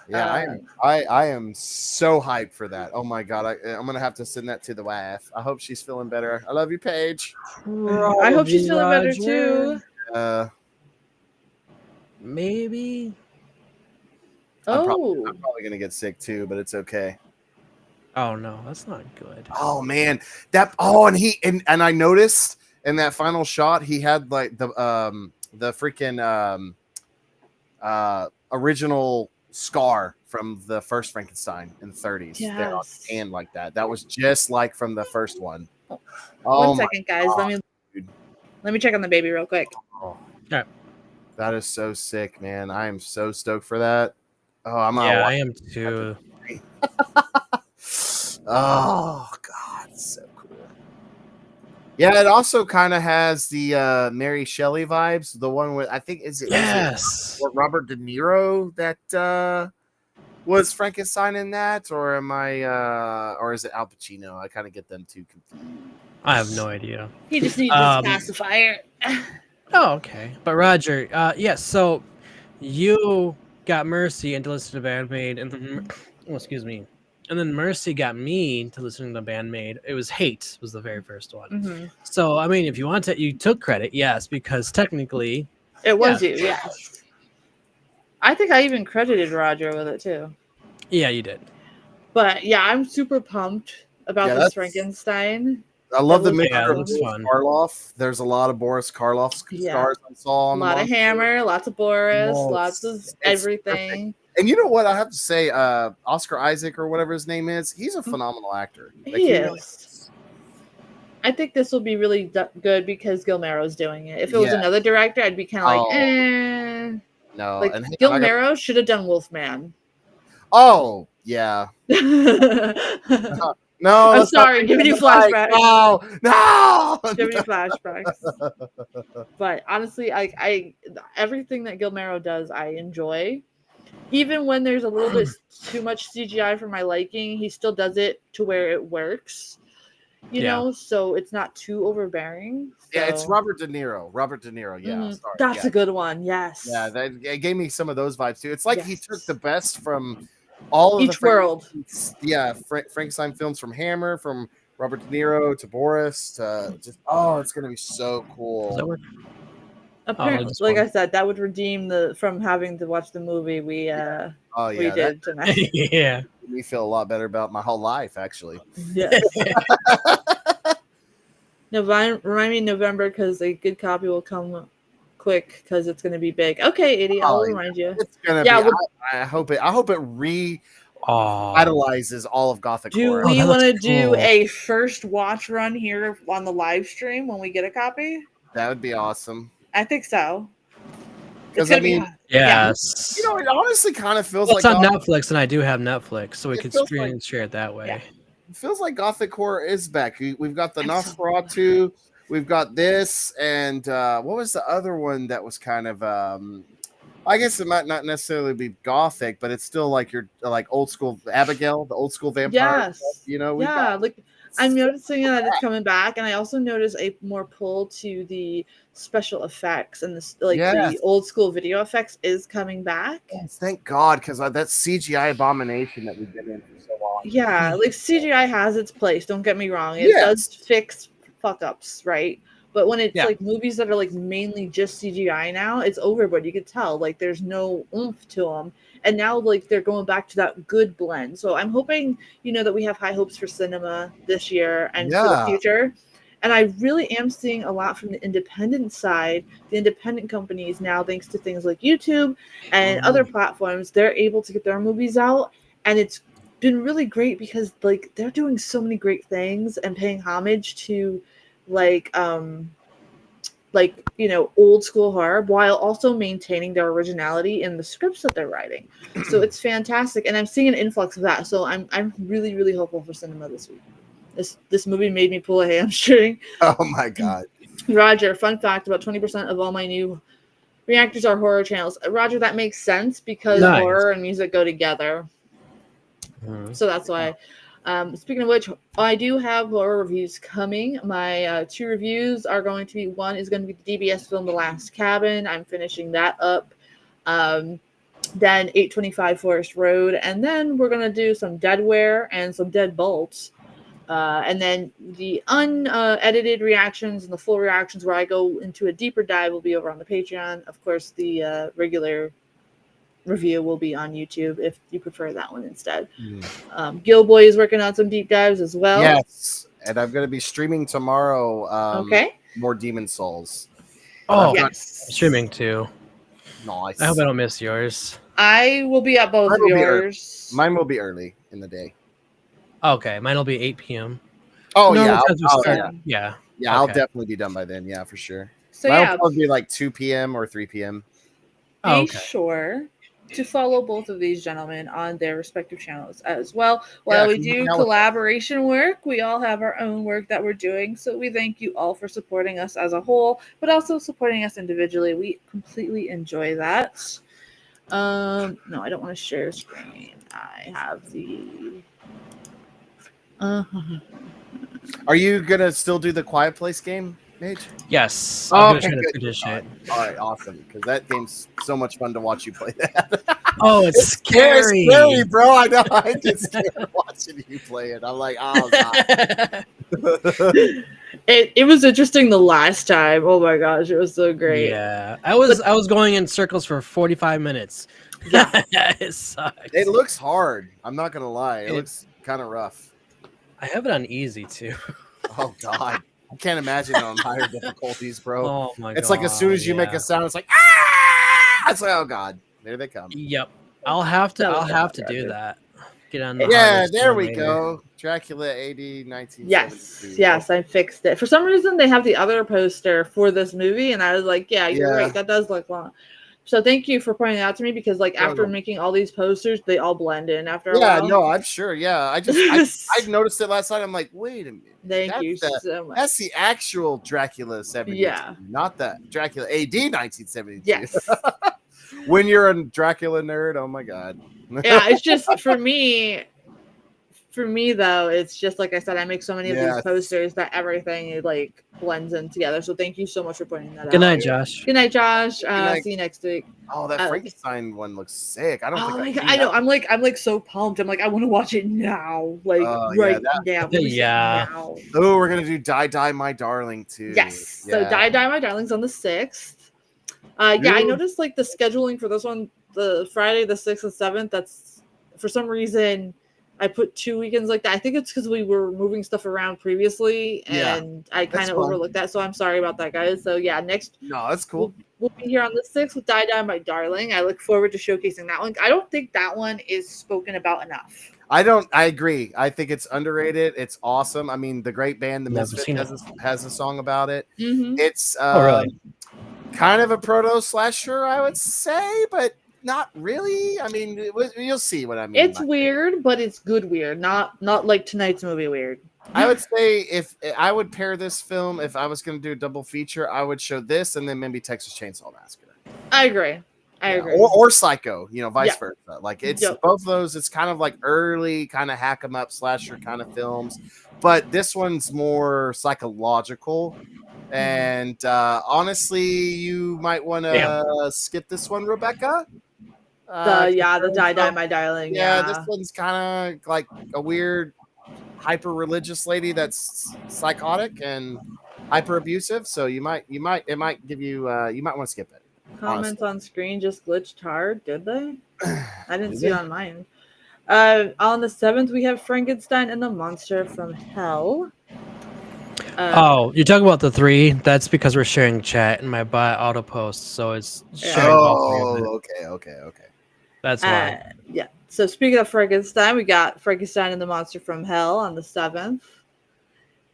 Yeah, I am so hyped for that. Oh my god, I'm gonna have to send that to the wife. I hope she's feeling better. I love you, Paige. I hope she's feeling better too. Maybe. I'm Oh, probably gonna get sick too, but it's okay. Oh no, that's not good. Oh man, that. Oh, and he and I noticed in that final shot he had like the freaking original scar from the first Frankenstein in the 30s. There on his yes. hand like that. That was just like from the first one. One Oh my second, guys. God, dude. Let me check on the baby real quick. Oh. Alright. That is so sick, man. I am so stoked for that. Oh, I'm gonna Yeah, watch I am too. Oh god, so cool. Yeah, it also kind of has the Mary Shelley vibes. The one with I think is it Yes. Robert De Niro that was Frankenstein in that, or am I or is it Al Pacino? I kind of get them two confused. I have no idea. He just needs his pacifier. Oh, okay. But Roger, yes. So you got Mercy into listen to Bandmade, and then, oh, excuse me, and then Mercy got me to listen to Bandmade. It was Hate was the very first one. Mm-hmm. So I mean, if you want to, you took credit, yes, because technically It was you, yes. I think I even credited Roger with it too. Yeah, you did. But yeah, I'm super pumped about Yeah, this that's- Frankenstein. I love the looks mixture Yeah, it of looks Boris fun. Karloff. There's a lot of Boris Karloff Yeah. stars I saw A on the lot of monster. Hammer, lots of Boris, Oh, lots of it's everything. And you know what? I have to say, Oscar Isaac or whatever his name is, he's a phenomenal actor. Like, He really is. I think this will be really good because Gil Mero's doing it. If it was Yeah. another director, I'd be kind of Oh. like, eh. No, Like and Gil I got- Mero should have done Wolfman. Oh, yeah. I'm No, let's not sorry, bring giving it you in the mic. flashbacks. No. Giving you flashbacks. But honestly, I everything that Gil Mero does, I enjoy. Even when there's a little bit too much CGI for my liking, he still does it to where it works. You Yeah. know, so it's not too overbearing. Yeah, it's so- Robert De Niro. Robert De Niro. Yeah, Mhm. sorry. That's yeah. a good one. Yes. Yeah, it gave me some of those vibes too. It's like he Yes. took the best from all of Each the world. Frankenstein films, from Hammer, from Robert De Niro to Boris to just it's gonna be so Does that cool. work? Apparently, this like one. I said, that would redeem from having to watch the movie we Oh we yeah, that did tonight. Yeah. made me feel a lot better about my whole life actually. Yes. Remind me in November because a good copy will come quick because it's going to be big. Okay, Edie, I'll Oh, yeah. remind you. It's gonna Yeah, be. I hope it Oh. revitalizes all of Gothic Do horror. we that want to looks do cool. a first watch run here on the live stream when we get a copy? That would be awesome. I think so. Because It's I gonna be mean, hot. Yes. you know, it honestly kind of feels Well, it's like on Gothic- Netflix, and I do have Netflix, so we It could feels stream like- and share it that way. Yeah. it feels like Gothic horror is back. We've got the Absolutely. Nosferatu, we've got this, and what was the other one that was kind of I guess it might not necessarily be gothic, but it's still like your like old school Abigail, the old school vampire. Yes. You know, we've got Like I'm noticing that it's coming back, and I also notice a more pull to the special effects and this like Yes. the old school video effects is coming back. Yes, thank God, because that CGI abomination that we've been in for so long. Yeah, like CGI has its place. Don't get me wrong; it Yes. does fix fuck ups, right? But when it's Yeah. like movies that are like mainly just CGI now, it's overboard. You could tell like there's no oomph to them. And now like they're going back to that good blend. So I'm hoping, that we have high hopes for cinema this year and for the Yeah. future. And I really am seeing a lot from the independent side. The independent companies now, thanks to things like YouTube and Mhm. other platforms, they're able to get their movies out. And it's been really great because like they're doing so many great things and paying homage to old school horror while also maintaining their originality in the scripts that they're writing. So it's fantastic, and I'm seeing an influx of that. So I'm really, really hopeful for cinema this week. This movie made me pull a hamstring. Oh my God. Roger, fun fact: about 20% of all my new reactors are horror channels. Roger, that makes sense because Nice. horror and music go together. Mhm. So that's why. Speaking of which, I do have horror reviews coming. My 2 reviews are going to be, one is going to be the DBS film The Last Cabin. I'm finishing that up. Then 825 Forest Road. And then we're going to do some Deadware and some Deadbolts. And then the unedited reactions and the full reactions where I go into a deeper dive will be over on the Patreon. Of course, the regular review will be on YouTube if you prefer that one instead. Gilboy is working on some deep dives as well. Yes, and I'm going to be streaming tomorrow. Okay. More Demon Souls. Oh, Yes. I'm streaming too. Nice. I hope I don't miss yours. I will be at both Mine of will be yours. Mine will be early in the day. Okay, mine will be 8 p.m. Oh Normal yeah, times we I'll- start- yeah, yeah. yeah. I'll Okay. definitely be done by then. Yeah, for sure. So Mine yeah, will probably be like 2 p.m. or 3 p.m. be Oh, okay. sure to follow both of these gentlemen on their respective channels as well. While we come do hang out with us. collaboration work, we all have our own work that we're doing. So we thank you all for supporting us as a whole, but also supporting us individually. We completely enjoy that. No, I don't want to share screen. I have the. Are you gonna still do the Quiet Place game, Mage? Yes. Oh, I'm gonna okay, try to good. finish it. All right, awesome. Because that game's so much fun to watch you play that. Oh, it's scary. It's scary, bro. I know. I get scared watching you play it. I'm like, oh god. It was interesting the last time. Oh my gosh, it was so great. Yeah, I was going in circles for 45 minutes. Yeah. It sucks. It looks hard. I'm not gonna lie. It It- looks kind of rough. I have it on easy too. Oh god. I can't imagine it on higher difficulties, bro. Oh my god. It's like as soon as you make yeah. a sound, it's like ah! It's like, oh god, there they come. Yep. I'll have to That was do Roger. that. Get on the Yeah, hardest there one we later. go. Dracula AD 1972. Yes, I fixed it. For some reason, they have the other poster for this movie, and I was like, "Yeah, you're Yeah. right. That does look long." So thank you for pointing it out to me because, like, No, after no. making all these posters, they all blend in after a Yeah, while. no, I'm sure. Yeah, I noticed it last night. I'm like, wait a minute. Thank you That's so much. That's the actual Dracula 72, Yeah. not the Dracula AD 1972. Yes. When you're a Dracula nerd, oh my god. Yeah, it's just for me. For me, though, it's just like I said, I make so many of Yes. these posters that everything like blends in together. So thank you so much for pointing that out. Good night, Josh. Good night, Josh. night. See you next week. Oh, that Oh. Frankenstein one looks sick. I don't Oh think my I've god, seen I know. that. I'm like so pumped. I'm like, I want to watch it now. Like Oh, yeah, right that- now. Let me see it Yeah. now. Oh, we're gonna do Die Die My Darling too. Yes. So Yeah. Die Die My Darling's on the 6th. Yeah, I Ooh. noticed like the scheduling for this one, the Friday, the 6th and 7th, that's for some reason I put 2 weekends like that. I think it's because we were moving stuff around previously Yeah, and I that's kind of fine. overlooked that. So I'm sorry about that, guys. So yeah, next No, that's cool. we'll be here on the 6th with Die Die My Darling. I look forward to showcasing that one. I don't think that one is spoken about enough. I agree. I think it's underrated. It's awesome. I mean, the great band, The Never Misfits, seen has a song about it. Mm-hmm. It's really? kind of a proto slasher, I would say, but not really. I mean, you'll see what I mean. It's weird, but it's good weird. Not like tonight's movie weird. I would say if I would pair this film, if I was going to do a double feature, I would show this and then maybe Texas Chainsaw Massacre. I agree. I agree. Or Psycho, vice Yeah. versa. Like it's Yep. both of those. It's kind of like early kind of hack 'em up slasher kind of films, but this one's more psychological. And honestly, you might want to skip this one, Rebecca. The Die My Darling. Yeah, this one's kind of like a weird, hyper religious lady that's psychotic and hyper abusive. So it might give you you might want to skip it. Comments on screen just glitched hard, did they? I didn't Did see they? it on mine. On the 7th, we have Frankenstein and the Monster from Hell. Oh, you're talking about the 3? That's because we're sharing chat and my bot auto posts, so it's sharing all 3 of it. Okay. That's why. Yeah. So speaking of Frankenstein, we got Frankenstein and the Monster from Hell on the 7th.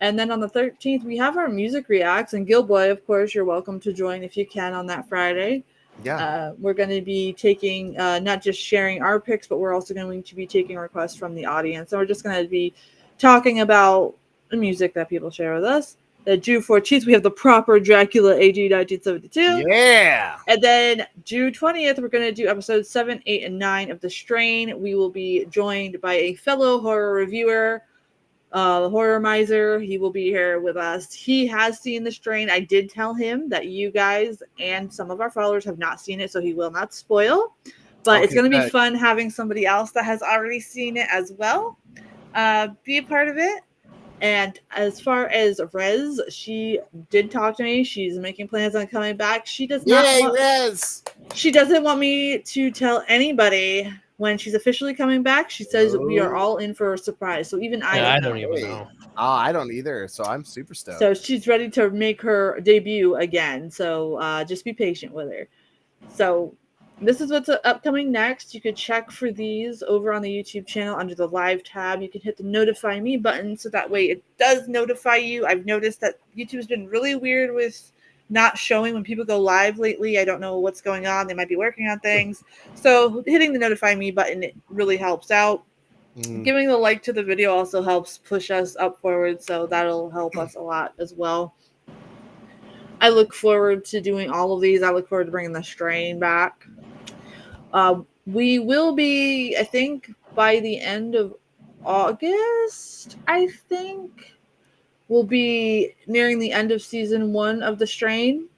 And then on the 13th, we have our music reacts. And Gilboy, of course, you're welcome to join if you can on that Friday. Yeah. We're going to be taking, not just sharing our picks, but we're also going to be taking requests from the audience. And we're just going to be talking about the music that people share with us. The June 14th, we have the proper Dracula AD 1972. Yeah. And then June 20th, we're going to do episodes 7, 8, and 9 of The Strain. We will be joined by a fellow horror reviewer, the Horror Miser. He will be here with us. He has seen The Strain. I did tell him that you guys and some of our followers have not seen it, so he will not spoil. But it's going to be fun having somebody else that has already seen it as well be a part of it. And as far as Rez, she did talk to me. She's making plans on coming back. She does not. Rez! She doesn't want me to tell anybody when she's officially coming back. She says we are all in for a surprise. So even I don't even know. I don't either. So I'm super stoked. So she's ready to make her debut again. So just be patient with her. So this is what's upcoming next. You could check for these over on the YouTube channel under the live tab. You can hit the notify me button so that way it does notify you. I've noticed that YouTube has been really weird with not showing when people go live lately. I don't know what's going on. They might be working on things. So hitting the notify me button, it really helps out. Giving the like to the video also helps push us up forward. So that'll help us a lot as well. I look forward to doing all of these. I look forward to bringing The Strain back. We will be, I think, by the end of August, we'll be nearing the end of season 1 of The Strain.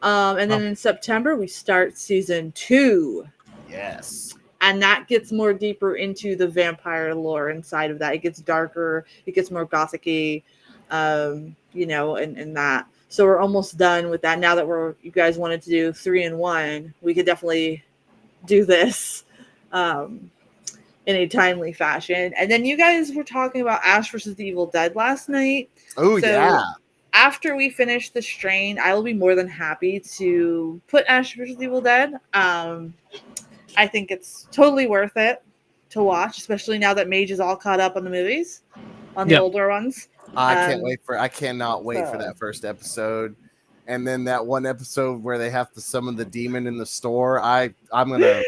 And then in September, we start season 2. Yes. And that gets more deeper into the vampire lore inside of that. It gets darker. It gets more gothic-y, and that. So we're almost done with that. Now that you guys wanted to do 3 in 1, we could definitely do this in a timely fashion. And then you guys were talking about Ash versus the Evil Dead last night. Oh, so yeah. After we finish The Strain, I will be more than happy to put Ash versus the Evil Dead. I think it's totally worth it to watch, especially now that Mage is all caught up on the movies, on the older ones. I cannot wait for that first episode. And then that one episode where they have to summon the demon in the store. I'm probably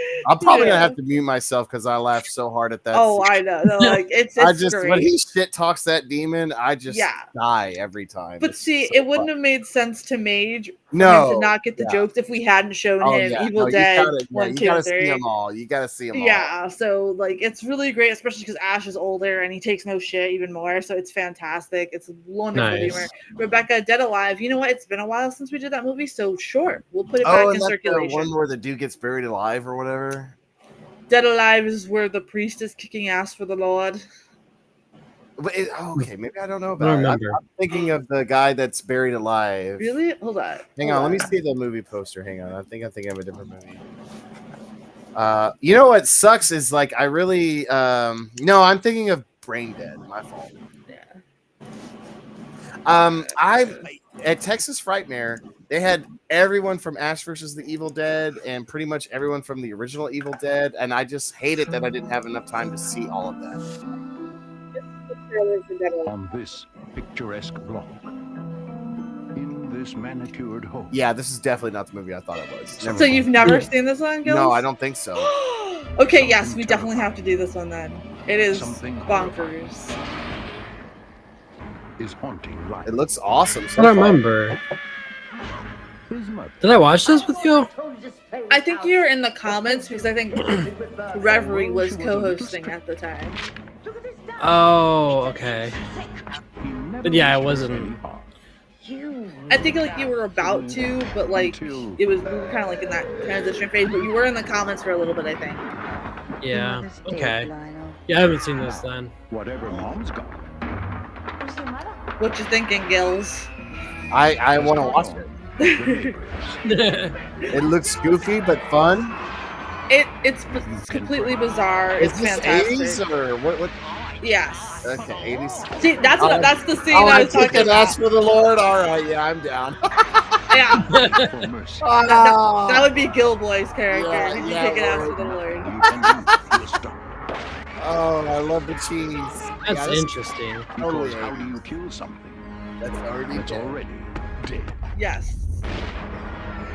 gonna have to mute myself because I laughed so hard at that. Oh, I know. No, like it's great. When he shit talks that demon, I just die every time. But see, it wouldn't have made sense to Mage for him to not get the jokes if we hadn't shown him Evil Dead 1, 2, 3. See them all. You gotta see them all. Yeah, so like it's really great, especially because Ash is older and he takes no shit even more. So it's fantastic. It's wonderful humor. Rebecca, Dead Alive. You know what? It's been a while since we did that movie, so sure, we'll put it back in circulation. The one where the dude gets buried alive or whatever. Dead Alive is where the priest is kicking ass for the Lord. But okay, maybe I don't know about it. I'm thinking of the guy that's buried alive. Really? Hold on. Hang on, let me see the movie poster. Hang on. I think I'm thinking of a different movie. You know what sucks is like I really no, I'm thinking of Brain Dead. My fault. Yeah. At Texas Frightmare, they had everyone from Ash versus the Evil Dead and pretty much everyone from the original Evil Dead, and I just hated that I didn't have enough time to see all of that. On this picturesque block, in this manicured home. Yeah, this is definitely not the movie I thought it was. So you've never seen this one, Gilles? No, I don't think so. Okay, yes, we definitely have to do this one then. It is bonkers. Is haunting life. It looks awesome. I don't remember. Did I watch this with you? I think you were in the comments because I think Reverie was co-hosting at the time. Oh, okay. But yeah, I wasn't. I think like you were about to, but like we were kind of like in that transition phase. But you were in the comments for a little bit, I think. Yeah. Okay. Yeah, I haven't seen this then. Whatever Mom's got. What you thinking, Gills? I want to watch it. It looks goofy but fun. It's completely bizarre. Is It's this fantastic. 80s or what? Yes. Okay, 80s. See, that's the scene Oh, I I was talking kick an about. ass for the Lord. All right, yeah, I'm down. Yeah. For mercy. That would be Gilboy's character. Yeah, He'd be yeah, kicking ass right. for the Lord. You can do to stop. Oh, I love the cheese. That's Yeah, this- interesting. Totally. Because how do you kill something That's already that's dead. already dead? Yes.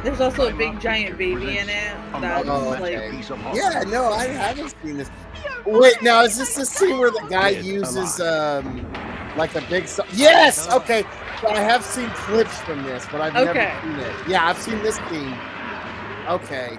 There's also a big giant baby in it. That's Oh, like okay. Piece of Yeah, no, I haven't seen this. Wait, now is this the scene where the guy Dead uses like a big? Yes. Okay. So I have seen clips from this, but I've Okay. never seen it. Yeah, I've seen this scene. Okay.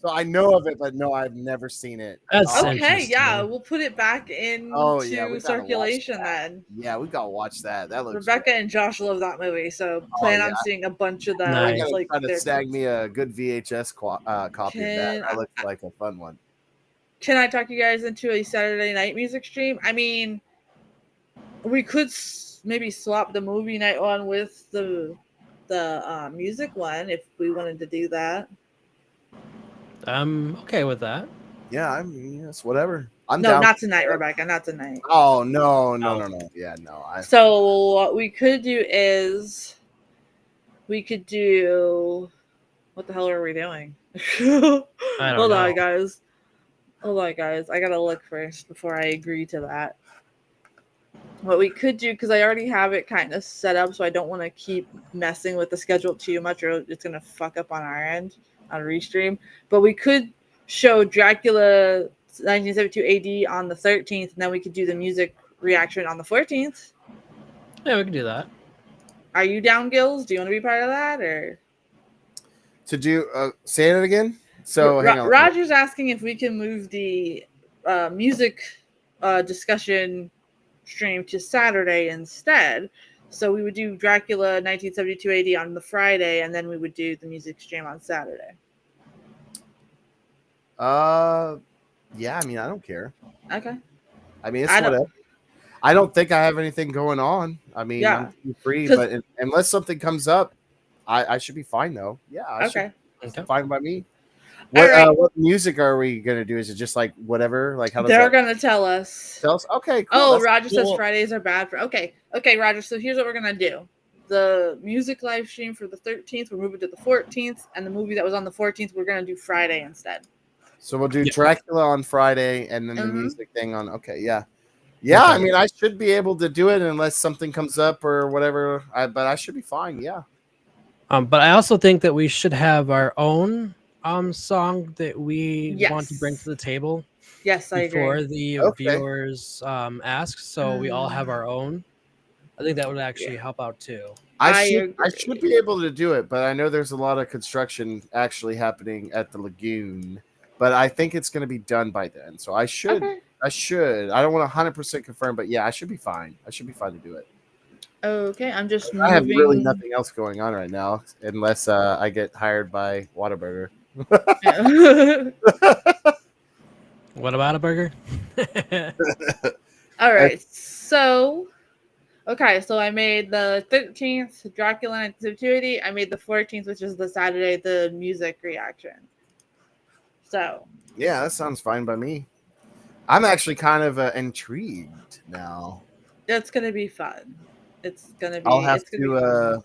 So I know of it, but no, I've never seen it. That's Oh, okay. interesting. Yeah, we'll put it back into Oh, yeah, we gotta watch circulation that. then. yeah, we gotta watch that. That looks. Rebecca and Josh love that movie, so plan on yeah. seeing a bunch of those. I Nice. gotta Like try to their snag clips. me a good VHS copy of that. Can That looks like a fun one. Can I talk you guys into a Saturday night music stream? I mean, we could maybe swap the movie night one with the music one if we wanted to do that. I'm okay with that. Yeah, I mean, yes, whatever. I'm No, down. not tonight, Rebecca. Not tonight. Oh no. Yeah, no. So what we could do is we could do what the hell are we doing? I don't Hold know. on, guys. Hold on, guys. I gotta look first before I agree to that. What we could do, because I already have it kind of set up, so I don't want to keep messing with the schedule too much, or it's gonna fuck up on our end on Restream. But we could show Dracula 1972 AD on the 13th, and then we could do the music reaction on the 14th. Yeah, we can do that. Are you down, Gills? Do you want to be part of that, or? To do say it again. So hang on. Roger's asking if we can move the music discussion stream to Saturday instead. So we would do Dracula 1972 AD on the Friday, and then we would do the music stream on Saturday. Yeah, I mean, I don't care. Okay. I mean, it's I don't- whatever. I don't think I have anything going on. I mean, Yeah. I'm free, 'Cause- but unless something comes up, I should be fine though. Yeah, I should Okay. Okay. be fine by me. All What right. what music are we gonna do? Is it just like whatever? Like how does They're that gonna tell us. tell us? Okay, cool. Oh, That's Roger says cool. Fridays are bad for. Okay, Roger. So here's what we're gonna do: the music live stream for the 13th, we're moving to the 14th, and the movie that was on the 14th, we're gonna do Friday instead. So we'll do Yeah. Dracula on Friday, and then the Mhm. music thing on. Okay, yeah, yeah. Okay. I mean, I should be able to do it unless something comes up or whatever. But I should be fine. Yeah. But I also think that we should have our own song that we want to bring Yes. to the table Yes, I before agree. the Okay. viewers ask. So we all have our own. I think that would actually Yeah. help out too. I I should agree. be able to do it, but I know there's a lot of construction actually happening at the lagoon. But I think it's going to be done by then, so I should. Okay. I don't want to 100% confirm, but yeah, I should be fine. I should be fine to do it. Okay, I'm just I have really moving. nothing else going on right now, unless I get hired by Whataburger. What about a burger? All right, so so I made the 13th Dracula 1972. I made the 14th, which is the Saturday, the music reaction. So Yeah, that sounds fine by me. I'm actually kind of intrigued now. it's gonna be fun. It's gonna be. I'll have it's gonna be fun.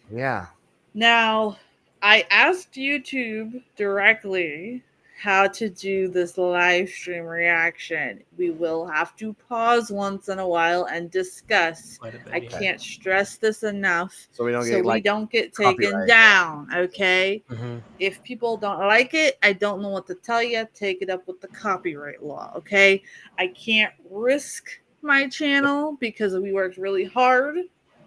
to. Yeah. Now, I asked YouTube directly how to do this live stream reaction. We will have to pause once in a while and discuss. Quite a bit, I yeah. can't stress this enough. So we don't So get we like. don't get taken copyright. down, okay? Mhm. If people don't like it, I don't know what to tell you. Take it up with the copyright law, okay? I can't risk my channel because we worked really hard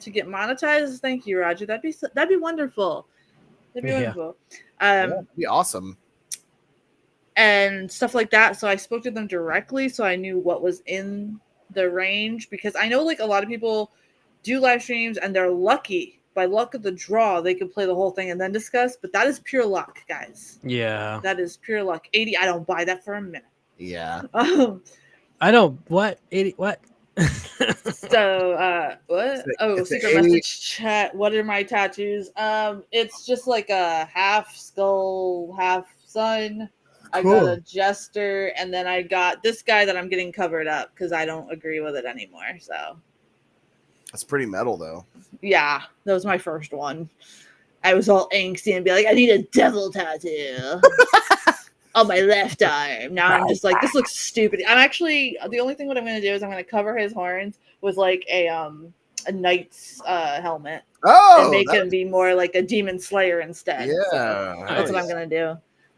to get monetized. Thank you, Roger. That'd be wonderful. That'd be Yeah. wonderful. That'd be awesome. And stuff like that. So I spoke to them directly, so I knew what was in the range, because I know like a lot of people do live streams and they're lucky. By luck of the draw, they can play the whole thing and then discuss, but that is pure luck, guys. Yeah. That is pure luck. 80, I don't buy that for a minute. Yeah. I don't. What? 80? What? So what? Oh, it's a secret 80 message chat. What are my tattoos? It's just like a half skull, half sun. I got Cool. a jester, and then I got this guy that I'm getting covered up because I don't agree with it anymore. So That's pretty metal, though. yeah, that was my first one. I was all angsty and be like, I need a devil tattoo on my left arm. Now I'm just like, this looks stupid. I'm actually, the only thing what I'm gonna do is I'm gonna cover his horns with like a knight's helmet Oh, and make him be more like a demon slayer instead. yeah. So that's what I'm gonna do.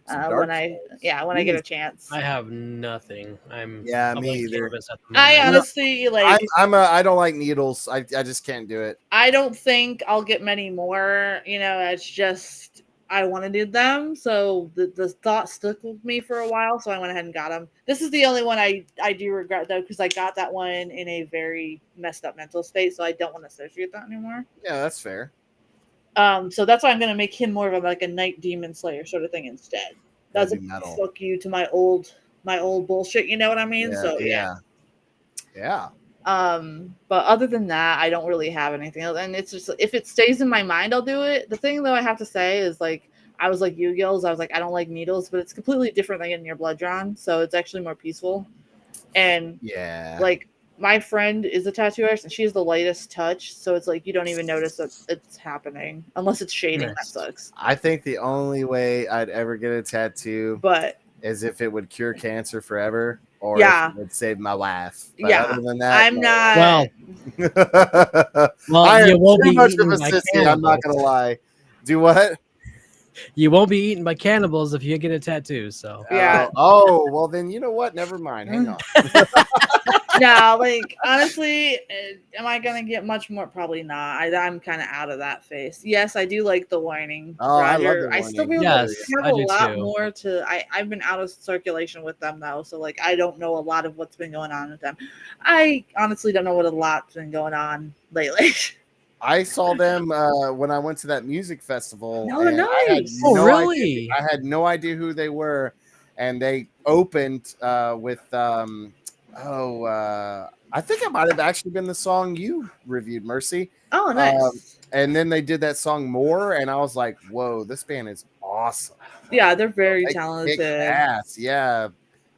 When I get a chance. I have nothing. I'm Yeah, I'm me like either. canvas at the I moment. honestly like. I don't like needles. I just can't do it. I don't think I'll get many more. You know, it's just I want to do them. So the thought stuck with me for a while. So I went ahead and got them. This is the only one I do regret though, because I got that one in a very messed up mental state. So I don't want to associate that anymore. Yeah, that's fair. So that's why I'm gonna make him more of like a night demon slayer sort of thing instead. That's That'd be metal. fuck you to my old bullshit. You know what I mean? So yeah. But other than that, I don't really have anything else. And it's just if it stays in my mind, I'll do it. The thing though I have to say is like I was like Yu-Gi-Oh's. I was like, I don't like needles, but it's completely different than getting your blood drawn. So it's actually more peaceful. And Yeah. like my friend is a tattoo artist and she has the lightest touch. So it's like you don't even notice that it's happening unless it's shading. Nice. That sucks. I think the only way I'd ever get a tattoo But is if it would cure cancer forever, or Yeah. if it would save my life. But Yeah. other than that, I'm not Well, well, I you am won't too be much of eaten a by sissy. I'm not cannibals. gonna lie. Do what? You won't be eaten by cannibals if you get a tattoo. So Yeah. Oh, well then you know what? Never mind. Hang on. no, like honestly, am I gonna get much more? Probably not. I'm kind of out of that phase. Yes, I do like the warning. Oh, I love Roger. the I still warning. feel Yes, have I a do lot too. more to. I've been out of circulation with them though, so like I don't know a lot of what's been going on with them. I honestly don't know what a lot's been going on lately. I saw them when I went to that music festival. No, and I had nice. Oh, no really? idea- I had no idea who they were, and they opened with I think it might have actually been the song you reviewed, Mercy. Oh, nice. And then they did that song More, and I was like, "Whoa, this band is awesome! Yeah, they're very They kick talented. ass, yeah."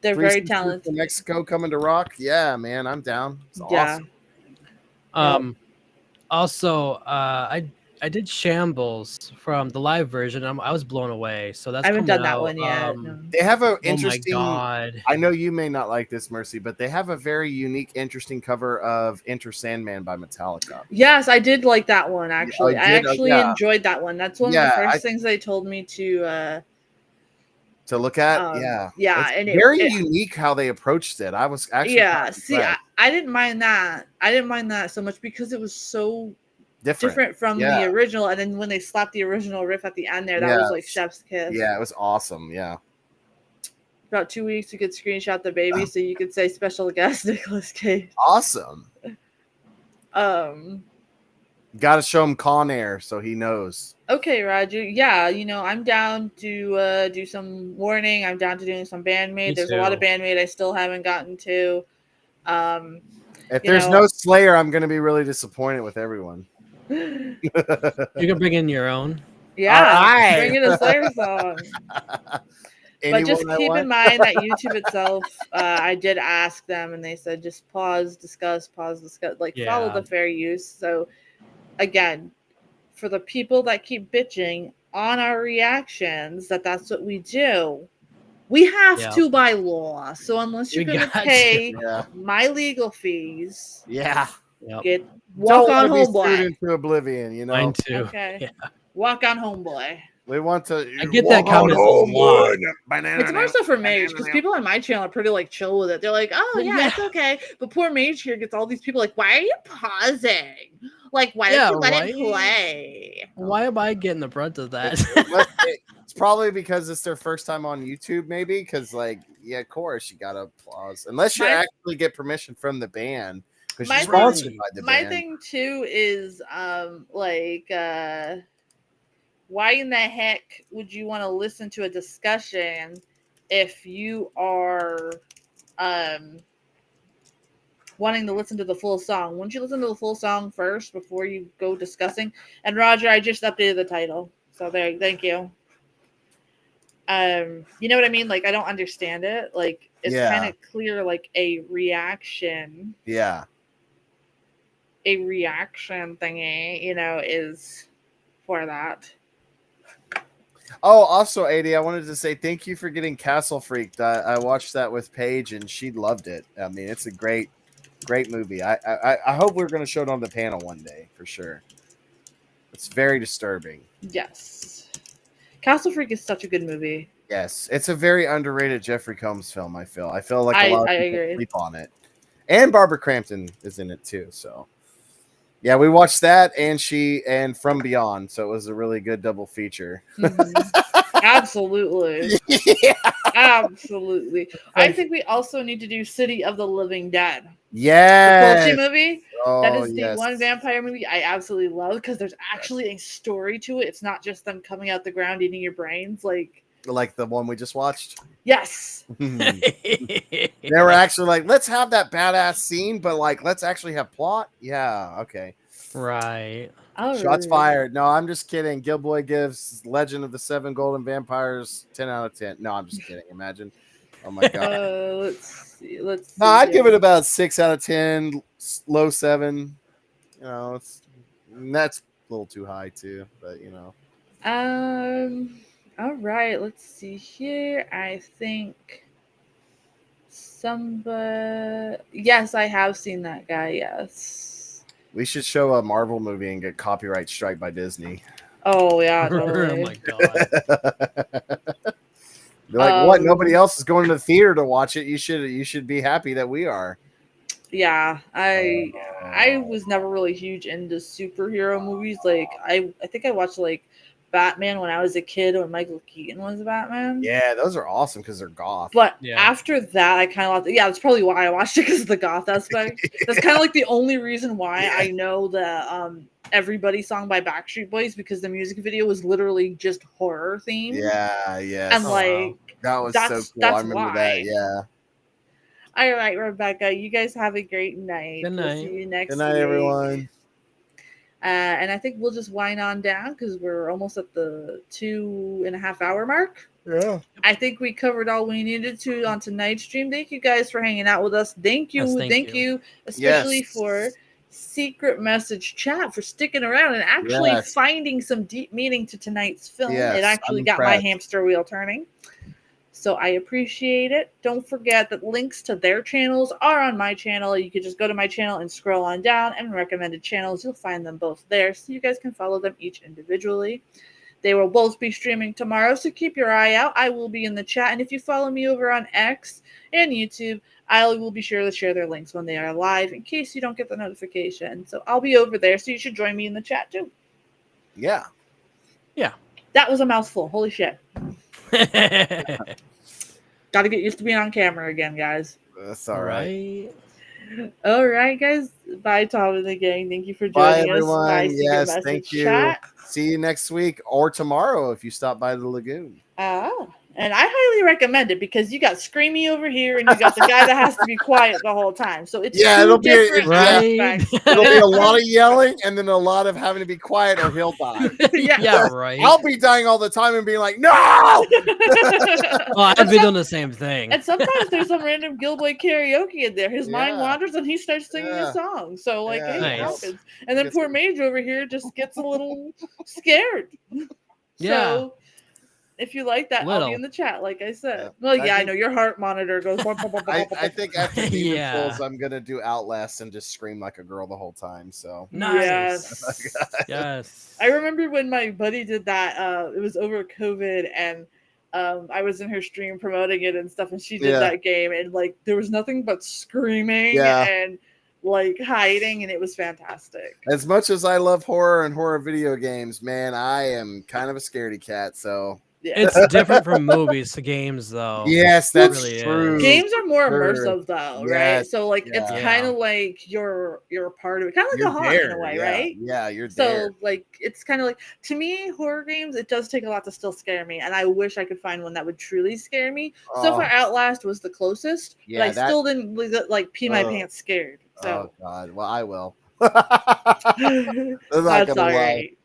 They're Three very Sisters talented. from Mexico coming to rock, yeah, man, I'm down. It's Yeah. awesome. Also, I did Shambles from the live version. I was blown away. So that's I haven't coming done that out, one yet. No. They have an Oh interesting. my god! I know you may not like this, Mercy, but they have a very unique, interesting cover of Enter Sandman by Metallica. Yes, I did like that one actually. you I did? actually Yeah. enjoyed that one. That's one Yeah, of the first I- things they told me to To look at, yeah, It's and very it, unique how they approached it. I was actually yeah, quite see, impressed. I didn't mind that. I didn't mind that so much because it was so different from Yeah. the original, and then when they slapped the original riff at the end there, that was like Yes. chef's kiss. Yeah, it was awesome. Yeah. About 2 weeks you could screenshot the baby so you could say special guest Nicolas Cage. Awesome. Um Got to show him Con Air so he knows. Okay, Roger. Yeah, I'm down to do some warning. I'm down to doing some bandmade. Me There's a lot of too. bandmade I still haven't gotten to. If You there's know- no Slayer, I'm going to be really disappointed with everyone. You can bring in your own. Yeah, Alright. bring in a Slayer song. But just Anyone I keep want? in mind that YouTube itself, I did ask them and they said just pause, discuss, like follow Yeah. the fair use. So again, for the people that keep bitching on our reactions, that's what we do. We have Yeah. to by law. So unless you're We going to got pay Yeah. my legal fees, Yeah. Yep. walk on Don't wanna be homeboy. sued into oblivion, you know. Mine too. Okay. Yeah. Walk on homeboy. We want to. I get that walk on comment a lot. homeboy. It's more so for Mage because people on my channel are pretty like chill with it. They're like, "Oh yeah, Yeah. it's okay." But poor Mage here gets all these people like, "Why are you pausing? Like, why Yeah, don't you let right? it play? Why am I getting the brunt of that? It's probably because it's their first time on YouTube, maybe. Because, like, yeah, of course, you gotta applause unless you My- actually get permission from the band because My you're thing- sponsored by the My band. thing too is why in the heck would you want to listen to a discussion if you are wanting to listen to the full song? Wouldn't you listen to the full song first before you go discussing? And Roger, I just updated the title. So there, thank you. You know what I mean? Like, I don't understand it. Like, it's Yeah. kind of clear, like a reaction Yeah. thingy, you know, is for that. Oh, also, AD, I wanted to say thank you for getting Castle Freaked. I watched that with Paige, and she loved it. I mean, it's a great movie. I hope we're going to show it on the panel one day for sure. It's very disturbing. Yes. Castle Freak is such a good movie. Yes, it's a very underrated Jeffrey Combs film. I feel like I a lot of people agree. sleep on it, and Barbara Crampton is in it too. So, yeah, we watched that and From Beyond. So it was a really good double feature. Absolutely. Yeah. Absolutely. I think we also need to do City of the Living Dead. The Yes. Fulci movie. Oh, That is the yes. one vampire movie I absolutely love because there's actually a story to it. It's not just them coming out the ground eating your brains. Like the one we just watched. Yes. They were actually like, let's have that badass scene, but like, let's actually have plot. Yeah, okay. Right. Shots fired. No, I'm just kidding. Gilboy gives Legend of the Seven Golden Vampires 10 out of 10. No, I'm just kidding. Imagine. Oh my god. Let's see. No, I'd give it about 6 out of 10, low 7. You know, that's a little too high too, but you know. All right. Let's see here. I think somebody. Yes, I have seen that guy. Yes. We should show a Marvel movie and get copyright strike by Disney. Oh yeah. Oh Totally. my god. They're like, what? Nobody else is going to the theater to watch it. You should be happy that we are. Yeah, I was never really huge into superhero movies. Like I think I watched like Batman when I was a kid when Michael Keaton was Batman. Yeah, those are awesome because they're goth. But Yeah. after that, I kind of that's probably why I watched it because of the goth aspect. That's kind of like the only reason why I know the Everybody song by Backstreet Boys because the music video was literally just horror themed. Yeah, yes. And Oh, like that was that's- so cool. that's I remember why. that. Yeah. All right, Rebecca, you guys have a great night. Good We'll night. see you next Good night, week. everyone. And I think we'll just wind on down because we're almost at the 2.5 hour mark. Yeah. I think we covered all we needed to on tonight's stream. Thank you guys for hanging out with us. Thank you. Yes, thank thank you. you. Especially Yes. for Secret Message Chat for sticking around and actually Yes. finding some deep meaning to tonight's film. Yes, It actually I'm got my impressed. hamster wheel turning. So I appreciate it. Don't forget that links to their channels are on my channel. You can just go to my channel and scroll on down and recommended channels. You'll find them both there so you guys can follow them each individually. They will both be streaming tomorrow, so keep your eye out. I will be in the chat. And if you follow me over on X and YouTube, I will be sure to share their links when they are live in case you don't get the notification. So I'll be over there, so you should join me in the chat too. Yeah. That was a mouthful. Holy shit. Got to get used to being on camera again, guys. That's all right. All right, guys. Bye, Tom and the gang. Thank you for Bye, joining us. everyone. Bye, Secret Yes, Message thank you. Chat. See you next week or tomorrow if you stop by the lagoon. And I highly recommend it because you got Screamy over here and you got the guy that has to be quiet the whole time. So it's Yeah, two it'll be- different Right. aspects. It'll be a lot of yelling and then a lot of having to be quiet or he'll die. Yeah. Yeah, right. I'll be dying all the time and being like, no! Well, I'd be doing the same thing. And sometimes there's some random Gilboy karaoke in there. His mind Yeah. wanders and he starts singing Yeah. a song. So, like, Yeah. hey, it Nice. happens. And then Gets- poor Mage over here just gets a little scared. Yeah. So, if you like that, I'll Little. be in the chat, like I said. Yeah. Well, I yeah, I think- know your heart monitor goes. I think after Demon Yeah. Souls, I'm going to do Outlast and just scream like a girl the whole time. So, Nice. Yes. Yes. I remember when my buddy did that. It was over COVID, and I was in her stream promoting it and stuff, and she did Yeah. that game, and like there was nothing but screaming Yeah. and like hiding, and it was fantastic. As much as I love horror and horror video games, man, I am kind of a scaredy cat. So Yeah. It's different from movies to games, though. yes, that's really true. is. Games are more Sure. immersive though, right? Yes, So like it's yeah. kind of like you're a part of it, kind of like You're a haunt in a there, way, yeah. right? Yeah, you're there. So like it's kind of like, to me, horror games, it does take a lot to still scare me, and I wish I could find one that would truly scare me. So far, Oh. Outlast was the closest, Yeah, but I still didn't like pee my pants scared. Oh So God, well I will. I'm not that's gonna all lie. right.